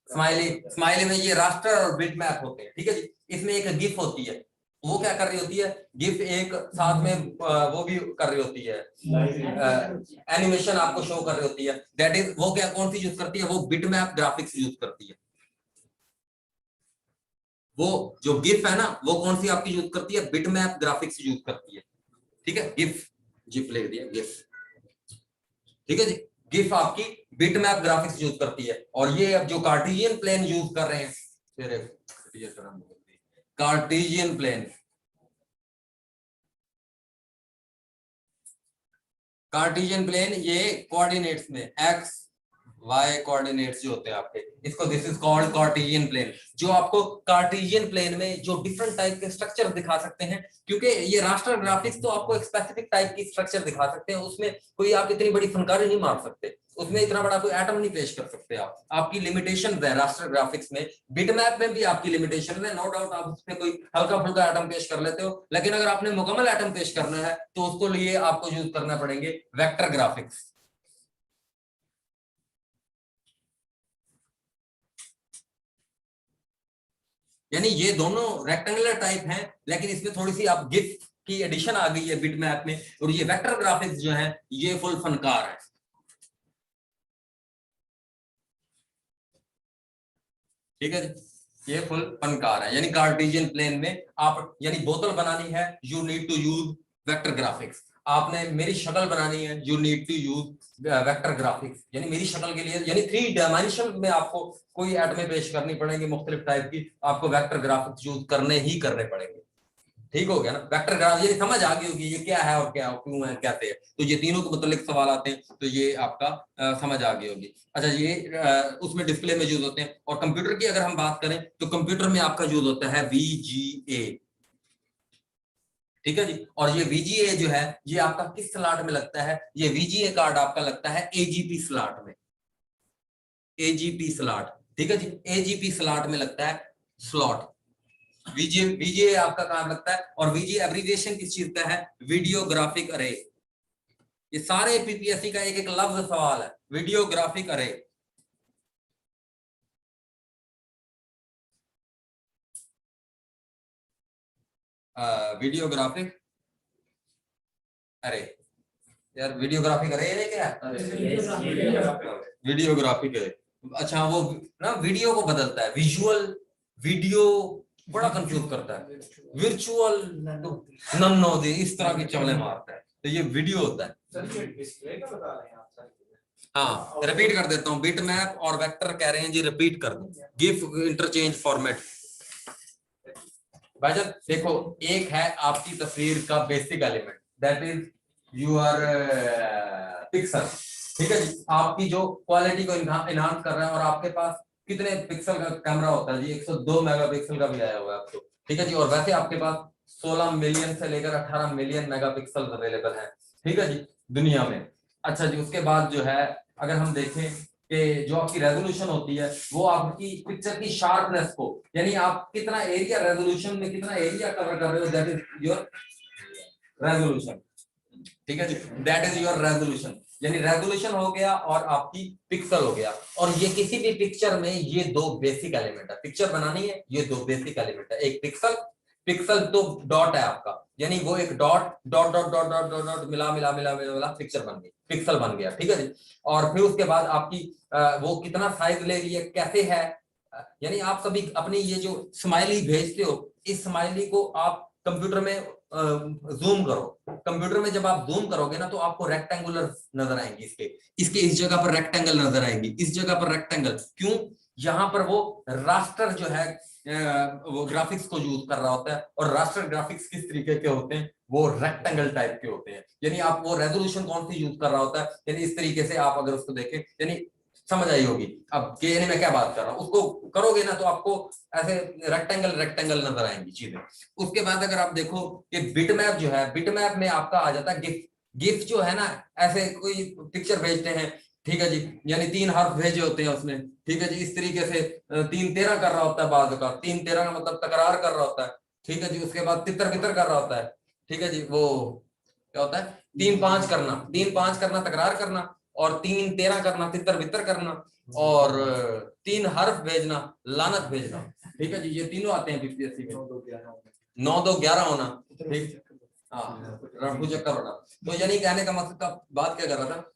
स्माइली में ये रास्टर और बिट मैप होते हैं, ठीक है जी। इसमें एक गिफ होती है, वो क्या कर रही होती है, गिफ एक साथ में वो भी कर रही होती है, एनिमेशन आपको शो कर रही होती है, दैट इज वो क्या कौन सी यूज करती है, वो बिट मैप ग्राफिक्स यूज करती है। वो जो गिफ है ना वो कौन सी आपकी यूज करती है, बिट मैप ग्राफिक्स यूज करती है, ठीक है। गिफ जिप लिख दिया गिफ, ठीक है जी, गिफ आपकी बिट मैप ग्राफिक्स यूज करती है। और ये अब जो कार्टेशियन प्लेन यूज कर रहे हैं, कार्टेशियन प्लेन, कार्टेशियन प्लेन ये कोऑर्डिनेट्स में एक्स वाई कोऑर्डिनेट्स जो होते हैं आपके, इसको this is called Cartesian plane, जो आपको कार्टेशियन प्लेन में जो डिफरेंट टाइप के स्ट्रक्चर दिखा सकते हैं, क्योंकि ये रास्टर ग्राफिक्स तो आपको एक स्पेसिफिक टाइप की स्ट्रक्चर दिखा सकते हैं, उसमें कोई आप इतनी बड़ी फनकारी नहीं मार सकते, उसमें इतना बड़ा कोई एटम नहीं पेश कर सकते आप, आपकी लिमिटेशन है रास्टर ग्राफिक्स में। बिट मैप में भी आपकी लिमिटेशन है, नो डाउट आप उसमें कोई हल्का फुल्का एटम पेश कर लेते हो, लेकिन अगर आपने मुकम्मल एटम पेश करना है तो उसको लिए आपको यूज करना पड़ेंगे वेक्टर ग्राफिक्स। यानी ये दोनों रेक्टेंगुलर टाइप हैं, लेकिन इसमें थोड़ी सी आप गिफ की एडिशन आ गई है बिट मैप में, और ये वेक्टर ग्राफिक्स जो है ये फुल फनकार है, ठीक है जी, ये फुल फनकार है। यानी कार्टेशियन प्लेन में आप यानी बोतल बनानी है, you need to use vector graphics, आपने मेरी शक्ल बनानी है, you need to use vector graphics, यानी मेरी शक्ल के लिए यानी 3 डायमेंशन में आपको कोई एटमें पेश करनी पड़ेगी मुख्तलिफ टाइप की, आपको वेक्टर ग्राफिक्स यूज करने ही करने पड़ेंगे, ठीक हो गया ना। वेक्टर ग्राफ ये समझ आ गई होगी ये क्या है और क्या क्यों है कैसे है, तो ये तीनों के मतलब सवाल आते हैं तो ये आपका समझ आ गई होगी। अच्छा ये उसमें डिस्प्ले में यूज होते हैं। और कंप्यूटर की अगर हम बात करें तो कंप्यूटर में आपका यूज होता है VGA, ठीक है जी। और ये VGA जो है ये आपका किस स्लॉट में लगता है, ये VGA कार्ड आपका लगता है AGP स्लॉट में, AGP स्लॉट, ठीक है जी। AGP स्लॉट में लगता है स्लॉट। VGA आपका कहां लगता है, और VGA एब्रिविएशन किस चीज का है, वीडियो ग्राफिक अरे। ये सारे PPSC का एक एक लफ्ज सवाल है, वीडियो ग्राफिक अरे। वीडियो ग्राफिक अरे, यार वीडियो ग्राफिक अरे ये क्या है, वीडियो ग्राफिक अरे। अच्छा वो ना वीडियो को बदलता है, विजुअल वीडियो बड़ा कंफ्यूज करता है, विर्चुअल नन्नो इस तरह की चवले मारता है, तो ये वीडियो होता है। सर डिस्प्ले का बता रहे हैं आप सर? हाँ रिपीट कर देता हूँ, बिट मैप और वेक्टर कह रहे हैं जी, रिपीट कर दो, गिव इंटरचेंज फॉर्मेट। भाईजान देखो, एक है आपकी तस्वीर का basic element that is your pixel, ठीक है जी। आपकी जो क्वालिटी को इनहांस कर रहा है, और आपके पास कितने पिक्सल का कैमरा होता है जी, 102 मेगापिक्सल का भी आया हुआ है आपको, ठीक है जी। और वैसे आपके पास 16 मिलियन से लेकर 18 मिलियन मेगापिक्सल अवेलेबल है, ठीक है जी, दुनिया में। अच्छा जी, उसके बाद जो है अगर हम देखें कि जो आपकी रेजोल्यूशन होती है वो आपकी पिक्चर की शार्पनेस को, यानी आप कितना एरिया रेजोल्यूशन में कितना एरिया कवर कर रहे हो, दैट इज योर रेजोल्यूशन, ठीक है जी, दैट इज योर रेजोल्यूशन। यानी रेजोल्यूशन हो गया और आपकी पिक्सल हो गया। और ये किसी भी पिक्चर में ये दो बेसिक एलिमेंट है, पिक्चर बनानी है ये दो बेसिक एलिमेंट है, एक पिक्सल, पिक्सल तो डॉट है आपका, यानी वो एक dot dot dot dot dot dot dot मिला मिला मिला मिला मिला पिक्चर बन गई, पिक्सल बन गया, ठीक है जी। और फिर उसके बाद आपकी वो कितना साइज ले रही है, कैसे है, यानी आप कभी अपनी ये जो स्माइली भेजते हो, इस स्माइली को आप कंप्यूटर में जूम करो, कंप्यूटर में जब आप जूम करोगे ना तो आपको रेक्टेंगुलर नजर आएंगी, इसके इस जगह पर रेक्टेंगल नजर आएंगी, इस जगह पर रेक्टेंगल, क्यों, यहाँ पर वो रास्टर जो है वो ग्राफिक्स को यूज कर रहा होता है। और रास्टर ग्राफिक्स किस तरीके के होते हैं, वो रेक्टेंगल टाइप के होते हैं, यानी आप वो रेजोल्यूशन कौन सी यूज कर रहा होता है, यानी इस तरीके से आप अगर उसको देखें, यानी समझ आई होगी अब कि यानी मैं क्या बात कर रहा हूँ, उसको करोगे ना तो आपको ऐसे रेक्टेंगल रेक्टेंगल नजर आएंगी चीजें। उसके बाद अगर आप देखो कि बिटमैप जो है, बिटमैप में आपका आ जाता है गिफ, गिफ जो है ना, ऐसे कोई पिक्चर भेजते हैं, ठीक है जी, यानी 3 हर्फ भेजे होते हैं उसने, ठीक है जी, इस तरीके से 3-13 कर रहा होता है, बाद का 3-13 का मतलब तकरार कर रहा होता है, ठीक है जी। उसके बाद तितर बितर कर रहा होता है, ठीक है जी, वो क्या होता है 3-5 करना, 3-5 करना तकरार करना, और 3-13 करना तितर बितर करना, और 3 हर्फ भेजना लानत भेजना, ठीक है जी। ये तीनों आते हैं PPSC में, 9-2-11 होना, ठीक, हाँ रफू चक्कर होना। तो यानी कहने का मकसद का बात क्या कर रहा था,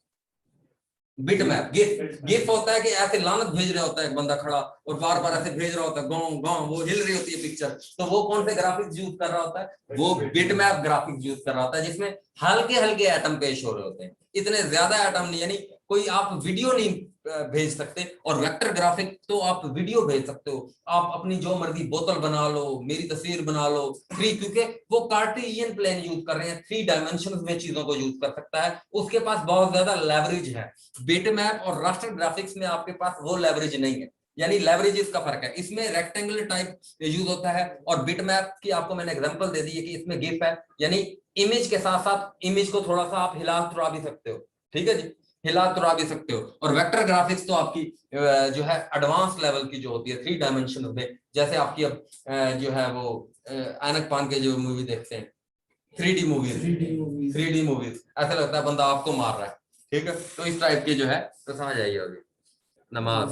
बिट मैप, गिफ, गिफ होता है कि ऐसे लानत भेज रहा होता है एक बंदा खड़ा और बार बार ऐसे भेज रहा होता है, गांव गांव वो हिल रही होती है पिक्चर, तो वो कौन से ग्राफिक्स यूज कर रहा होता है, वो बिट मैप ग्राफिक्स यूज कर रहा होता है, जिसमें हल्के हल्के एटम पेश हो रहे होते हैं, इतने ज्यादा एटम नहीं, यानी कोई आप वीडियो नहीं भेज सकते। और वेक्टर ग्राफिक तो आप वीडियो भेज सकते हो, आप अपनी जो मर्जी बोतल बना लो, मेरी तस्वीर बना लो, क्योंकि वो कार्टेशियन प्लेन यूज कर रहे हैं, 3 डायमेंशन में चीजों को यूज कर सकता है, उसके पास बहुत ज्यादा लेवरेज है। बिटमैप और रास्टर ग्राफिक्स में आपके पास वो लेवरेज नहीं है, यानी लेवरेजेस का फर्क है, इसमें रेक्टेंगुलर टाइप यूज होता है, और बिटमैप की आपको मैंने एग्जांपल दे दी है कि इसमें गिफ है, यानी इमेज के साथ साथ इमेज को थोड़ा सा आप हिला तुरा भी सकते हो, ठीक है जी, हिला तुरा भी सकते हो। और वेक्टर ग्राफिक्स तो आपकी जो है एडवांस लेवल की जो होती है, 3 डायमेंशन में, जैसे आपकी अब जो है वो ऐनक पान के जो मूवी देखते हैं 3D मूवीज, ऐसा लगता है बंदा आपको मार रहा है, ठीक है, तो इस टाइप के जो है तो समझ आइए अभी। नमाज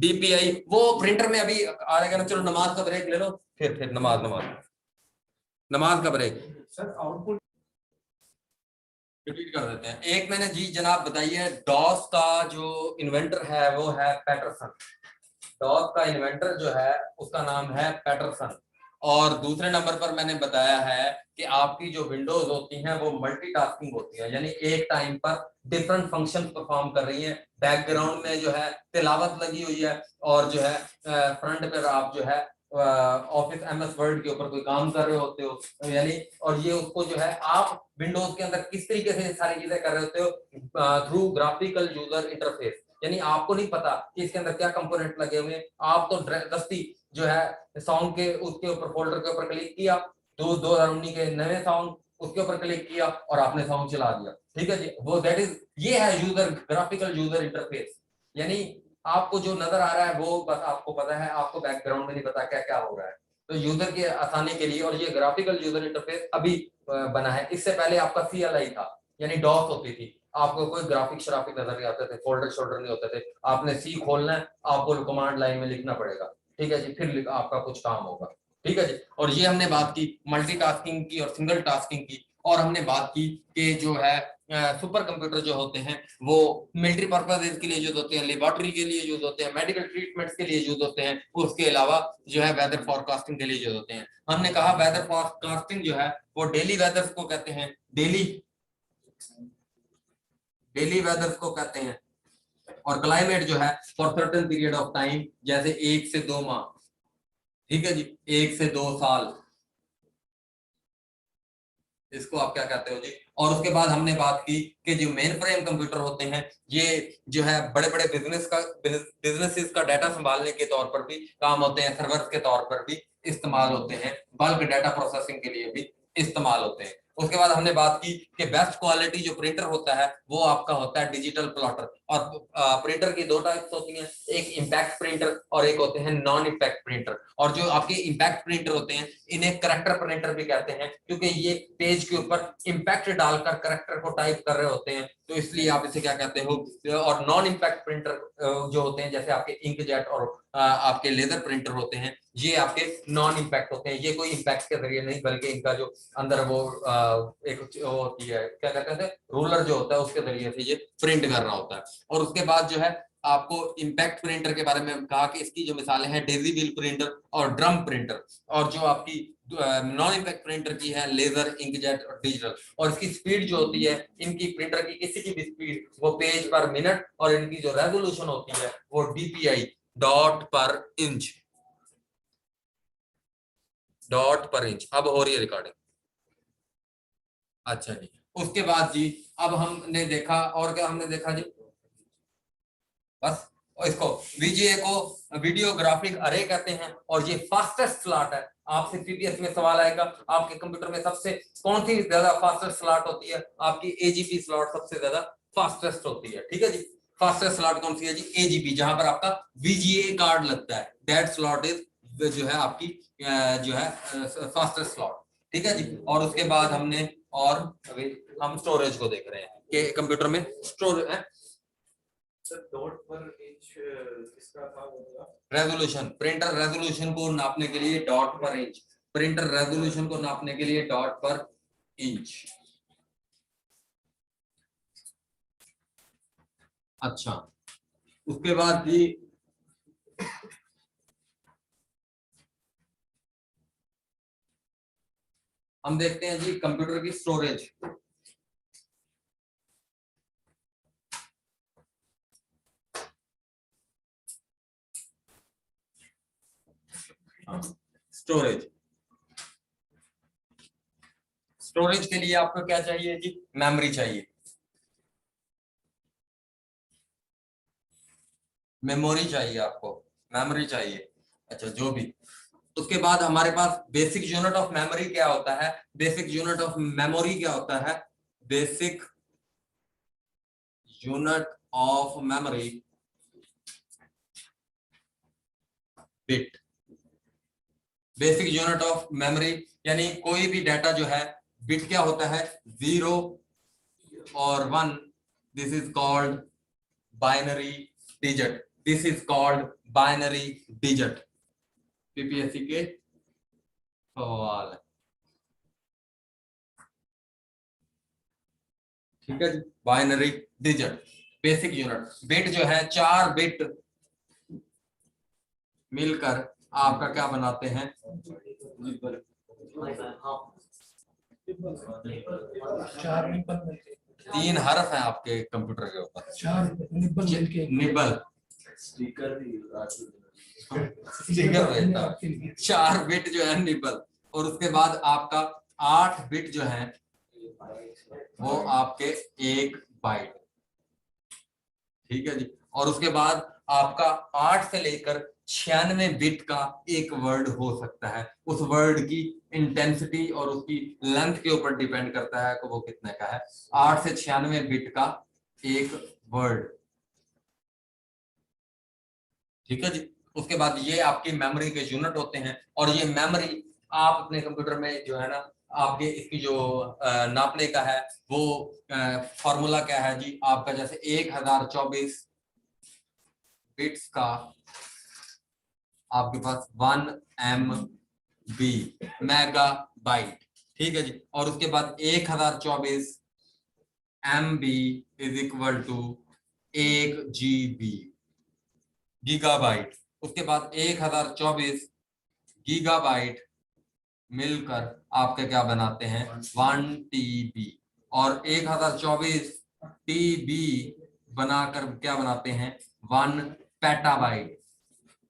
DPI वो प्रिंटर में अभी आ रहेगा ना, चलो नमाज का ब्रेक ले लो, फिर नमाज का ब्रेक सर आउटपुट रिपीट कर देते हैं। एक मैंने जी जनाब बताइए, डॉस का जो इन्वेंटर है वो है पैटरसन, डॉस का इन्वेंटर जो है उसका नाम है पैटरसन। और दूसरे नंबर पर मैंने बताया है कि आपकी जो विंडोज होती हैं वो मल्टीटास्किंग होती है, यानी एक टाइम पर डिफरेंट फंक्शन परफॉर्म कर रही हैं, बैकग्राउंड में जो है तिलावत लगी हुई है, और जो है फ्रंट पर आप जो है ऑफिस MS वर्ड के ऊपर कोई काम कर रहे होते हो यानी, और ये उसको जो है आप विंडोज के अंदर किस तरीके से सारी चीजें कर रहे होते हो थ्रू ग्राफिकल यूजर इंटरफेस, यानी आपको नहीं पता कि इसके अंदर क्या कंपोनेंट लगे हुए हैं, आप तो दस्ती जो है सॉन्ग के उसके ऊपर फोल्डर के ऊपर क्लिक किया, 2019 के नए सॉन्ग उसके ऊपर क्लिक किया और आपने सॉन्ग चला दिया, ठीक है जी। वो दैट इज, ये है यूजर ग्राफिकल यूजर इंटरफेस, यानी आपको जो नजर आ रहा है वो बस आपको पता है, आपको बैकग्राउंड में नहीं पता क्या क्या हो रहा है। तो यूजर की आसानी के लिए, और ये ग्राफिकल यूजर इंटरफेस अभी बना है, इससे पहले आपका CLI था, यानी डॉस होती थी, आपको कोई ग्राफिक श्राफिक नजर नहीं आते थे, फोल्डर शोल्डर नहीं होते थे, आपने सी खोलना है, आपको कमांड लाइन में लिखना पड़ेगा, ठीक है जी, फिर आपका कुछ काम होगा, ठीक है जी। और ये हमने बात की मल्टीटास्किंग की और सिंगल टास्किंग की, और हमने बात की कि जो है सुपर कंप्यूटर जो होते हैं वो मिलिट्री पर्पसेस के लिए यूज होते हैं, लेबोरेटरी के लिए यूज होते हैं, मेडिकल ट्रीटमेंट्स के लिए यूज होते हैं, उसके अलावा जो है वेदर फोरकास्टिंग के लिए यूज होते हैं। हमने कहा वेदर फोरकास्टिंग जो है वो डेली वेदर्स को कहते हैं, डेली वेदर्स को कहते हैं, और क्लाइमेट जो है for certain period of time, जैसे 1 से 2 माह, ठीक है जी, 1 से 2 साल, इसको आप क्या कहते हो जी। और उसके बाद हमने बात की कि जो मेन फ्रेम कंप्यूटर होते हैं ये जो है बड़े बड़े बिजनेसेस का डाटा संभालने के तौर पर भी काम होते हैं, सर्वर्स के तौर पर भी इस्तेमाल होते हैं, बल्क डाटा प्रोसेसिंग के लिए भी इस्तेमाल होते हैं। उसके बाद हमने बात की कि बेस्ट क्वालिटी जो प्रिंटर होता है वो आपका होता है डिजिटल प्लॉटर, और प्रिंटर की 2 टाइप्स होती हैं, एक इंपैक्ट प्रिंटर और एक होते हैं नॉन इंपैक्ट प्रिंटर। और जो आपके इंपैक्ट प्रिंटर होते हैं इन्हें करेक्टर प्रिंटर भी कहते हैं, क्योंकि ये पेज के ऊपर इंपैक्ट डालकर करेक्टर को टाइप कर रहे होते हैं, तो इसलिए आप इसे क्या कहते हो। और नॉन इंपैक्ट प्रिंटर जो होते हैं जैसे आपके इंकजेट और आपके लेजर प्रिंटर होते हैं, ये आपके नॉन इंपैक्ट होते हैं, ये कोई इंपैक्ट के जरिए नहीं बल्कि इनका जो अंदर वो एक वो होती है क्या कहते हैं रूलर जो होता है उसके जरिए से ये प्रिंट कर रहा होता है। और उसके बाद जो है आपको इंपैक्ट प्रिंटर के बारे में कहा कि इसकी जो मिसालें हैं डेजी व्हील प्रिंटर और ड्रम प्रिंटर, और जो आपकी नॉन इंपैक्ट प्रिंटर की है लेजर, इंकजेट और डिजिटल। और इसकी स्पीड जो होती है इनकी प्रिंटर की किसी की भी स्पीड वो पेज पर मिनट, और इनकी जो रेजोल्यूशन होती है वो DPI डॉट पर इंच, डॉट पर इंच। अब हो रही है रिकॉर्डिंग, अच्छा जी। उसके बाद जी अब हमने देखा, और क्या हमने देखा जी, बस। और इसको VGA को वीडियो ग्राफिक अरे कहते हैं, और ये फास्टेस्ट स्लॉट है। आपसे PPS में सवाल आएगा आपके कंप्यूटर में सबसे कौन सी ज्यादा फास्टेस्ट स्लॉट होती है, आपकी AGP स्लॉट सबसे ज्यादा फास्टेस्ट होती है, ठीक है जी। फास्टेस्ट स्लॉट कौन सी है जी, AGP, जहां पर आपका VGA कार्ड लगता है, दैट स्लॉट इज जो है आपकी जो है फास्टेस्ट स्लॉट, ठीक है जी। और उसके बाद हमने, और अभी हम स्टोरेज को देख रहे हैं कि कंप्यूटर में स्टोरेज है सर डॉट पर इंच किसका था होगा, रेजोल्यूशन, प्रिंटर रेजोल्यूशन को नापने के लिए डॉट पर इंच, प्रिंटर रेजोल्यूशन को नापने के लिए डॉट पर इंच। अच्छा, उसके बाद जी हम देखते हैं जी कंप्यूटर की स्टोरेज। स्टोरेज, स्टोरेज के लिए आपको क्या चाहिए जी, मेमोरी चाहिए, मेमोरी चाहिए आपको, मेमोरी चाहिए, अच्छा जो भी। उसके बाद हमारे पास बेसिक यूनिट ऑफ मेमोरी क्या होता है, बेसिक यूनिट ऑफ मेमोरी क्या होता है, basic unit of memory bit, basic unit of memory, यानी कोई भी डाटा जो है बिट क्या होता है, 0 और 1, this is called binary digit, this is called binary digit. PPSC के सवाल है, ठीक है जी। Binary digit basic unit, bit जो है 4 बिट मिलकर आपका क्या बनाते हैं, चार निब्बल मिलके 3 हर्फ है आपके कंप्यूटर के ऊपर, 4 निब्बल मिलके निबल, स्पीकर भी स्टिकर भेजता हूं। 4 बिट जो है निबल, और उसके बाद आपका 8 बिट जो है वो आपके 1 बाइट, ठीक है जी। और उसके बाद आपका 8 से लेकर 96 बिट का एक वर्ड हो सकता है। उस वर्ड की इंटेंसिटी और उसकी लेंथ के ऊपर डिपेंड करता है कि वो कितने का है। 8 से 96 बिट का एक वर्ड, ठीक है जी। उसके बाद ये आपकी मेमोरी के यूनिट होते हैं, और ये मेमोरी आप अपने कंप्यूटर में जो है ना, आपके इसकी जो नापने का है वो फॉर्मूला क्या है जी आपका, जैसे 1024 बिट्स का आपके पास 1 MB मेगा बाइट, ठीक है जी। और उसके बाद 1024 MB is equal to 1 GB gigabyte. उसके बाद 1024 गीगाबाइट मिलकर आपके क्या बनाते हैं 1 TB, और 1024 TB बनाकर क्या बनाते हैं 1 पेटाबाइट,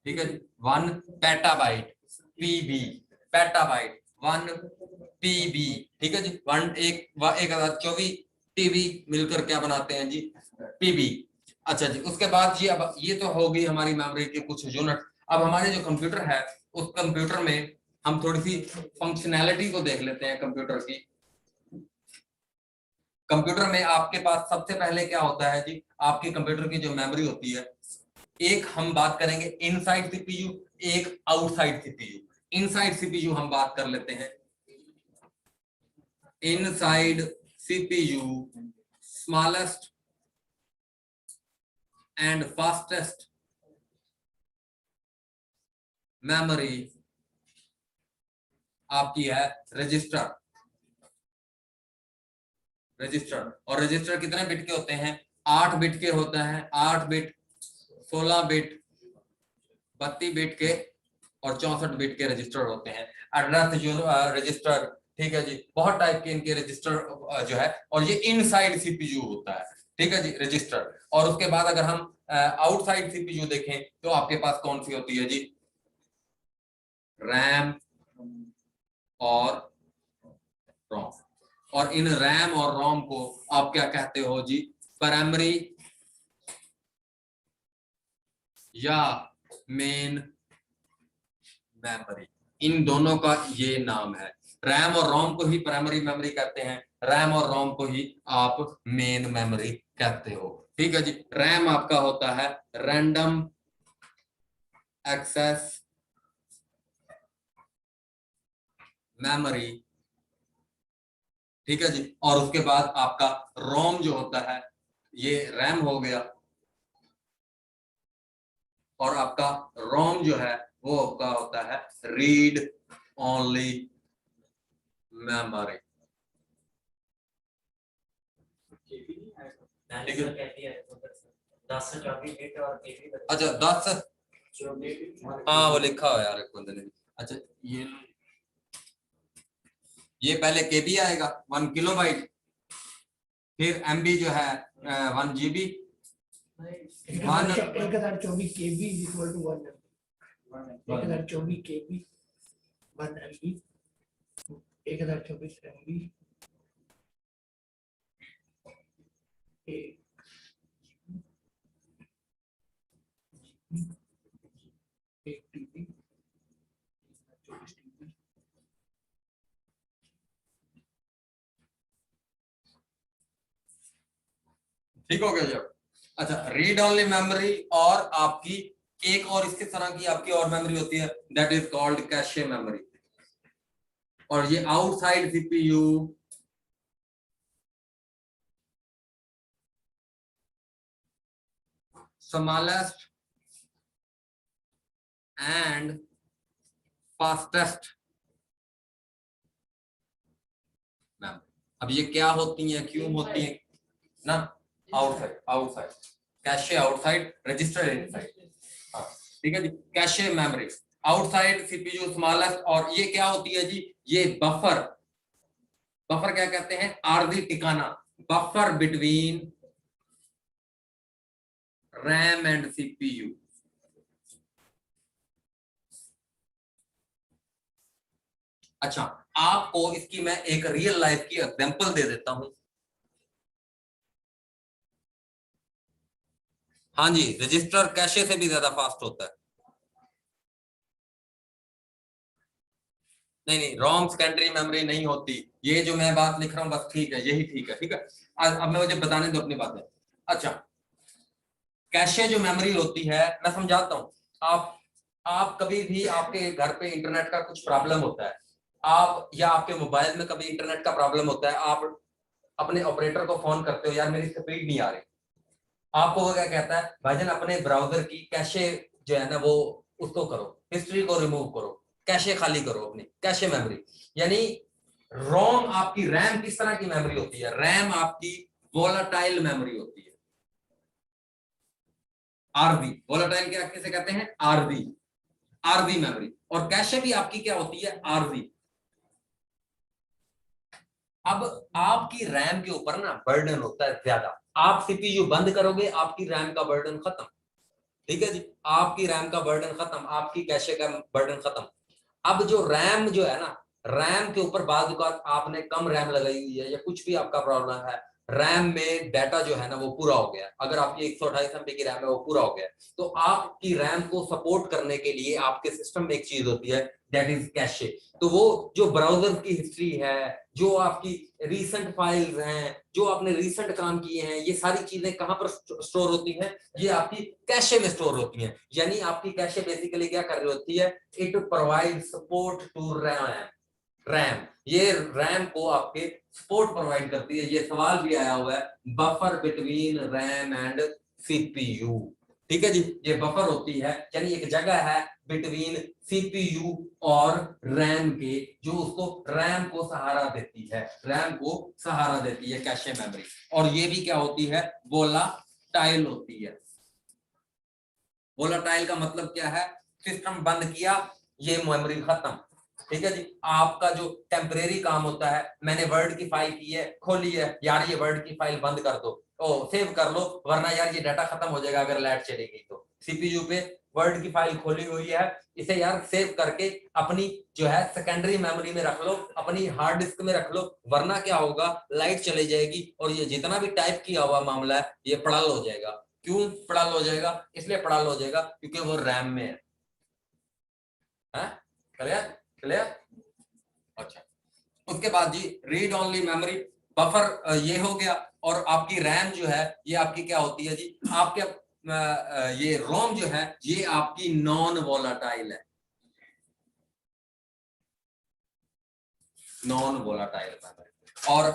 ठीक है जी। 1 पेटाबाइट PB, पेटाबाइट 1 PB, ठीक है जी। 1024 TB मिलकर क्या बनाते हैं जी PB। अच्छा जी, उसके बाद जी अब ये तो हो गई हमारी मेमोरी के कुछ यूनिट। अब हमारे जो कंप्यूटर है उस कंप्यूटर में हम थोड़ी सी फंक्शनैलिटी को देख लेते हैं कंप्यूटर की। कंप्यूटर में आपके पास सबसे पहले क्या होता है जी, आपके कंप्यूटर की जो मेमोरी होती है, एक हम बात करेंगे इनसाइड सीपीयू, एक आउटसाइड सीपीयू। इनसाइड सीपीयू हम बात कर लेते हैं। Inside CPU smallest and fastest memory आपकी है रजिस्टर। रजिस्टर, और रजिस्टर कितने बिट के होते हैं 8 बिट के होता है। 8 बिट, 16 बिट, 32 बिट के और 64 बिट के रजिस्टर होते हैं। एड्रेस रजिस्टर, ठीक है जी, बहुत टाइप के इनके रजिस्टर जो है, और ये इनसाइड सीपीयू होता है, ठीक है जी रजिस्टर। और उसके बाद अगर हम आउटसाइड सीपीयू देखें तो आपके पास कौन सी होती है जी, रैम और रोम। और इन रैम और रोम को आप क्या कहते हो जी, प्राइमरी या मेन मेमोरी, इन दोनों का ये नाम है। रैम और रोम को ही प्राइमरी मेमोरी कहते हैं, रैम और रोम को ही आप मेन मेमोरी कहते हो, ठीक है जी। रैम आपका होता है रैंडम एक्सेस मेमोरी, ठीक है जी। और उसके बाद आपका रोम जो होता है, ये रैम हो गया, और आपका रोम जो है वो आपका होता है रीड ओनली मेमोरी, ठीक है। 10 से 24 बिट और केबी अच्छा 10, हाँ वो लिखा हुआ है यार एक बंदे ने। अच्छा ये पहले केबी आएगा 1 किलोबाइट, फिर एमबी जो है 1 GB, 1024 KB is equal to 1 MB. 1024 KB 1 MB. 1024 MB. 1 TB. 24 TB. ठीक हो गया जब। अच्छा रीड ओनली मेमोरी, और आपकी एक और इसके तरह की आपकी और मेमोरी होती है, that is called cache memory. और ये outside CPU smallest and fastest memory. अब ये क्या होती हैं, क्यों होती हैं ना, outside, outside cache outside, register inside, ठीक है जी। Cache memory outside CPU smallest, और ये क्या होती है जी, ये बफर, बफर क्या कहते हैं, आरजी ठिकाना, buffer between RAM and CPU, अच्छा, आपको इसकी मैं एक रियल लाइफ की एग्जांपल दे देता हूं। हाँ जी, रजिस्टर कैशे से भी ज्यादा फास्ट होता है। नहीं नहीं, रोम सेकेंडरी मेमोरी नहीं होती। ये जो मैं बात लिख रहा हूँ बस ठीक है, यही ठीक है, ठीक है। अब मैं मुझे बताने दो अपनी बातें। अच्छा, कैशे जो मेमोरी होती है, मैं समझाता हूँ। आप कभी भी आपके घर पे इंटरनेट का कुछ प्रॉब्लम होता है, आप या आपके मोबाइल में कभी इंटरनेट का प्रॉब्लम होता है, आप अपने ऑपरेटर को फोन करते हो, यार मेरी स्पीड नहीं आ रही। आपको वो क्या कहता है, भाईजान अपने ब्राउजर की कैशे जो है ना वो उसको करो, हिस्ट्री को रिमूव करो, कैशे खाली करो अपनी कैशे मेमोरी। यानी रोम आपकी, रैम किस तरह की मेमोरी होती है, रैम आपकी वोलाटाइल मेमोरी होती है। आरवी वोलाटाइल क्या किसे कहते हैं, आरवी, आरवी मेमोरी। और कैशे भी आपकी क्या होती है, आरवी। अब आपकी रैम के ऊपर ना बर्डन होता है ज्यादा, आप सीपीयू बंद करोगे आपकी रैम का बर्डन खत्म, ठीक है जी, आपकी रैम का बर्डन खत्म, आपकी कैशे का बर्डन खत्म। अब जो रैम जो है ना, रैम के ऊपर बाज़ आपने कम रैम लगाई हुई है या कुछ भी आपका प्रॉब्लम है, रैम में डाटा जो है ना वो पूरा हो गया, अगर आपकी 128 MB की रैम है वो पूरा हो गया, तो आपकी रैम को सपोर्ट करने के लिए आपके सिस्टम में एक चीज होती है, दैट इज कैशे। तो वो जो ब्राउजर की हिस्ट्री है, जो आपकी रीसेंट फाइल्स हैं, जो आपने रीसेंट काम किए हैं, ये सारी चीजें कहां पर स्टोर होती हैं, ये आपकी कैशे में स्टोर होती हैं। यानी आपकी कैशे बेसिकली क्या कर रही होती है, it provide support to RAM, RAM, ये रैम को आपके सपोर्ट प्रोवाइड करती है। ये सवाल भी आया हुआ है, buffer between RAM and CPU, ठीक है जी, ये बफर होती है, यानी एक जगह है बिटवीन सीपीयू और रैम के, जो उसको रैम को सहारा देती है, रैम को सहारा देती है कैशे मेमोरी। और ये भी क्या होती है, वोलाटाइल होती है। वोलाटाइल का मतलब क्या है, सिस्टम बंद किया, ये मेमोरी खत्म, ठीक है जी। आपका जो टेम्परेरी काम होता है, मैंने वर्ड की फाइल की है, खोली है, यार ये वर्ड की फाइल बंद कर दो, ओ सेव कर लो, वरना यार ये डाटा खत्म हो जाएगा अगर लाइट चलेगी तो। सीपीयू पे वर्ड की फाइल खोली हुई है, इसे यार सेव करके अपनी जो है सेकेंडरी मेमोरी में रख लो, अपनी हार्ड डिस्क में रख लो, वरना क्या होगा, लाइट चली जाएगी और ये जितना भी टाइप किया हुआ मामला है ये पड़ाल हो जाएगा। क्यों पड़ाल हो जाएगा, इसलिए पड़ाल हो जाएगा क्योंकि वो रैम में है। Clear clear. अच्छा, उसके बाद जी रीड ओनली मेमोरी, बफर ये हो गया। और आपकी रैम जो है ये आपकी क्या होती है जी, आपके ये रोम जो है ये आपकी नॉन वोलाटाइल है, नॉन वोलाटाइल मेमोरी। और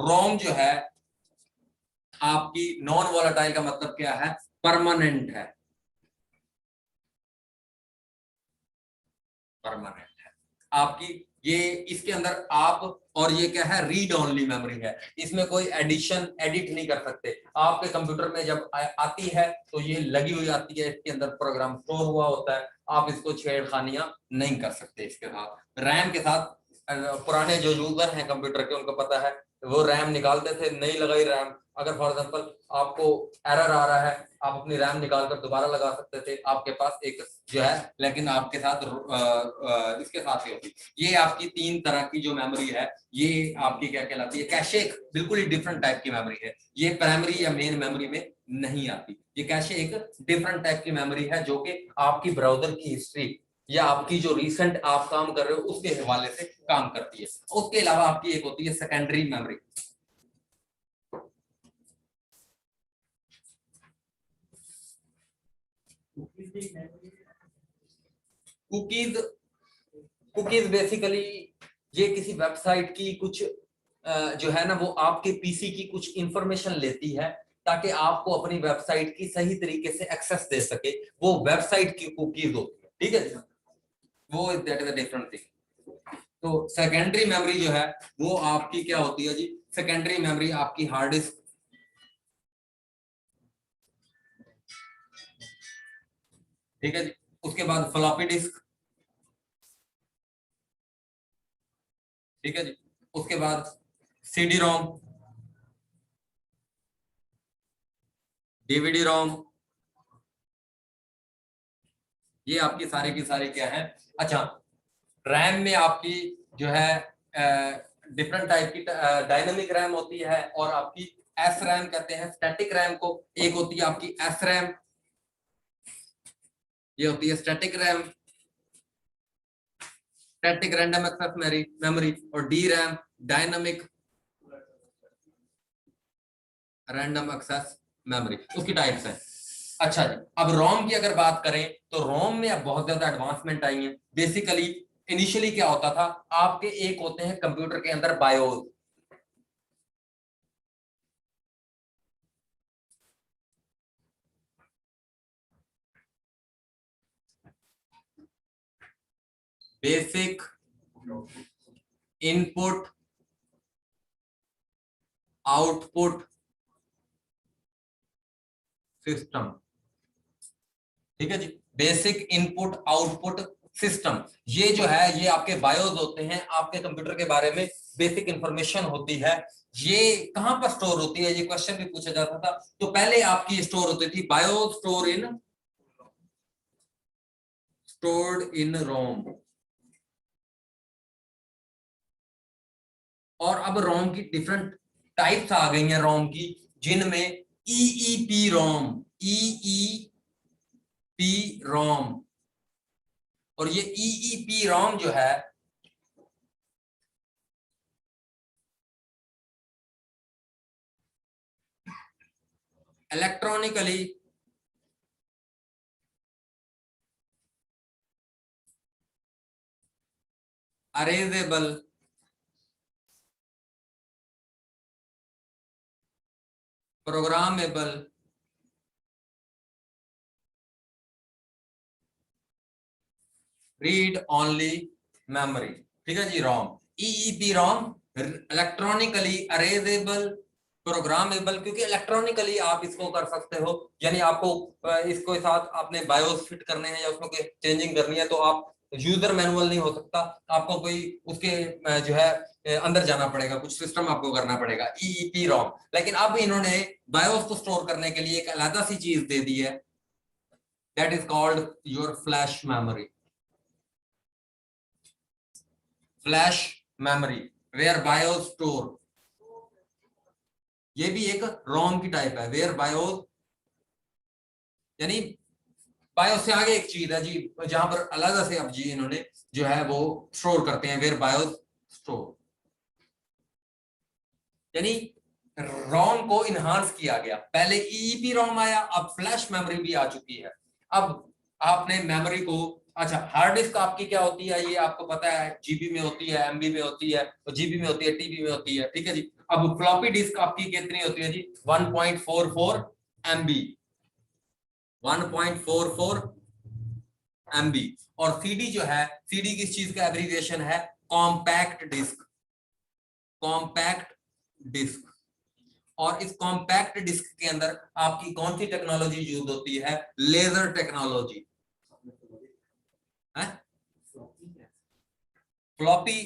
रोम जो है आपकी नॉन वोलाटाइल का मतलब क्या है, परमानेंट है, परमानेंट है आपकी। ये इसके अंदर आप, और ये क्या है, रीड ओनली मेमोरी है, इसमें कोई एडिशन एडिट नहीं कर सकते। आपके कंप्यूटर में जब आती है तो ये लगी हुई आती है, इसके अंदर प्रोग्राम स्टोर हुआ होता है, आप इसको छेड़खानियां नहीं कर सकते इसके साथ। रैम के साथ पुराने जो यूजर हैं कंप्यूटर के उनको पता है, वो रैम निकालते थे, नहीं लगाई रैम, अगर फॉर एग्जांपल आपको एरर आ रहा है, आप अपनी रैम निकाल कर दोबारा लगा सकते थे, आपके पास एक जो है, लेकिन आपके साथ इसके साथ ही होती। ये आपकी तीन तरह की जो मेमोरी है ये आपकी क्या कहलाती है, कैशे एक बिल्कुल ही डिफरेंट टाइप की मेमोरी है, ये प्राइमरी या मेन मेमोरी में नहीं आती। ये कैशे एक डिफरेंट टाइप की मेमोरी है जो कि आपकी ब्राउजर की हिस्ट्री या आपकी जो रिसेंट आप काम कर रहे हो उसके हवाले से काम करती है। उसके अलावा आपकी एक होती है secondary memory. Cookies, cookies basically ये किसी वेबसाइट की कुछ जो है ना वो आपके पीसी की कुछ इंफॉर्मेशन लेती है ताकि आपको अपनी वेबसाइट की सही तरीके से एक्सेस दे सके, वो वेबसाइट की कुकीज होती है, ठीक है, वो that is a different thing. तो सेकेंडरी मेमोरी जो है वो आपकी क्या होती है जी, सेकेंडरी मेमोरी आपकी हार्ड डिस्क, ठीक है जी, उसके बाद फ्लॉपी डिस्क, ठीक है जी, उसके बाद सीडी रोम, डीवीडी रोम, ये आपकी सारी की सारी क्या है। अच्छा, रैम में आपकी जो है डिफरेंट टाइप की डायनामिक रैम होती है और आपकी एस रैम कहते हैं स्टैटिक रैम को। एक होती है आपकी एस रैम, ये होती है static RAM, static random access memory, और D RAM dynamic random access memory, उसकी टाइप्स हैं। अच्छा जी, अब रोम की अगर बात करें तो रोम में अब बहुत ज्यादा एडवांसमेंट आई है। बेसिकली इनिशियली क्या होता था, आपके एक होते हैं कंप्यूटर के अंदर BIOS, basic input output system, ठीक है जी, बेसिक इनपुट आउटपुट सिस्टम। ये जो है ये आपके बायोस होते हैं, आपके कंप्यूटर के बारे में बेसिक इंफॉर्मेशन होती है। ये कहां पर स्टोर होती है, ये क्वेश्चन भी पूछा जाता था। तो पहले आपकी स्टोर होती थी बायोस स्टोर्ड इन रोम, और अब रोम की डिफरेंट टाइप्स आ गई हैं रोम की, जिनमें ईईपी रोम, ईईपी रोम, और ये ईईपी रोम जो है electronically erasable programmable read only memory, ठीक है जी। ROM, EEPROM electronically erasable programmable, क्योंकि इलेक्ट्रॉनिकली आप इसको कर सकते हो, यानी आपको इसको साथ अपने बायोस फिट करने हैं या उसमें कोई चेंजिंग करनी है तो आप यूजर मैनुअल नहीं हो सकता, आपको कोई उसके जो है अंदर जाना पड़ेगा, कुछ सिस्टम आपको करना पड़ेगा, ईईपी रोम। लेकिन अब इन्होंने बायोस को स्टोर करने के लिए एक अलग सी चीज दे दी है, that is called your flash memory, flash memory where BIOS store. ये भी एक रोम की टाइप है, वेयर बायोस, यानी बायोस से आगे एक चीज है जी जहां पर अलग से अब जी इन्होंने जो है वो स्टोर करते हैं, वेयर बायोस स्टोर, यानी रोम को इनहांस किया गया। पहले ईईपी रोम आया, अब फ्लैश मेमोरी भी आ चुकी है। अब आपने मेमोरी को, अच्छा हार्ड डिस्क आपकी क्या होती है ये आपको पता है, जीबी में होती है, एमबी में होती है, जीबी में होती है, टीबी में होती है, ठीक है जी। अब फ्लॉपी डिस्क आपकी कितनी होती है जी, 1.44 एमबी, 1.44 एमबी। और सीडी जो है, सीडी किस चीज का एब्रीविएशन है, कॉम्पैक्ट डिस्क, कॉम्पैक्ट डिस्क। और इस कॉम्पैक्ट डिस्क के अंदर आपकी कौन सी टेक्नोलॉजी यूज होती है, लेजर टेक्नोलॉजी है, फ्लॉपी,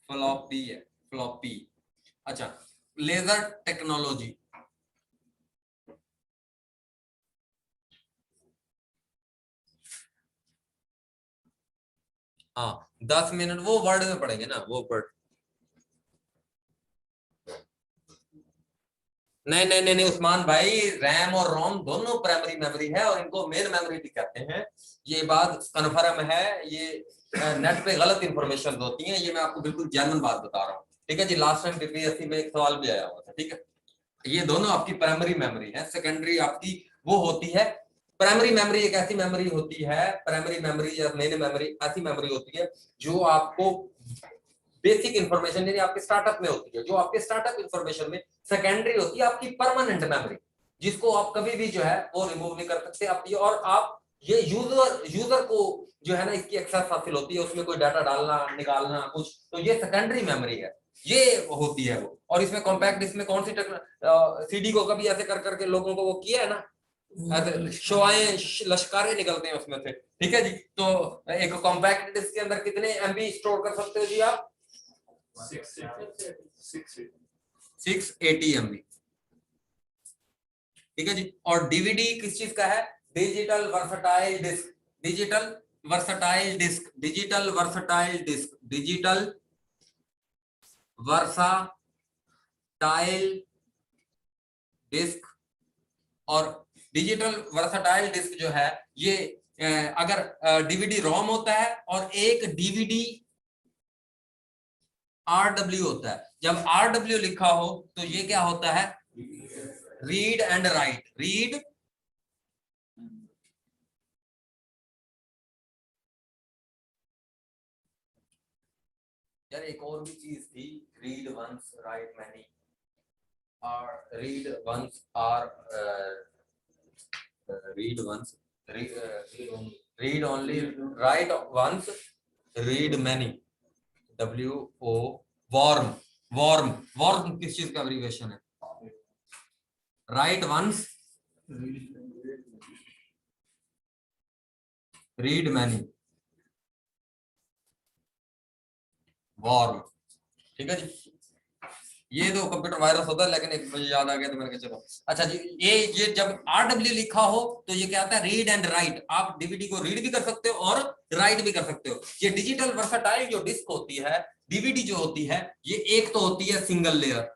फ्लॉपी है, फ्लॉपी, अच्छा लेजर टेक्नोलॉजी। हाँ 10 मिनट वो वर्ड में पढ़ेंगे ना, वो वर्ड नहीं नहीं नहीं नहीं उस्मान भाई, रैम और रोम दोनों प्राइमरी मेमोरी है और इनको मेन मेमोरी भी कहते हैं। ये बात कन्फर्म है, ये नेट पे गलत इंफॉर्मेशन होती है, ये मैं आपको बिल्कुल जेन्युइन बात बता रहा हूँ, ठीक है जी। लास्ट टाइम बीपीएससी में एक सवाल भी आया हुआ था, ठीक है। ये दोनों आपकी प्राइमरी मेमोरी है। सेकेंडरी आपकी वो होती है, प्राइमरी मेमोरी एक ऐसी मेमोरी होती है, प्राइमरी मेमोरी या मेन मेमोरी ऐसी मेमोरी होती है जो आपको बेसिक इंफॉर्मेशन यानी आपके स्टार्टअप में होती है, जो आपके स्टार्टअप इंफॉर्मेशन में। सेकेंडरी होती है आपकी परमानेंट मेमोरी, जिसको आप कभी भी जो है वो रिमूव नहीं कर सकते आप, और आप ये यूजर को जो है ना इसकी एक्सेस हासिल होती है, उसमें कोई डाटा डालना निकालना कुछ, तो ये सेकेंडरी मेमोरी है, ये होती है वो। और इसमें कॉम्पैक्ट डिस्क में कौन सी सीडी को कभी ऐसे कर करके लोगों को वो किया है ना, शोआएं लश्कारे निकलते हैं उसमें से, ठीक है जी। तो एक कॉम्पैक्ट डिस्क के अंदर कितने एमबी स्टोर कर सकते हो जी आप, 680 MB, ठीक है जी। और डीवीडी किस चीज का है, digital versatile disc, digital versatile disc, digital versatile disc, digital versatile disc. और डिजिटल वर्सटाइल डिस्क जो है ये अगर डीवीडी रोम होता है और एक डीवीडी RW होता है। जब RW लिखा हो तो ये क्या होता है, रीड एंड राइट, रीड यार एक और भी चीज थी, रीड वंस राइट मैनी, और read once or read once read only, write once read many, WO WORM, WORM, WORM किस चीज का एब्रिविएशन है, write once read many, WORM. ठीक है जी, ये तो कंप्यूटर वायरस होता है, लेकिन एक मुझे याद आ गया तो मैंने कहा चलो। अच्छा जी, ये जब RW लिखा हो तो ये क्या आता है, रीड एंड राइट। आप डीवीडी को रीड भी कर सकते हो और राइट भी कर सकते हो। ये डिजिटल वर्सटाइल जो डिस्क होती है, डीवीडी जो होती है, ये एक तो होती है सिंगल लेयर,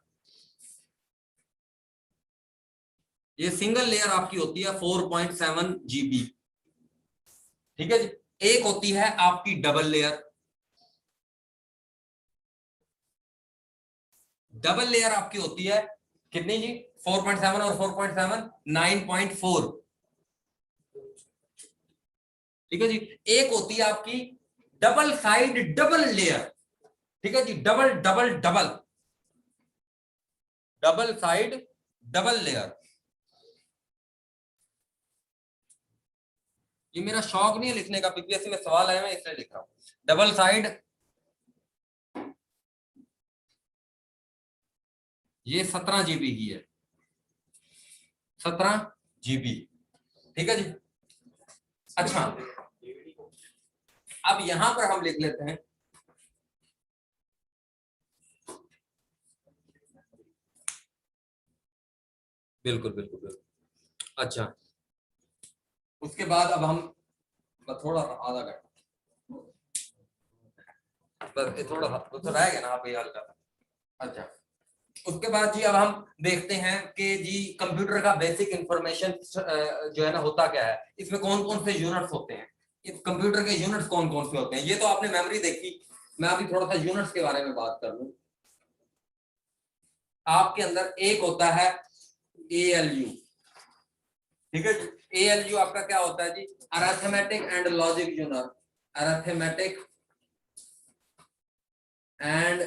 ये सिंगल लेयर आपकी होती है 4.7 GB। ठीक है जी, एक होती है आपकी डबल लेयर, डबल लेयर आपकी होती है कितनी जी, 4.7 और 4.7 9.4। ठीक है जी, एक होती है आपकी डबल साइड डबल लेयर। ठीक है जी, double double double, double side double layer. ये मेरा शौक नहीं है लिखने का, पीपीएससी में सवाल आया, मैं इसलिए लिख रहा हूं। डबल साइड, ये 17 GB की है, 17 GB। ठीक है जी। अच्छा, अब यहां पर हम लिख लेते हैं बिल्कुल बिल्कुल बिल्कुल। अच्छा, उसके बाद अब हम थोड़ा सा आधा घंटा बस, ये थोड़ा सा तो रह गया ना, आप ये हल्का सा। अच्छा, उसके बाद जी अब हम देखते हैं कि जी कंप्यूटर का बेसिक इंफॉर्मेशन जो है ना होता क्या है, इसमें कौन कौन से यूनिट्स होते हैं, इस कंप्यूटर के यूनिट्स कौन कौन से होते हैं। ये तो आपने मेमोरी देखी, मैं अभी थोड़ा सा यूनिट्स के बारे में बात कर लूं। आपके अंदर एक होता है ALU। ठीक है, ALU आपका क्या होता है जी, arithmetic and logic unit, arithmetic and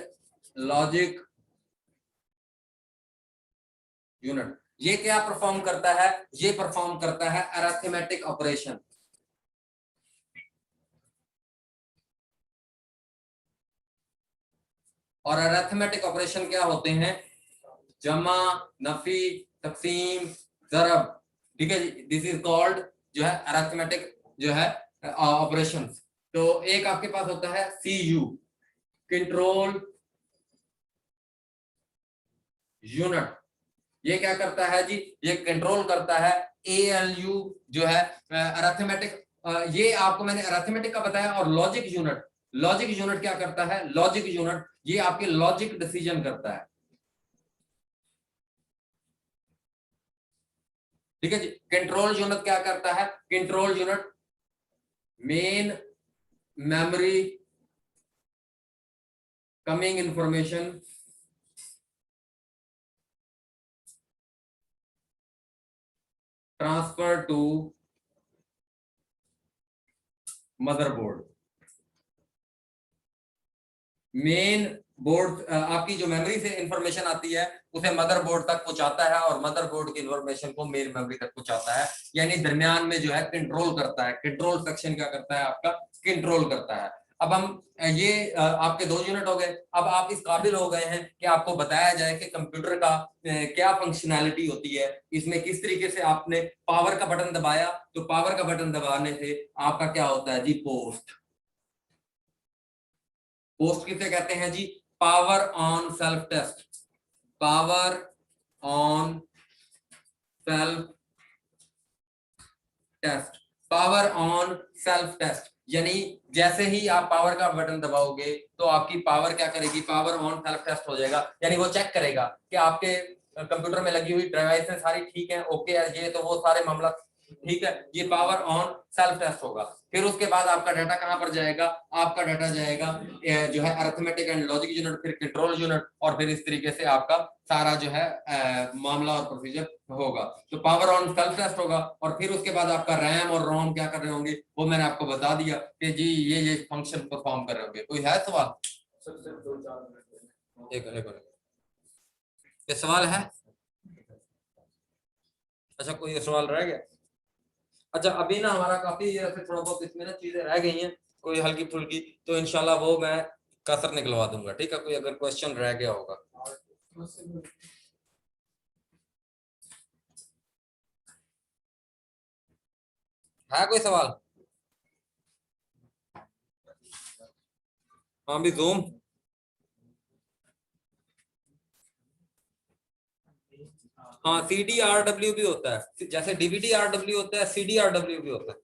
logic unit. ये क्या परफॉर्म करता है, ये परफॉर्म करता है अरिथमेटिक ऑपरेशन। और अरिथमेटिक ऑपरेशन क्या होते हैं, जमा, नफी, तकसीम, ज़रब। ठीक है जी, दिस इज कॉल्ड जो है अरिथमेटिक जो है ऑपरेशन। तो एक आपके पास होता है CU, कंट्रोल यूनिट। ये क्या करता है जी, ये कंट्रोल करता है ALU जो है अरिथमेटिक। ये आपको मैंने अरिथमेटिक का बताया। और लॉजिक यूनिट, लॉजिक यूनिट क्या करता है, लॉजिक यूनिट ये आपके लॉजिक डिसीजन करता है। ठीक है जी, कंट्रोल यूनिट क्या करता है, control unit main memory coming information transfer to motherboard. Main board आपकी जो मेमोरी से इंफॉर्मेशन आती है उसे मदरबोर्ड तक पहुंचाता है और मदरबोर्ड की इंफॉर्मेशन को मेन मेमोरी तक पहुंचाता है। यानी दरमियान में जो है कंट्रोल करता है, कंट्रोल सेक्शन क्या करता है आपका, कंट्रोल करता है। अब हम ये आपके 2 यूनिट हो गए। अब आप इस काबिल हो गए हैं कि आपको बताया जाए कि कंप्यूटर का क्या फंक्शनैलिटी होती है, इसमें किस तरीके से आपने पावर का बटन दबाया तो पावर का बटन दबाने से आपका क्या होता है जी, पोस्ट। पोस्ट किसे कहते हैं जी, power on self test, power on self test, power on self test. यानी जैसे ही आप पावर का बटन दबाओगे तो आपकी पावर क्या करेगी, पावर ऑन सेल्फ टेस्ट हो जाएगा, यानी वो चेक करेगा कि आपके कंप्यूटर में लगी हुई डिवाइसें सारी ठीक है, ओके है, ये तो वो सारे मामला ठीक है, ये पावर ऑन सेल्फ टेस्ट होगा। फिर उसके बाद आपका डाटा कहां पर जाएगा, आपका डाटा जाएगा जो है अरिथमेटिक एंड लॉजिक यूनिट, फिर कंट्रोल यूनिट, और फिर इस तरीके से आपका सारा जो है मामला और प्रोसीजर होगा। तो पावर ऑन सेल्फ टेस्ट होगा, और फिर उसके बाद आपका रैम और रोम क्या कर रहे होंगे वो मैंने आपको बता दिया कि जी ये फंक्शन परफॉर्म कर रहे होंगे। कोई है सवाल? सबसे 2-4 मिनट एक ये सवाल है? अच्छा कोई सवाल रह गया? अच्छा अभी ना हमारा काफी ऐसे थोड़ा बहुत इसमें ना चीजें रह गई हैं कोई हल्की फुल्की, तो इंशाल्लाह वो मैं कसर निकलवा दूंगा, ठीक है? कोई अगर क्वेश्चन रह गया होगा। है कोई सवाल? हाँ भी जूम हाँ CDRW भी होता है, जैसे DVD-RW होता है CD-RW भी होता है।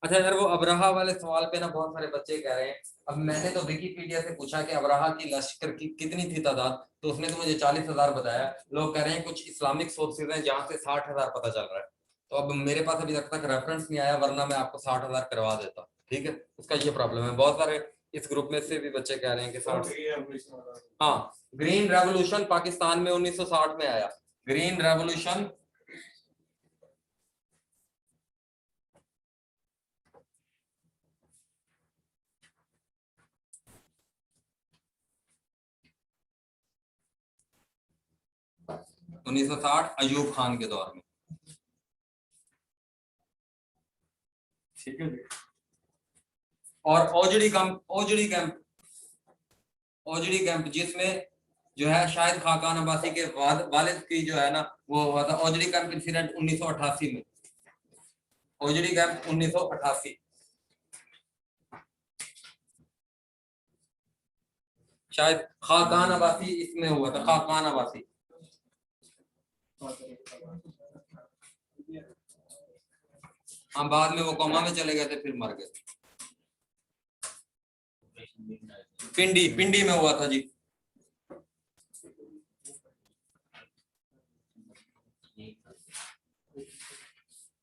अच्छा यार वो अब्राहा वाले सवाल पे ना बहुत सारे बच्चे कह रहे हैं, अब मैंने तो विकिपीडिया से पूछा कि अब्राहा की लश्कर की कितनी थी तादाद, तो उसने तो मुझे 40,000 बताया। लोग कह रहे हैं कुछ इस्लामिक सोर्सेज हैं जहां से 60,000 पता चल रहा है। तो अब मेरे पास अभी तक रेफरेंस नहीं आया, वरना मैं आपको 60,000 करवा देता, ठीक है? उसका ये प्रॉब्लम है, बहुत सारे इस ग्रुप में से भी बच्चे कह रहे हैं कि 60। हाँ ग्रीन रेवोल्यूशन पाकिस्तान में 1960 में आया। ग्रीन रेवोल्यूशन अयूब खान के दौर में, ठीक है जी। और ओजड़ी कैंप जिसमें जो है शायद खाकान अब्बासी के वालिद की जो है ना वो हुआ था। ओजड़ी कैंप इंसिडेंट 1988 में, ओजड़ी कैंप 1988 शायद खाकान अब्बासी इसमें हुआ था, खाकान अब्बासी। हम बाद में वो कोमा में चले गए थे, फिर मर गए। पिंडी में हुआ था जी।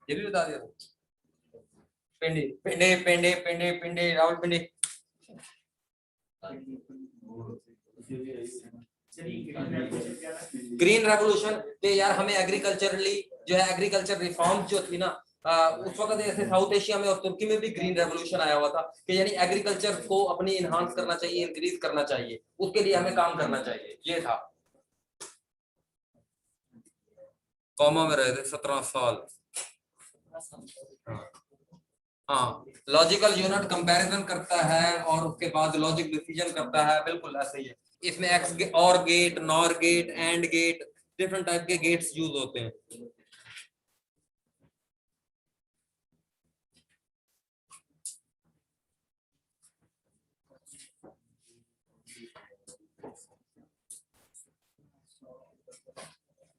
ये भी बता दिया। पिंडी पिंडी पिंडी पिंडी पिंडी रावलपिंडी। ग्रीन रेवोल्यूशन के यार हमें एग्रीकल्चरली जो है एग्रीकल्चर रिफॉर्म जो थी ना उस वक्त ऐसे साउथ एशिया में और तुर्की में भी ग्रीन रेवोल्यूशन आया हुआ था कि यानी एग्रीकल्चर को अपनी इनहांस करना चाहिए, इंक्रीज करना चाहिए, उसके लिए हमें काम करना चाहिए, ये था। कॉमा में रहे थे 17 साल। हाँ लॉजिकल यूनिट कंपैरिजन करता है और उसके बाद लॉजिक डिसीजन करता है, बिल्कुल ऐसे ही है। इसमें XOR gate, NOR gate, AND gate, different type के गेट्स यूज होते हैं।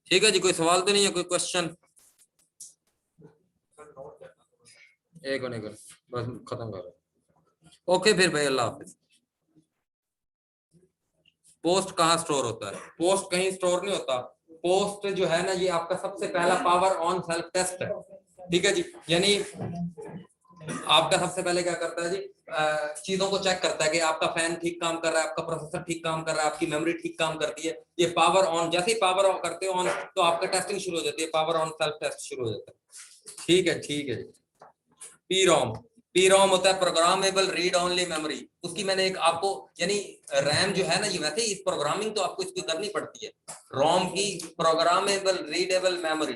ठीक है जी, कोई सवाल तो नहीं है, कोई क्वेश्चन? एक नहीं कर बस खत्म करो। ओके फिर भाई, अल्लाह हाफिज। पोस्ट कहाँ स्टोर होता है? पोस्ट कहीं स्टोर नहीं होता। पोस्ट जो है ना ये आपका सबसे पहला पावर ऑन सेल्फ टेस्ट है, ठीक है जी। यानी आपका सबसे पहले क्या करता है जी, चीजों को चेक करता है कि आपका फैन ठीक काम कर रहा है, आपका प्रोसेसर ठीक काम कर रहा है, आपकी मेमोरी ठीक काम करती है। ये पावर ऑन, जैसे ही पावर ऑन करते हो ऑन तो आपका टेस्टिंग शुरू हो जाती है, पावर ऑन सेल्फ टेस्ट शुरू हो जाता है। ठीक है जी। पीरोम होता है प्रोग्रामेबल रीड ओनली मेमोरी। उसकी मैंने एक आपको यानी रैम जो है ना ये वैसे ही इस प्रोग्रामिंग तो आपको इसकी करनी पड़ती है। रोम की प्रोग्रामेबल रीडेबल मेमोरी।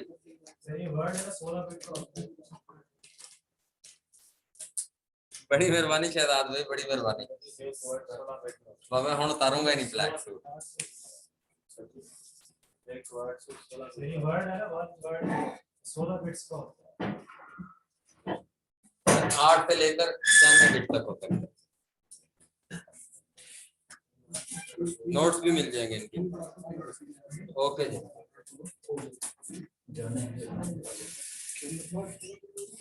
बड़ी मेहरबानी शहजाद भाई, बड़ी मेहरबानी। मैं हुण उतारूंगा ही नहीं ब्लैक सूट। एक वर्ड से 16 मेरी वर्ड है ना, वर्ड 16 बिट्स का होता है। 8 से लेकर 96 बिट तक होता है। नोट्स भी मिल जाएंगे इनके। ओके जी। जाने